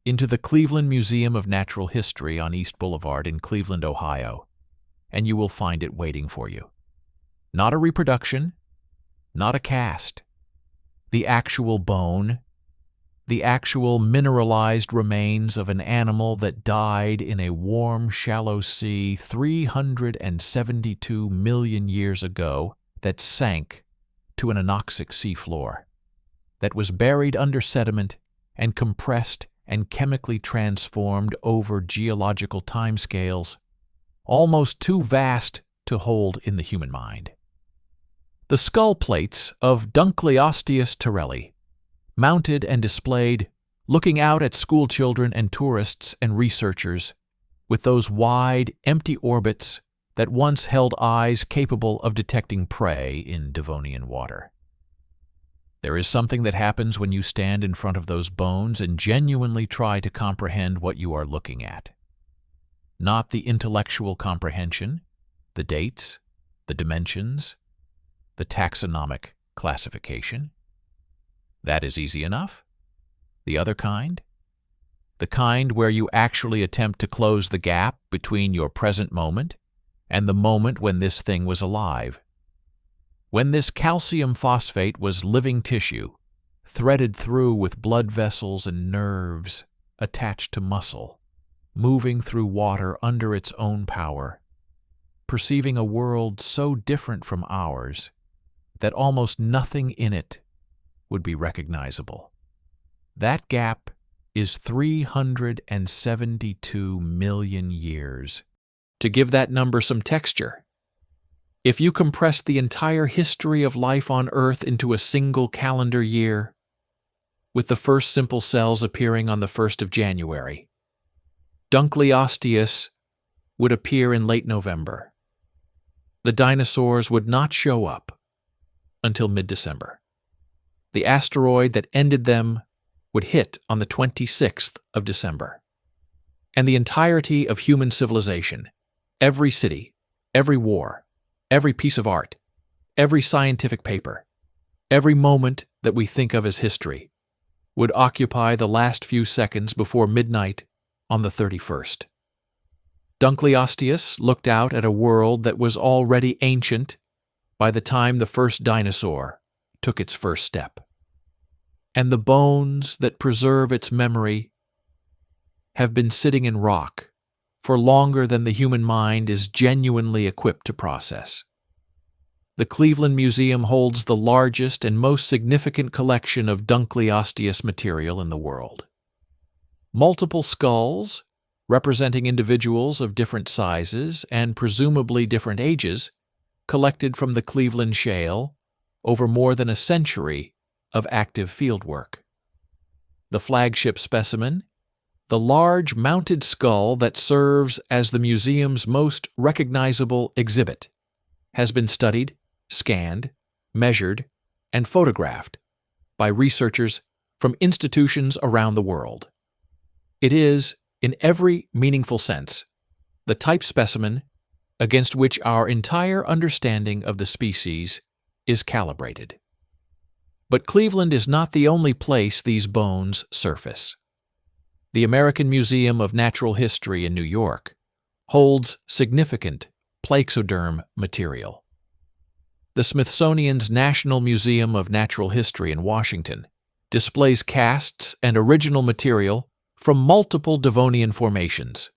into the Cleveland Museum of Natural History on East Boulevard in Cleveland, Ohio, and you will find it waiting for you. Not a reproduction, not a cast. The actual bone, the actual mineralized remains of an animal that died in a warm, shallow sea 372 million years ago, that sank to an anoxic seafloor, that was buried under sediment and compressed and chemically transformed over geological timescales, almost too vast to hold in the human mind. The skull plates of Dunkleosteus Torelli, mounted and displayed, looking out at schoolchildren and tourists and researchers with those wide, empty orbits that once held eyes capable of detecting prey in Devonian water. There is something that happens when you stand in front of those bones and genuinely try to comprehend what you are looking at. Not the intellectual comprehension, the dates, the dimensions, the taxonomic classification. That is easy enough. The other kind? The kind where you actually attempt to close the gap between your present moment and the moment when this thing was alive. When this calcium phosphate was living tissue, threaded through with blood vessels and nerves attached to muscle, moving through water under its own power, perceiving a world so different from ours that almost nothing in it would be recognizable. That gap is 372 million years. To give that number some texture, if you compress the entire history of life on Earth into a single calendar year, with the first simple cells appearing on the 1st of January, Dunkleosteus would appear in late November. The dinosaurs would not show up until mid-December. The asteroid that ended them would hit on the 26th of December. And the entirety of human civilization, every city, every war, every piece of art, every scientific paper, every moment that we think of as history, would occupy the last few seconds before midnight on the 31st. Dunkleosteus looked out at a world that was already ancient by the time the first dinosaur took its first step. And the bones that preserve its memory have been sitting in rock for longer than the human mind is genuinely equipped to process. The Cleveland Museum holds the largest and most significant collection of Dunkleosteus material in the world. Multiple skulls, representing individuals of different sizes and presumably different ages, collected from the Cleveland Shale over more than a century of active fieldwork. The flagship specimen, the large mounted skull that serves as the museum's most recognizable exhibit, has been studied, scanned, measured, and photographed by researchers from institutions around the world. It is, in every meaningful sense, the type specimen against which our entire understanding of the species is calibrated. But Cleveland is not the only place these bones surface. The American Museum of Natural History in New York holds significant placoderm material. The Smithsonian's National Museum of Natural History in Washington displays casts and original material from multiple Devonian formations.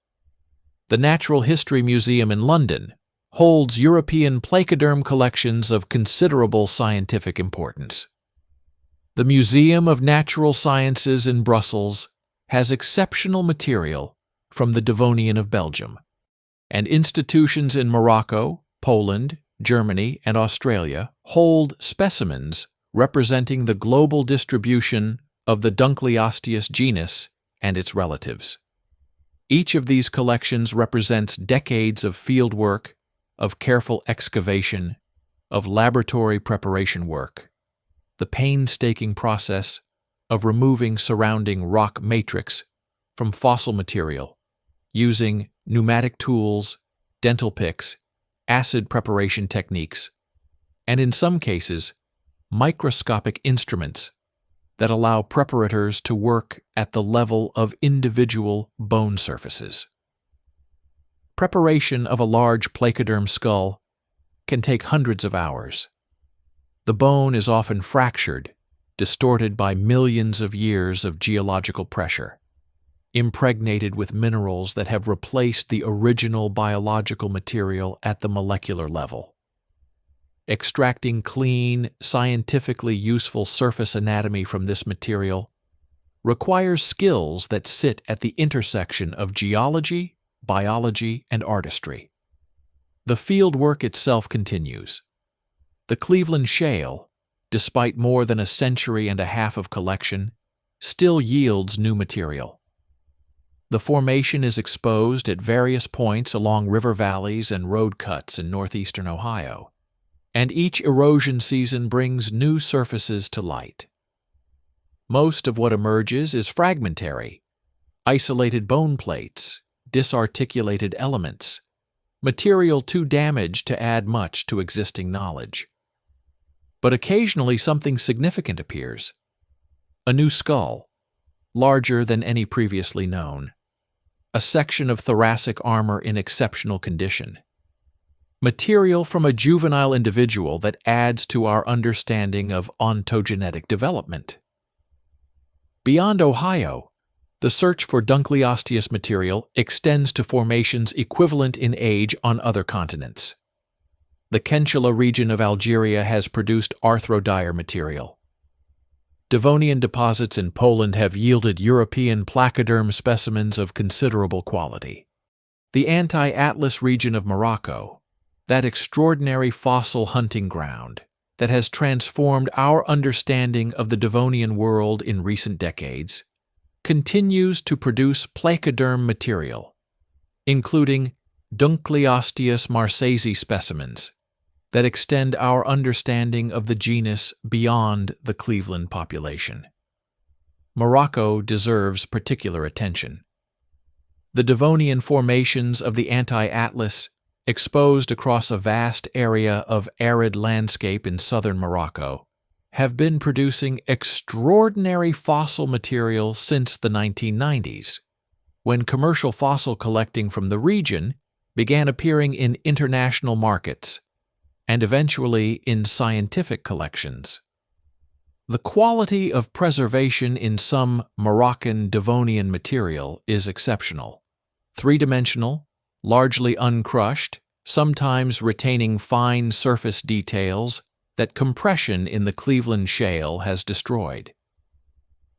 The Natural History Museum in London holds European placoderm collections of considerable scientific importance. The Museum of Natural Sciences in Brussels has exceptional material from the Devonian of Belgium, and institutions in Morocco, Poland, Germany, and Australia hold specimens representing the global distribution of the Dunkleosteus genus and its relatives. Each of these collections represents decades of fieldwork, of careful excavation, of laboratory preparation work, the painstaking process of removing surrounding rock matrix from fossil material using pneumatic tools, dental picks, acid preparation techniques, and in some cases, microscopic instruments that allow preparators to work at the level of individual bone surfaces. Preparation of a large placoderm skull can take hundreds of hours. The bone is often fractured, distorted by millions of years of geological pressure, impregnated with minerals that have replaced the original biological material at the molecular level. Extracting clean, scientifically useful surface anatomy from this material requires skills that sit at the intersection of geology, biology, and artistry. The field work itself continues. The Cleveland Shale, despite more than a century and a half of collection, still yields new material. The formation is exposed at various points along river valleys and road cuts in northeastern Ohio, and each erosion season brings new surfaces to light. Most of what emerges is fragmentary, isolated bone plates, disarticulated elements, material too damaged to add much to existing knowledge. But occasionally something significant appears. A new skull, larger than any previously known. A section of thoracic armor in exceptional condition. Material from a juvenile individual that adds to our understanding of ontogenetic development. Beyond Ohio, the search for Dunkleosteus material extends to formations equivalent in age on other continents. The Kenchula region of Algeria has produced arthrodire material. Devonian deposits in Poland have yielded European placoderm specimens of considerable quality. The Anti-Atlas region of Morocco, that extraordinary fossil hunting ground that has transformed our understanding of the Devonian world in recent decades, continues to produce placoderm material, including Dunkleosteus marsaesi specimens that extend our understanding of the genus beyond the Cleveland population. Morocco deserves particular attention. The Devonian formations of the Anti-Atlas, exposed across a vast area of arid landscape in southern Morocco, have been producing extraordinary fossil material since the 1990s, when commercial fossil collecting from the region began appearing in international markets and eventually in scientific collections. The quality of preservation in some Moroccan Devonian material is exceptional. Three-dimensional, largely uncrushed, sometimes retaining fine surface details that compression in the Cleveland Shale has destroyed.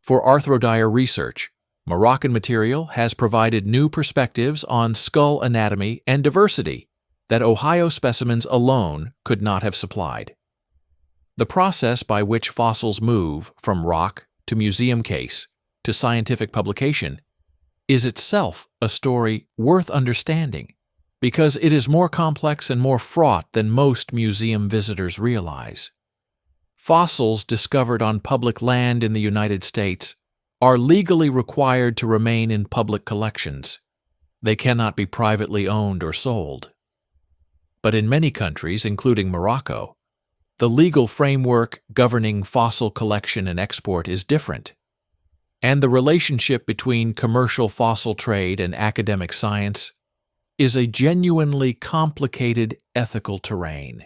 For arthrodire research, Moroccan material has provided new perspectives on skull anatomy and diversity that Ohio specimens alone could not have supplied. The process by which fossils move from rock to museum case to scientific publication is itself a story worth understanding, because it is more complex and more fraught than most museum visitors realize. Fossils discovered on public land in the United States are legally required to remain in public collections. They cannot be privately owned or sold. But in many countries, including Morocco, the legal framework governing fossil collection and export is different, and the relationship between commercial fossil trade and academic science is a genuinely complicated ethical terrain.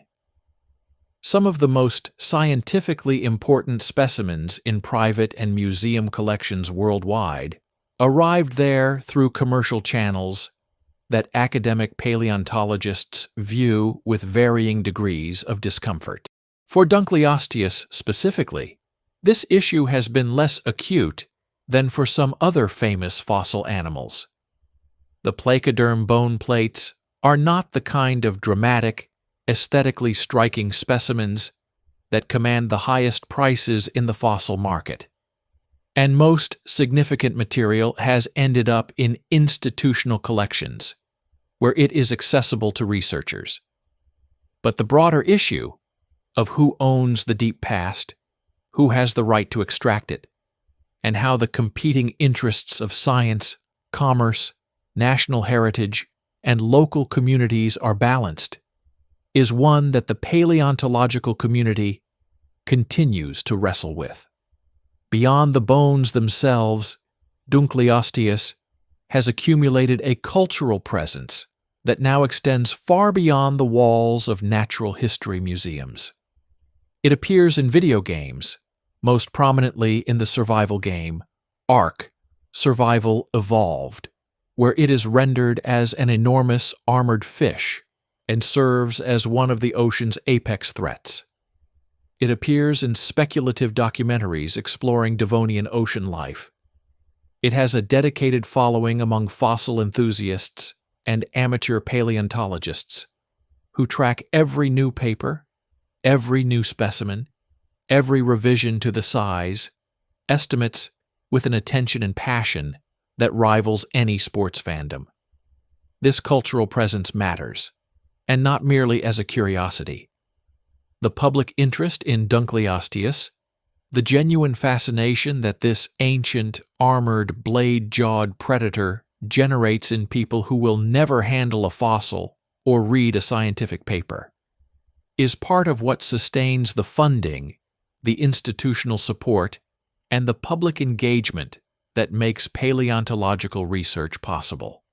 Some of the most scientifically important specimens in private and museum collections worldwide arrived there through commercial channels that academic paleontologists view with varying degrees of discomfort. For Dunkleosteus specifically, this issue has been less acute than for some other famous fossil animals. The placoderm bone plates are not the kind of dramatic, aesthetically striking specimens that command the highest prices in the fossil market, and most significant material has ended up in institutional collections, where it is accessible to researchers. But the broader issue of who owns the deep past, who has the right to extract it, and how the competing interests of science, commerce, national heritage, and local communities are balanced, is one that the paleontological community continues to wrestle with. Beyond the bones themselves, Dunkleosteus has accumulated a cultural presence that now extends far beyond the walls of natural history museums. It appears in video games, most prominently in the survival game Ark: Survival Evolved, where it is rendered as an enormous armored fish and serves as one of the ocean's apex threats. It appears in speculative documentaries exploring Devonian ocean life. It has a dedicated following among fossil enthusiasts and amateur paleontologists who track every new paper, every new specimen, every revision to the size, estimates with an attention and passion that rivals any sports fandom. This cultural presence matters, and not merely as a curiosity. The public interest in Dunkleosteus, the genuine fascination that this ancient, armored, blade-jawed predator generates in people who will never handle a fossil or read a scientific paper, is part of what sustains the funding, the institutional support, and the public engagement that makes paleontological research possible.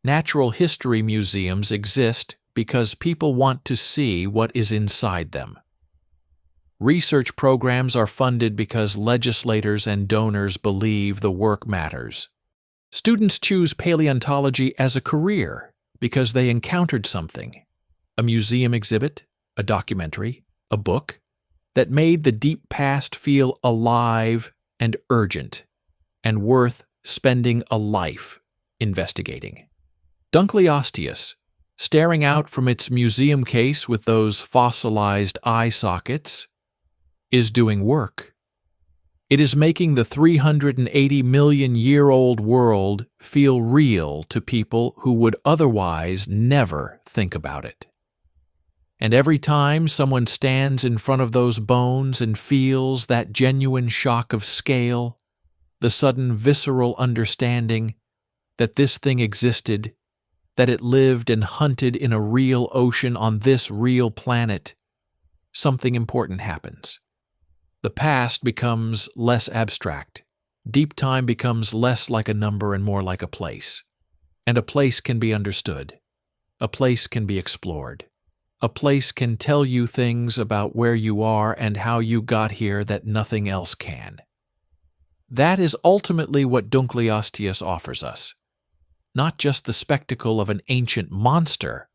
Natural history museums exist because people want to see what is inside them. Research programs are funded because legislators and donors believe the work matters. Students choose paleontology as a career because they encountered something, a museum exhibit, a documentary, a book, that made the deep past feel alive and urgent, and worth spending a life investigating. Dunkleosteus, staring out from its museum case with those fossilized eye sockets, is doing work. It is making the 380-million-year-old world feel real to people who would otherwise never think about it. And every time someone stands in front of those bones and feels that genuine shock of scale, the sudden visceral understanding that this thing existed, that it lived and hunted in a real ocean on this real planet, something important happens. The past becomes less abstract. Deep time becomes less like a number and more like a place. And a place can be understood. A place can be explored. A place can tell you things about where you are and how you got here that nothing else can. That is ultimately what Dunkleosteus offers us. Not just the spectacle of an ancient monster,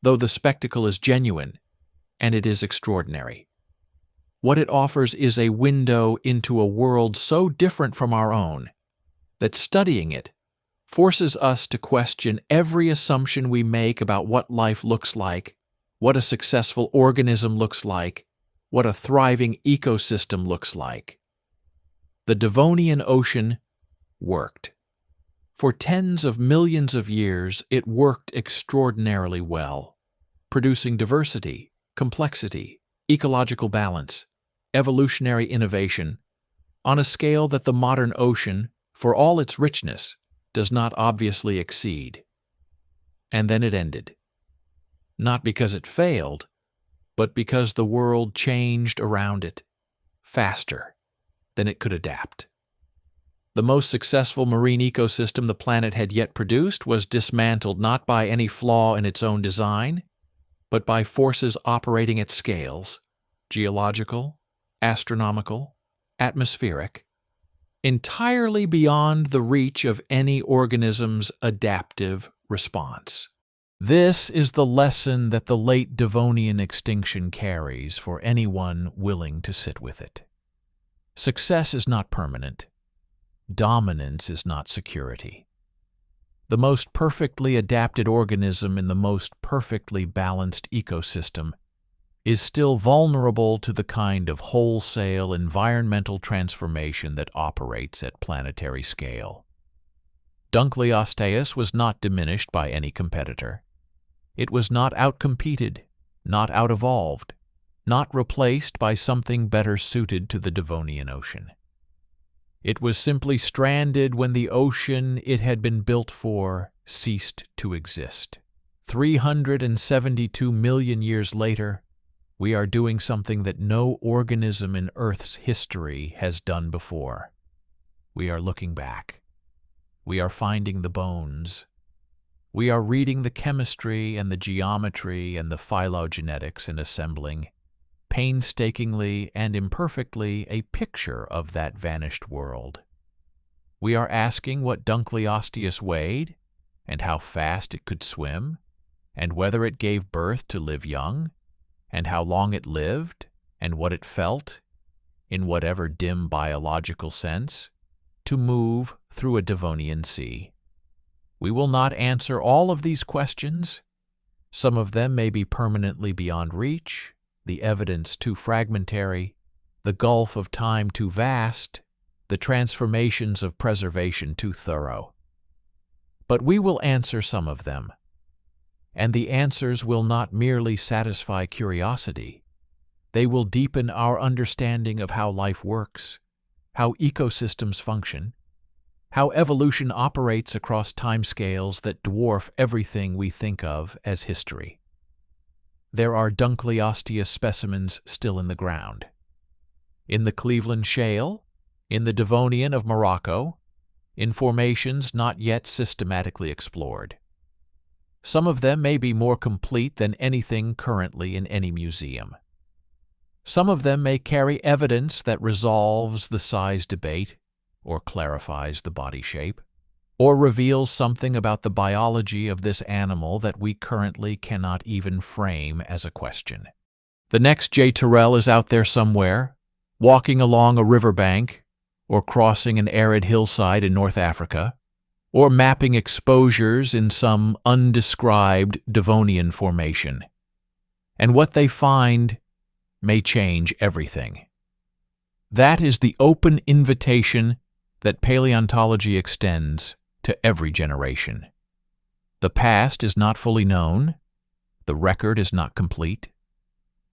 though the spectacle is genuine, and it is extraordinary. What it offers is a window into a world so different from our own that studying it forces us to question every assumption we make about what life looks like, what a successful organism looks like, what a thriving ecosystem looks like. The Devonian Ocean worked. For tens of millions of years, it worked extraordinarily well, producing diversity, complexity, ecological balance, evolutionary innovation, on a scale that the modern ocean, for all its richness, does not obviously exceed. And then it ended. Not because it failed, but because the world changed around it faster than it could adapt. The most successful marine ecosystem the planet had yet produced was dismantled not by any flaw in its own design, but by forces operating at scales, geological, astronomical, atmospheric, entirely beyond the reach of any organism's adaptive response. This is the lesson that the late Devonian extinction carries for anyone willing to sit with it. Success is not permanent. Dominance is not security. The most perfectly adapted organism in the most perfectly balanced ecosystem is still vulnerable to the kind of wholesale environmental transformation that operates at planetary scale. Dunkleosteus was not diminished by any competitor. It was not outcompeted, not out-evolved, not replaced by something better suited to the Devonian Ocean. It was simply stranded when the ocean it had been built for ceased to exist. 372 million years later, We are doing something that no organism in Earth's history has done before. We are looking back. We are finding the bones. We are reading the chemistry and the geometry and the phylogenetics and assembling, painstakingly and imperfectly, a picture of that vanished world. We are asking what Dunkleosteus weighed, and how fast it could swim, and whether it gave birth to live young, and how long it lived, and what it felt, in whatever dim biological sense, to move through a Devonian sea. We will not answer all of these questions. Some of them may be permanently beyond reach, the evidence too fragmentary, the gulf of time too vast, the transformations of preservation too thorough. But we will answer some of them. And the answers will not merely satisfy curiosity. They will deepen our understanding of how life works, how ecosystems function, how evolution operates across timescales that dwarf everything we think of as history. There are Dunkleosteus specimens still in the ground. In the Cleveland Shale, in the Devonian of Morocco, in formations not yet systematically explored. Some of them may be more complete than anything currently in any museum. Some of them may carry evidence that resolves the size debate, or clarifies the body shape, or reveals something about the biology of this animal that we currently cannot even frame as a question. The next J. Terrell is out there somewhere, walking along a riverbank, or crossing an arid hillside in North Africa, or mapping exposures in some undescribed Devonian formation. And what they find may change everything. That is the open invitation that paleontology extends to every generation. The past is not fully known. The record is not complete.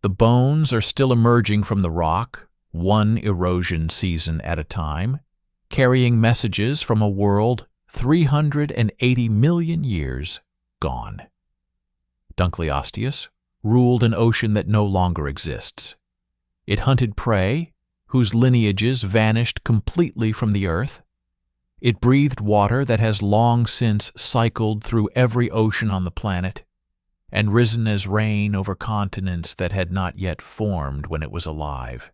The bones are still emerging from the rock, one erosion season at a time, carrying messages from a world 380 million years gone. Dunkleosteus ruled an ocean that no longer exists. It hunted prey whose lineages vanished completely from the earth. It breathed water that has long since cycled through every ocean on the planet and risen as rain over continents that had not yet formed when it was alive.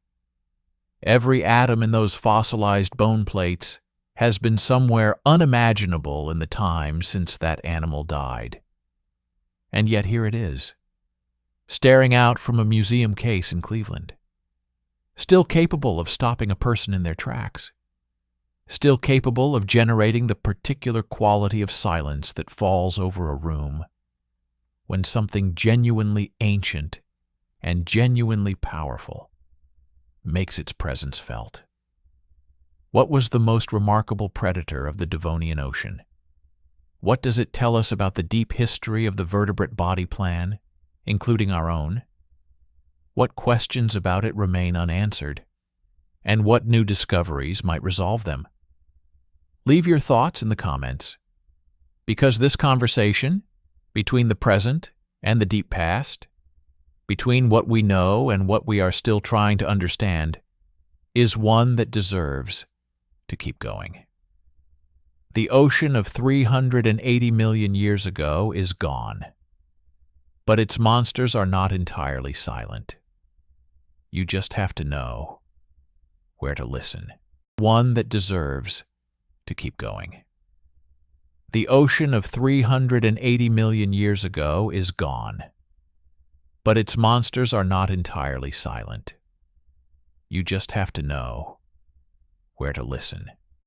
Every atom in those fossilized bone plates has been somewhere unimaginable in the time since that animal died. And yet here it is, staring out from a museum case in Cleveland, still capable of stopping a person in their tracks, still capable of generating the particular quality of silence that falls over a room when something genuinely ancient and genuinely powerful makes its presence felt. What was the most remarkable predator of the Devonian Ocean? What does it tell us about the deep history of the vertebrate body plan, including our own? What questions about it remain unanswered? And what new discoveries might resolve them? Leave your thoughts in the comments, because this conversation between the present and the deep past, between what we know and what we are still trying to understand, is one that deserves to keep going. The ocean of 380 million years ago is gone, but its monsters are not entirely silent. You just have to know where to listen. One that deserves to keep going. The ocean of 380 million years ago is gone, but its monsters are not entirely silent. You just have to know where to listen.